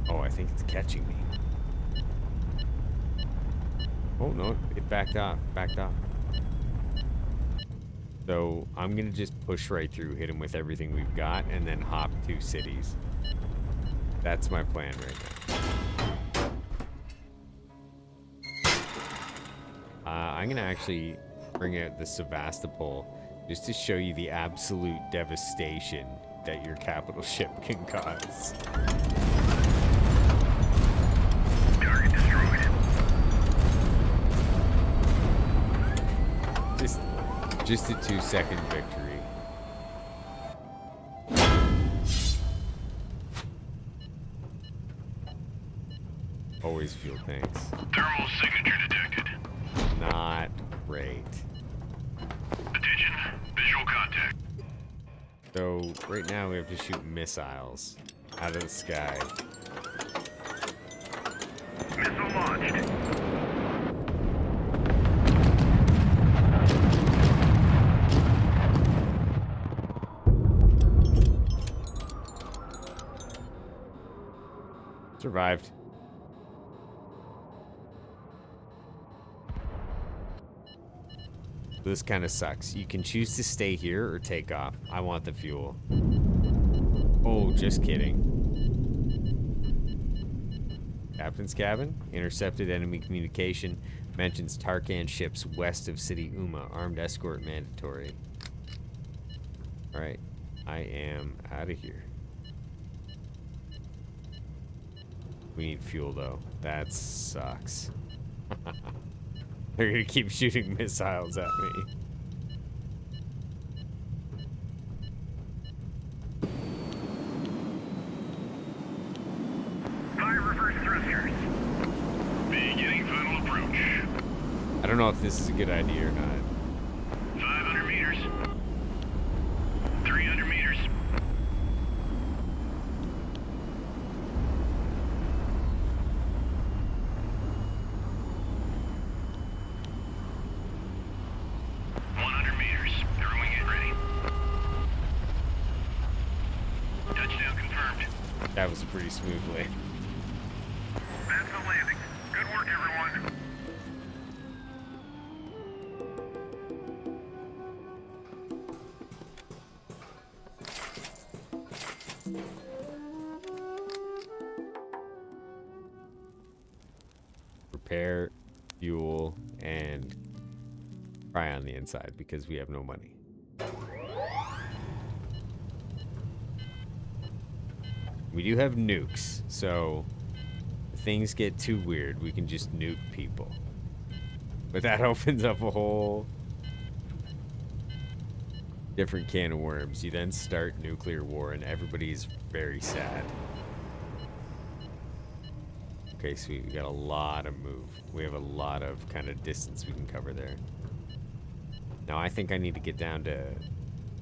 Oh, I think it's catching me. Oh, no, it backed off. Backed off. So, I'm going to just push right through, hit him with everything we've got, and then hop 2 cities. That's my plan right now. I'm going to actually bring out the Sevastopol just to show you the absolute devastation that your capital ship can cause. Target destroyed. Just a 2-second victory. Always feel thanks. Thermal signature detected. Not great. Attention, visual contact. So right now we have to shoot missiles out of the sky. Missile launched. Survived. This kind of sucks. You can choose to stay here or take off. I want the fuel. Oh, just kidding. Captain's cabin. Intercepted enemy communication. Mentions Tarkan ships west of City Uma. Armed escort mandatory. Alright. I am out of here. We need fuel, though. That sucks. They're gonna keep shooting missiles at me. Fire reverse thrusters. Beginning final approach. I don't know if this is a good idea or not. 500 meters. 300 meters. That was a pretty smooth land. That's the landing. Good work, everyone. Repair, fuel, and pry on the inside because we have no money. We do have nukes, so if things get too weird, we can just nuke people. But that opens up a whole different can of worms. You then start nuclear war and everybody's very sad. Okay, so we got a lot of move. We have a lot of kind of distance we can cover there. Now I think I need to get down to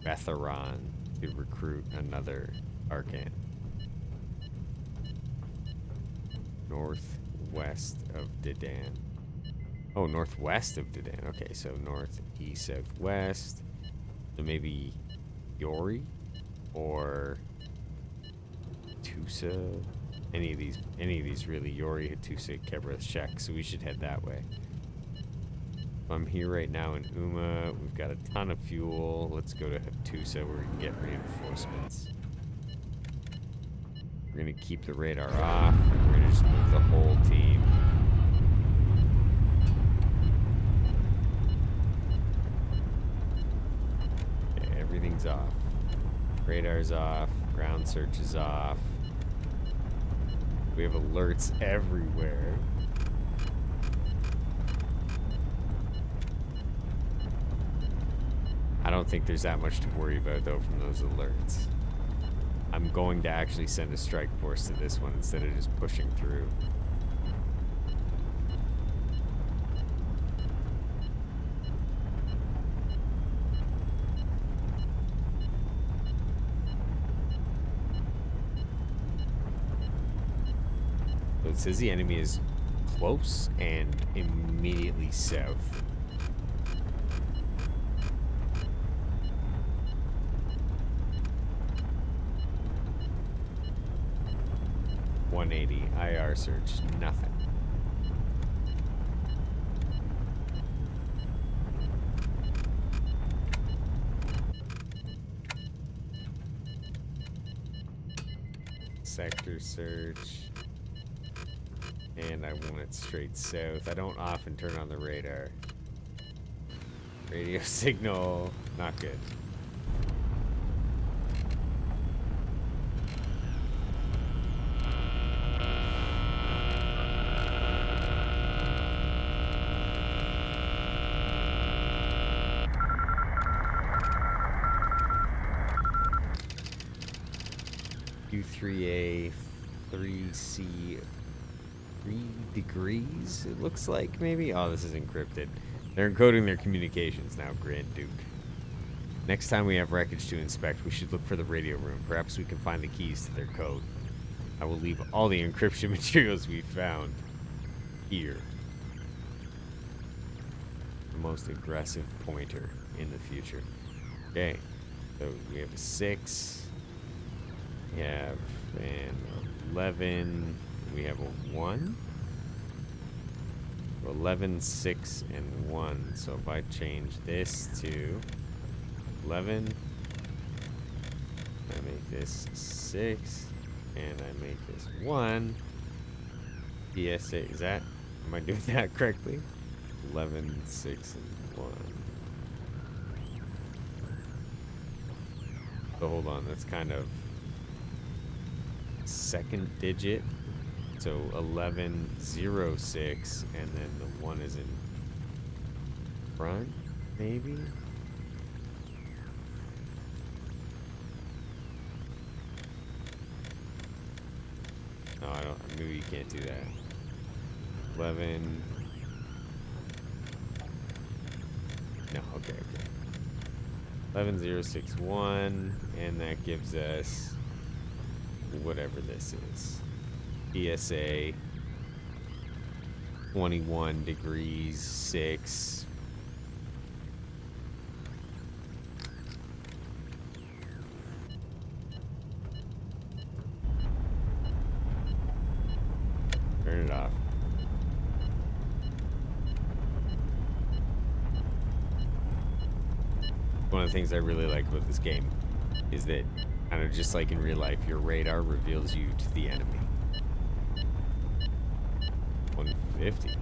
Betheron to recruit another Arcan. Northwest of Dedan. Oh, northwest of Dedan. Okay, so north, east, southwest. So maybe Yori or Hattusa. Any of these really. Yori, Hattusa, Kebra, Shek. So we should head that way. I'm here right now in Uma. We've got a ton of fuel. Let's go to Hattusa where we can get reinforcements. We're gonna keep the radar off. We're gonna just move the whole team. Okay, everything's off. Radar's off. Ground search is off. We have alerts everywhere. I don't think there's that much to worry about though from those alerts. I'm going to actually send a strike force to this one instead of just pushing through. So it says the enemy is close and immediately south. IR search, nothing. Sector search. And I want it straight south. I don't often turn on the radar. Radio signal, not good. Q3A, 3C, 3 degrees, it looks like, maybe? Oh, this is encrypted. They're encoding their communications now, Grand Duke. Next time we have wreckage to inspect, we should look for the radio room. Perhaps we can find the keys to their code. I will leave all the encryption materials we found here. The most aggressive pointer in the future. Okay, so we have a 6. We have an 11. We have a 1. 11, 6, and 1. So if I change this to 11, I make this 6, and I make this 1. PSA, is that, am I doing that correctly? 11, 6, and 1. So hold on, that's kind of second digit. So 1106, and then the 1 is in front, maybe? No, I don't, maybe you can't do that. 11. No, okay. 11061, and that gives us whatever this is. PSA 21 degrees 6. Turn it off. One of the things I really like about this game is that, kind of just like in real life, your radar reveals you to the enemy. 150.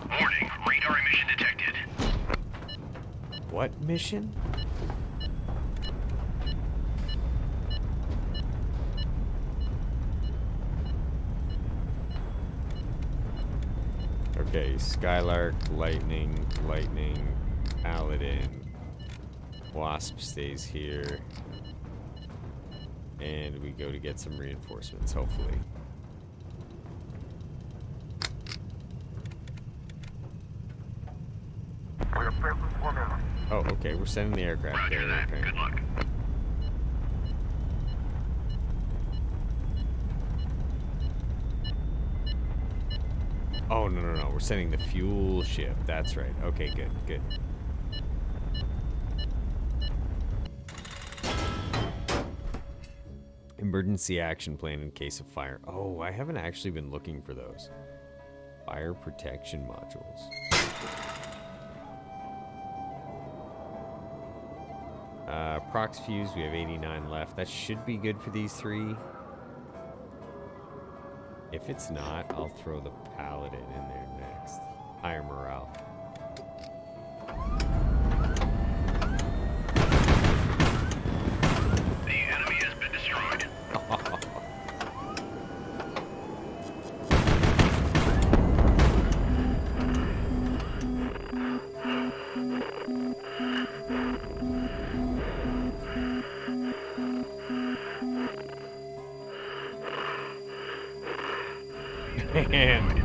Warning, radar emission detected. What mission? Okay, Skylark, Lightning, Paladin. Wasp stays here. And we go to get some reinforcements, hopefully. We're present for minutes. Oh, okay, we're sending the aircraft Roger there. that. Okay. Good luck. Oh, no. We're sending the fuel ship. That's right. Okay, good. Emergency action plan in case of fire. Oh, I haven't actually been looking for those. Fire protection modules. Prox fuse, we have 89 left. That should be good for these 3. If it's not, I'll throw the paladin in there next. Higher morale. The enemy has been destroyed. Man.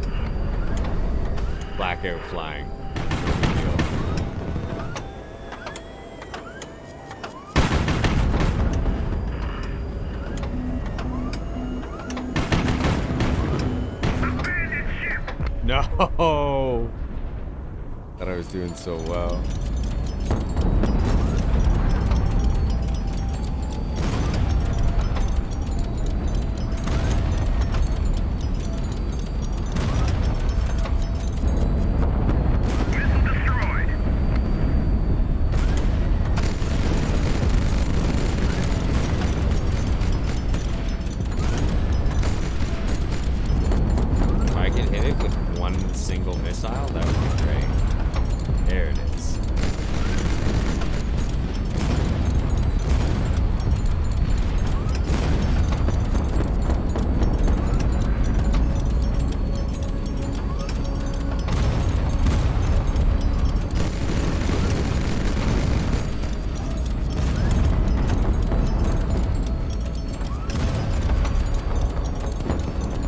Blackout flying. No big deal. Abandoned ship. No! Thought I was doing so well. Missile destroyed. If I could hit it with one single missile, that would be great. There it is.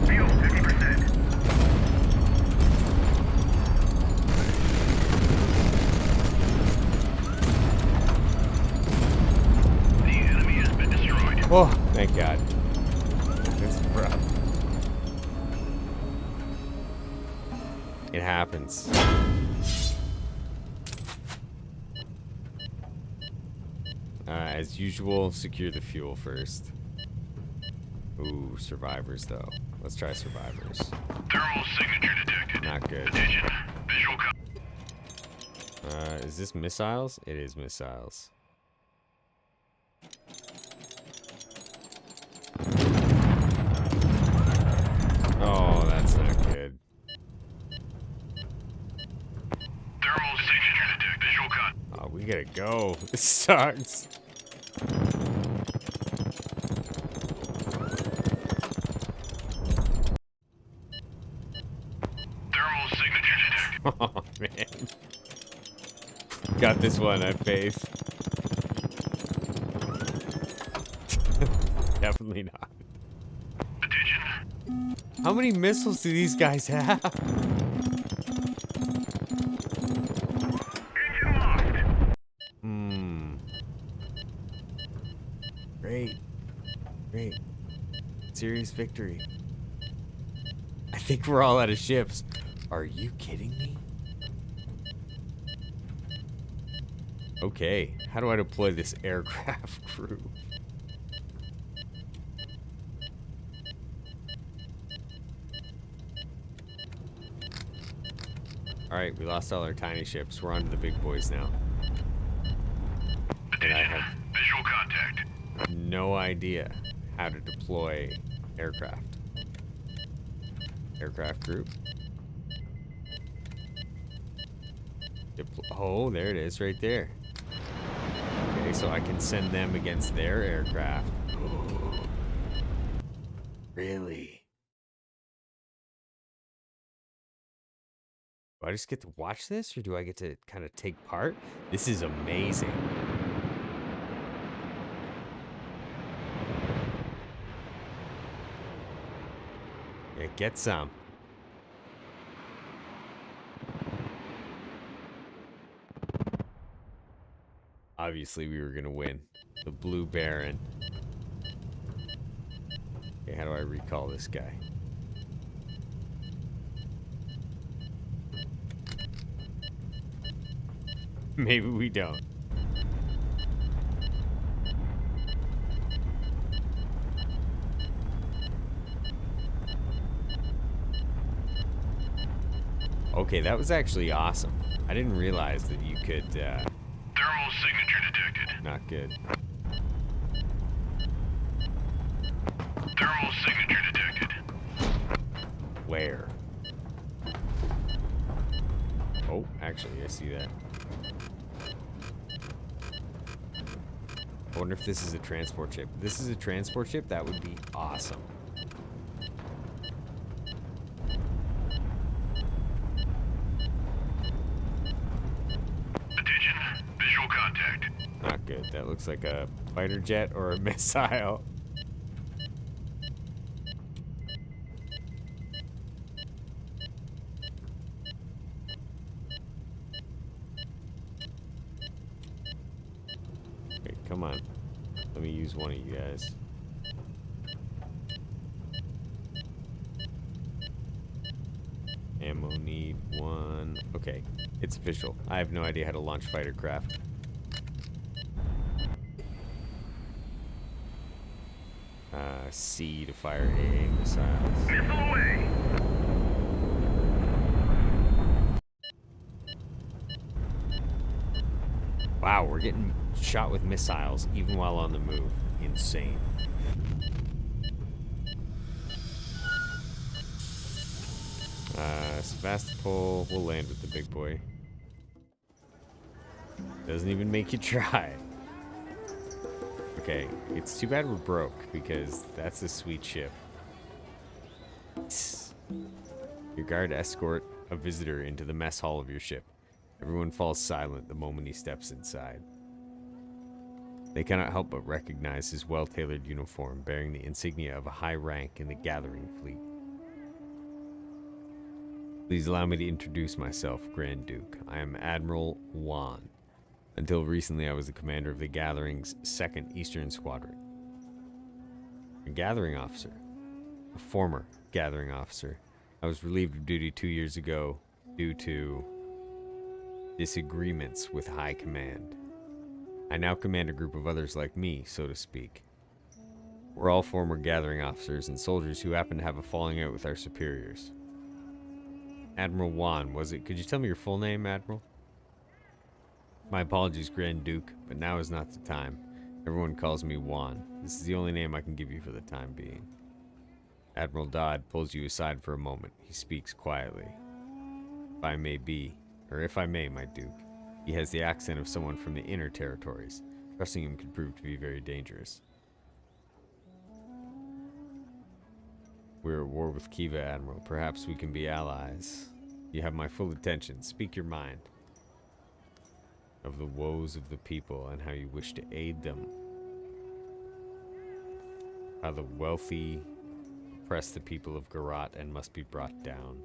Fuel 50%. The enemy has been destroyed. Oh, thank God. That's rough. It happens. As usual, secure the fuel first. Ooh, survivors though. Let's try survivors. Thermal signature detected. Not good. Attention. Visual Is this missiles? It is missiles. Oh, that's not good. Thermal signature detected. Visual con. Oh, we gotta go. This sucks. Thermal signature detected. Oh, man. Got this one, I have faith. Definitely not. Attention. How many missiles do these guys have? Engine lost. Hmm. Great. Great. Serious victory. I think we're all out of ships. Are you kidding me? Okay, how do I deploy this aircraft crew? Alright, we lost all our tiny ships. We're on to the big boys now. And I Attention. have Visual contact. no idea how to deploy aircraft. Aircraft group. Oh, there it is, right there. Okay, so I can send them against their aircraft. Really? Do I just get to watch this, or do I get to kind of take part? This is amazing. Yeah, get some. Obviously, we were going to win. The Blue Baron. Okay, how do I recall this guy? Maybe we don't. Okay, that was actually awesome. I didn't realize that you could, Thermal signature detected. not good. Thermal signature detected. actually. I see that. I wonder if this is a transport ship. If this is a transport ship, that would be awesome. Attention, visual contact. Not good. That looks like a fighter jet or a missile. Okay, come on. Let me use one of you guys. Ammo need one. Okay, it's official. I have no idea how to launch fighter craft. C to fire AA missiles. Missile away. Wow, we're getting shot with missiles even while on the move. Insane. SEVASTOPOL, we'll land with the big boy. Doesn't even make you try. Okay, it's too bad we're broke because that's a sweet ship. Your guard escort a visitor into the mess hall of your ship. Everyone falls silent the moment he steps inside. They cannot help but recognize his well-tailored uniform bearing the insignia of a high rank in the gathering fleet. Please allow me to introduce myself, Grand Duke. I am Admiral Juan. Until recently, I was the commander of the Gathering's 2nd Eastern Squadron. A gathering officer. A former gathering officer. I was relieved of duty 2 years ago due to disagreements with high command. I now command a group of others like me, so to speak. We're all former gathering officers and soldiers who happen to have a falling out with our superiors. Admiral Juan, was it? Could you tell me your full name, Admiral? My apologies, Grand Duke, but now is not the time. Everyone calls me Juan. This is the only name I can give you for the time being. Admiral Dodd pulls you aside for a moment. He speaks quietly. If I may, my Duke. He has the accent of someone from the inner territories. Trusting him could prove to be very dangerous. We're at war with Kiva, Admiral. Perhaps we can be allies. You have my full attention. Speak your mind. Of the woes of the people and how you wish to aid them. How the wealthy oppress the people of Gerat and must be brought down.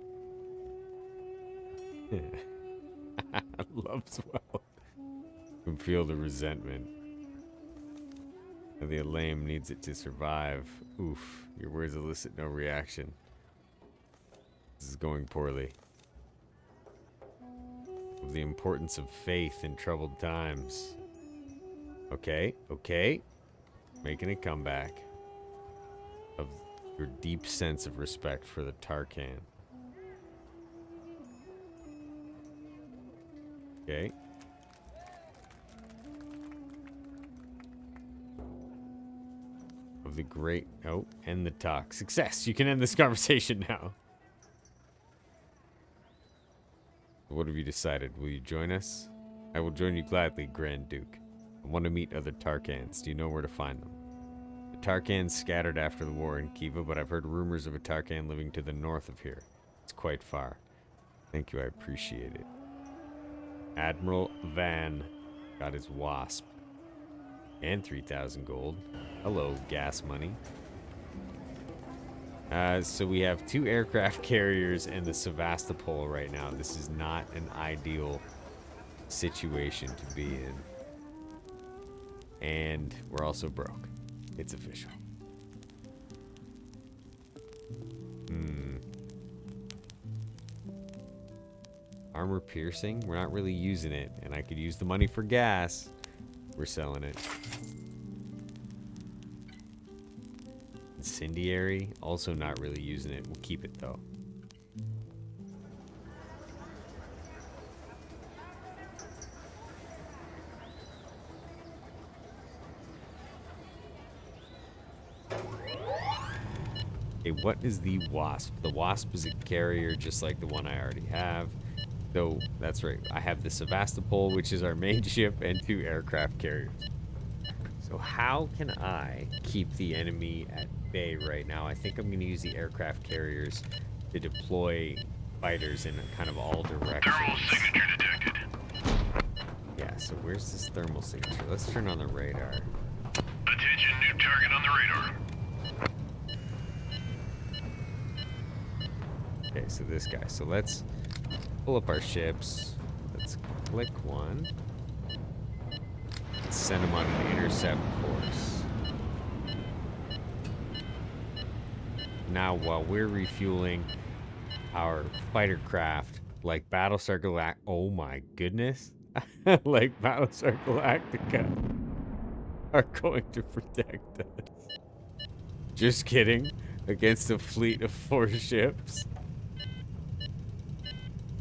Loves wealth. You can feel the resentment. The Alaim needs it to survive. Oof, your words elicit no reaction. This is going poorly. Of the importance of faith in troubled times. Okay, okay. Making a comeback. Of your deep sense of respect for the Tarkan. Okay. Of the great... Oh, end the talk. Success! You can end this conversation now. What have you decided? Will you join us? I will join you gladly, Grand Duke. I want to meet other Tarkans. Do you know where to find them? The Tarkans scattered after the war in Kiva, but I've heard rumors of a Tarkan living to the north of here. It's quite far. Thank you, I appreciate it. Admiral Van got his wasp. And 3,000 gold. Hello, gas money. So we have 2 aircraft carriers and the SEVASTOPOL right now. This is not an ideal situation to be in. And we're also broke. It's official. Armor piercing? We're not really using it. And I could use the money for gas. We're selling it. Incendiary? Also not really using it. We'll keep it though. Okay, what is the Wasp? The Wasp is a carrier just like the one I already have. So that's right. I have the Sevastopol, which is our main ship, and 2 aircraft carriers. So how can I keep the enemy at bay right now? I think I'm going to use the aircraft carriers to deploy fighters in kind of all directions. Thermal signature detected. Yeah, so where's this thermal signature? Let's turn on the radar. Attention, new target on the radar. Okay, so this guy. So let's pull up our ships. Let's click one. Let's send them on an intercept course. Now, while we're refueling our fighter craft, like Battlestar Galactica, oh my goodness, like Battlestar Galactica, are going to protect us. Just kidding. Against a fleet of 4 ships.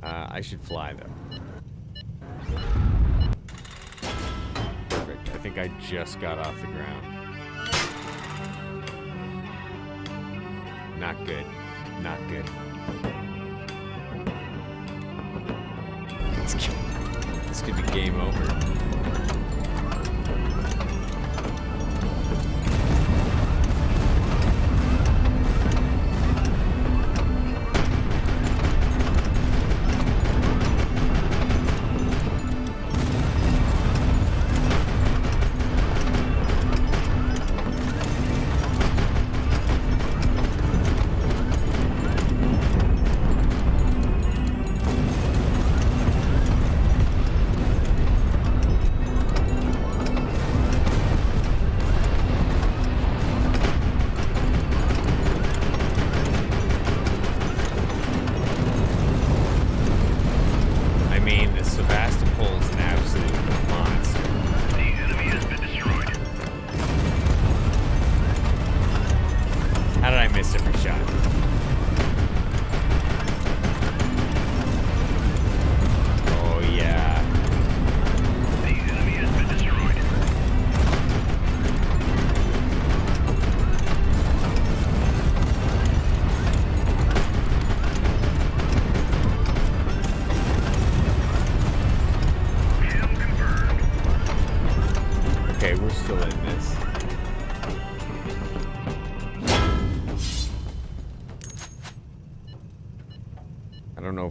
I should fly though. Perfect. I think I just got off the ground. Not good. Not good. This could be game over.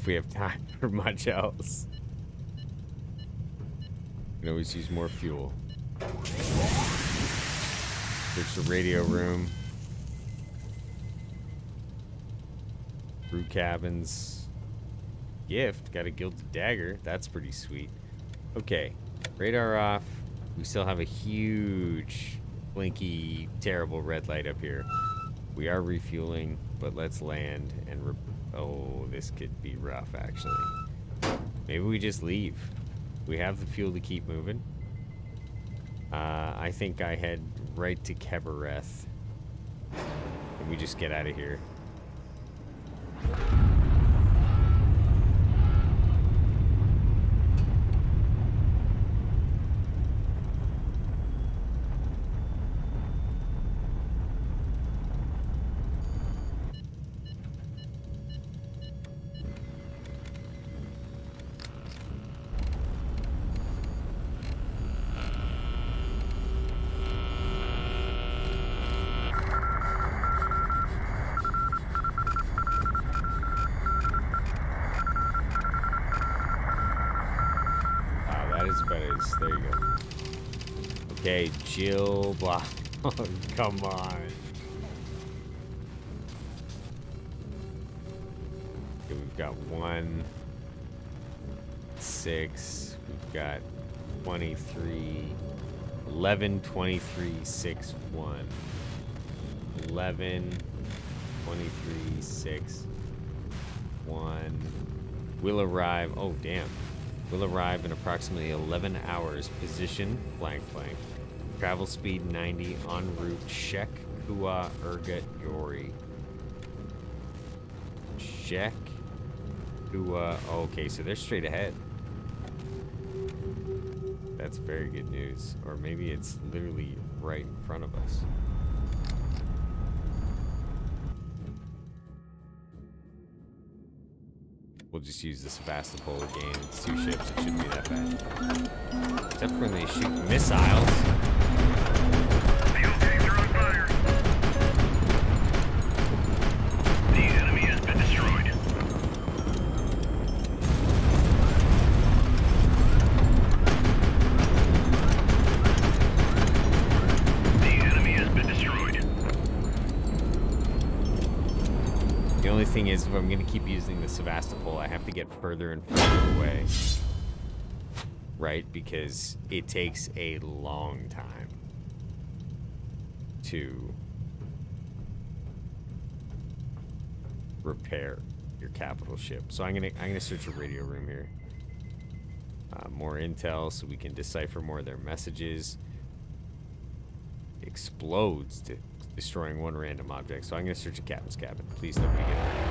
We have time for much else. We can always use more fuel. Search the radio room. Crew cabins. Gift. Got a gilded dagger. That's pretty sweet. Okay. Radar off. We still have a huge, blinky, terrible red light up here. We are refueling, but let's land and oh, this could be rough, actually. Maybe we just leave. We have the fuel to keep moving. I think I head right to Kebereth. And we just get out of here. There you go. Okay, Jill Block. Oh, come on. Okay, we've got 1, 6. We've got 23. 11, 23, 6, 1. 11, 23, 6, 1. We'll arrive. Oh, damn. Will arrive in approximately 11 hours. Position, blank. Travel speed 90, en route, Shek, Kua, Urgat, Yori. Shek, Kua, oh, okay, so they're straight ahead. That's very good news. Or maybe it's literally right in front of us. We'll just use the Sevastopol again. It's 2 ships. It shouldn't be that bad. Except for when they shoot missiles. Fuel tanks are on fire. The enemy has been destroyed. The enemy has been destroyed. The only thing is, if I'm going to keep using the Sevastopol, I have to get further and further away. Right? Because it takes a long time to repair your capital ship. So I'm gonna search a radio room here. More intel so we can decipher more of their messages. Explodes to destroying 1 random object. So I'm gonna search a captain's cabin. Please nobody get hurt.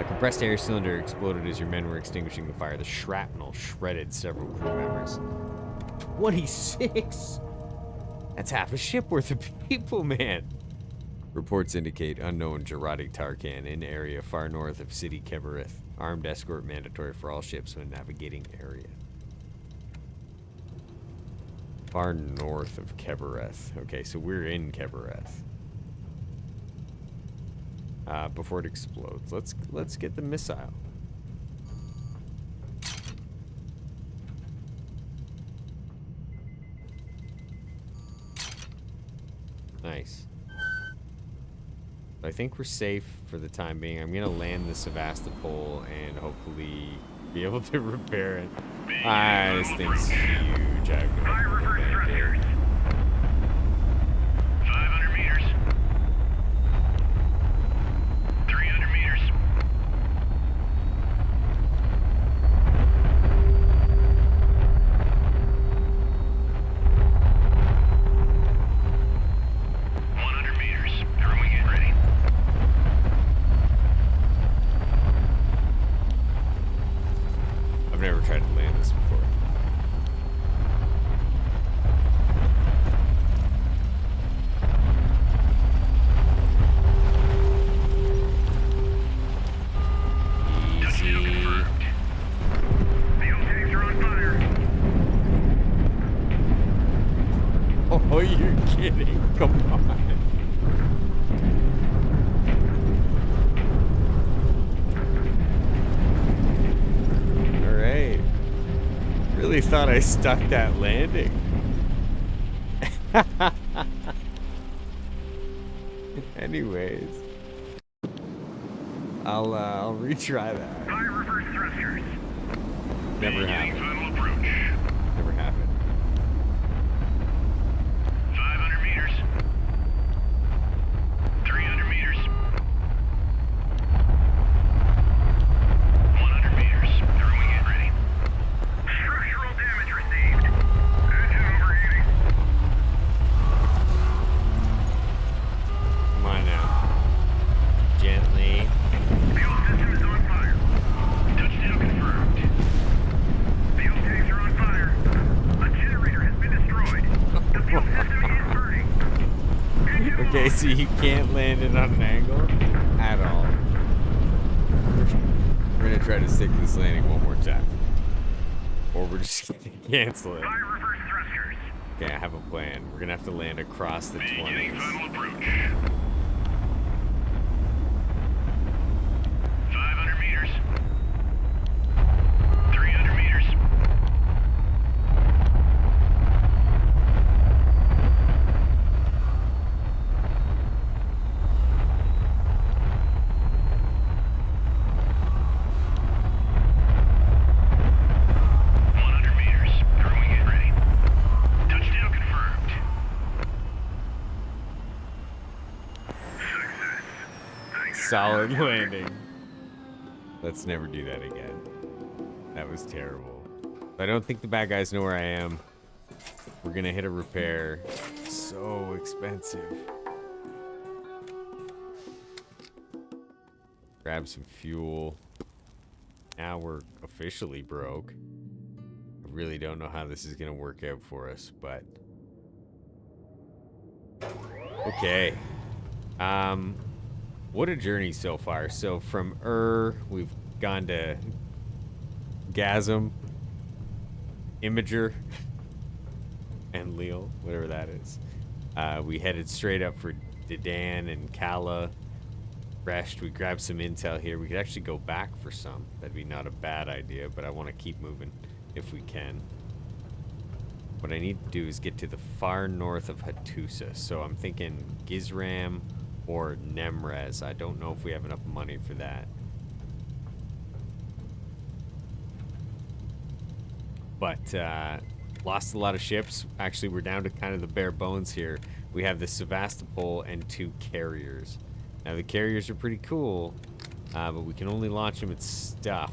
A compressed air cylinder exploded as your men were extinguishing the fire. The shrapnel shredded several crew members. 26. That's half a ship worth of people, man. Reports indicate unknown Gerati Tarkan in area far north of city Kebereth. Armed escort mandatory for all ships when navigating area. Far north of Kebereth. Okay, so we're in Kebereth. Before it explodes, let's get the missile. Nice. I think we're safe for the time being. I'm gonna land the Sevastopol and hopefully be able to repair it. This thing's huge. I have no Fire reverse thrusters. 500 meters. 300 meters. I've never tried to land this before. Easy. Fuel tanks are on fire. Oh, you're kidding. Come on. Alright. Really thought I stuck that landing. Anyways. I'll retry that. Fire reverse thrusters. Never Beginning happened. final approach. Never happened. 500 meters. 300 meters. 100 meters. Throwing it ready. Structural damage received. Engine overheating. Come on now. Gently. Fuel system is on fire. Touchdown confirmed. Fuel tanks are on fire. A generator has been destroyed. The fuel system is burning. Engine Okay, so you can't land it on an angle at all. We're gonna try to stick this landing one more time. Or we're just gonna cancel it. Fire reverse thrusters. Okay, I have a plan. We're gonna have to land across the Beginning 20s. final approach. 500 meters. 300 meters. Throwing it ready. Touchdown confirmed. Success. Thanks. Solid landing. Let's never do that again. That was terrible. I don't think the bad guys know where I am. We're gonna hit a repair. So expensive. Grab some fuel. Now we're officially broke. I really don't know how this is gonna work out for us, but okay. What a journey so far. So from we've gone to Phasm, Imgr, and Leal, whatever that is. We headed straight up for Dedan and Calah. Rest. We grabbed some intel here. We could actually go back for some. That'd be not a bad idea, but I want to keep moving if we can. What I need to do is get to the far north of Hattusa. So I'm thinking Gizram or Nemrez. I don't know if we have enough money for that. But lost a lot of ships. Actually, we're down to kind of the bare bones here. We have the SEVASTOPOL and 2 carriers. Now, the carriers are pretty cool, but we can only launch them with stuff.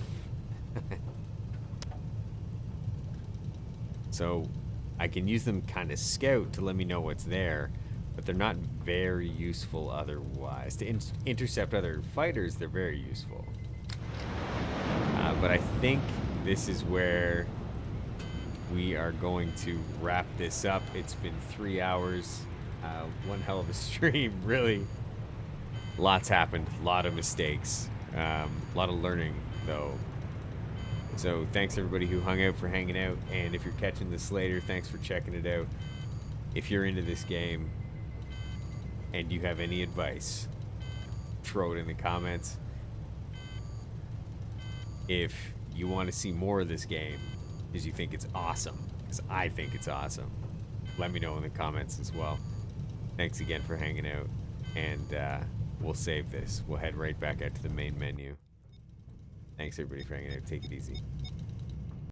So, I can use them kind of scout to let me know what's there, but they're not very useful otherwise. To intercept other fighters, they're very useful. But I think this is where we are going to wrap this up. It's been 3 hours. One hell of a stream, really. Lots happened, a lot of mistakes, a lot of learning though. So thanks everybody who hung out for hanging out, and if you're catching this later, thanks for checking it out. If you're into this game and you have any advice, throw it in the comments. If you want to see more of this game because you think it's awesome, because I think it's awesome, let me know in the comments as well. Thanks again for hanging out, and we'll save this. We'll head right back out to the main menu. Thanks everybody for hanging out. Take it easy.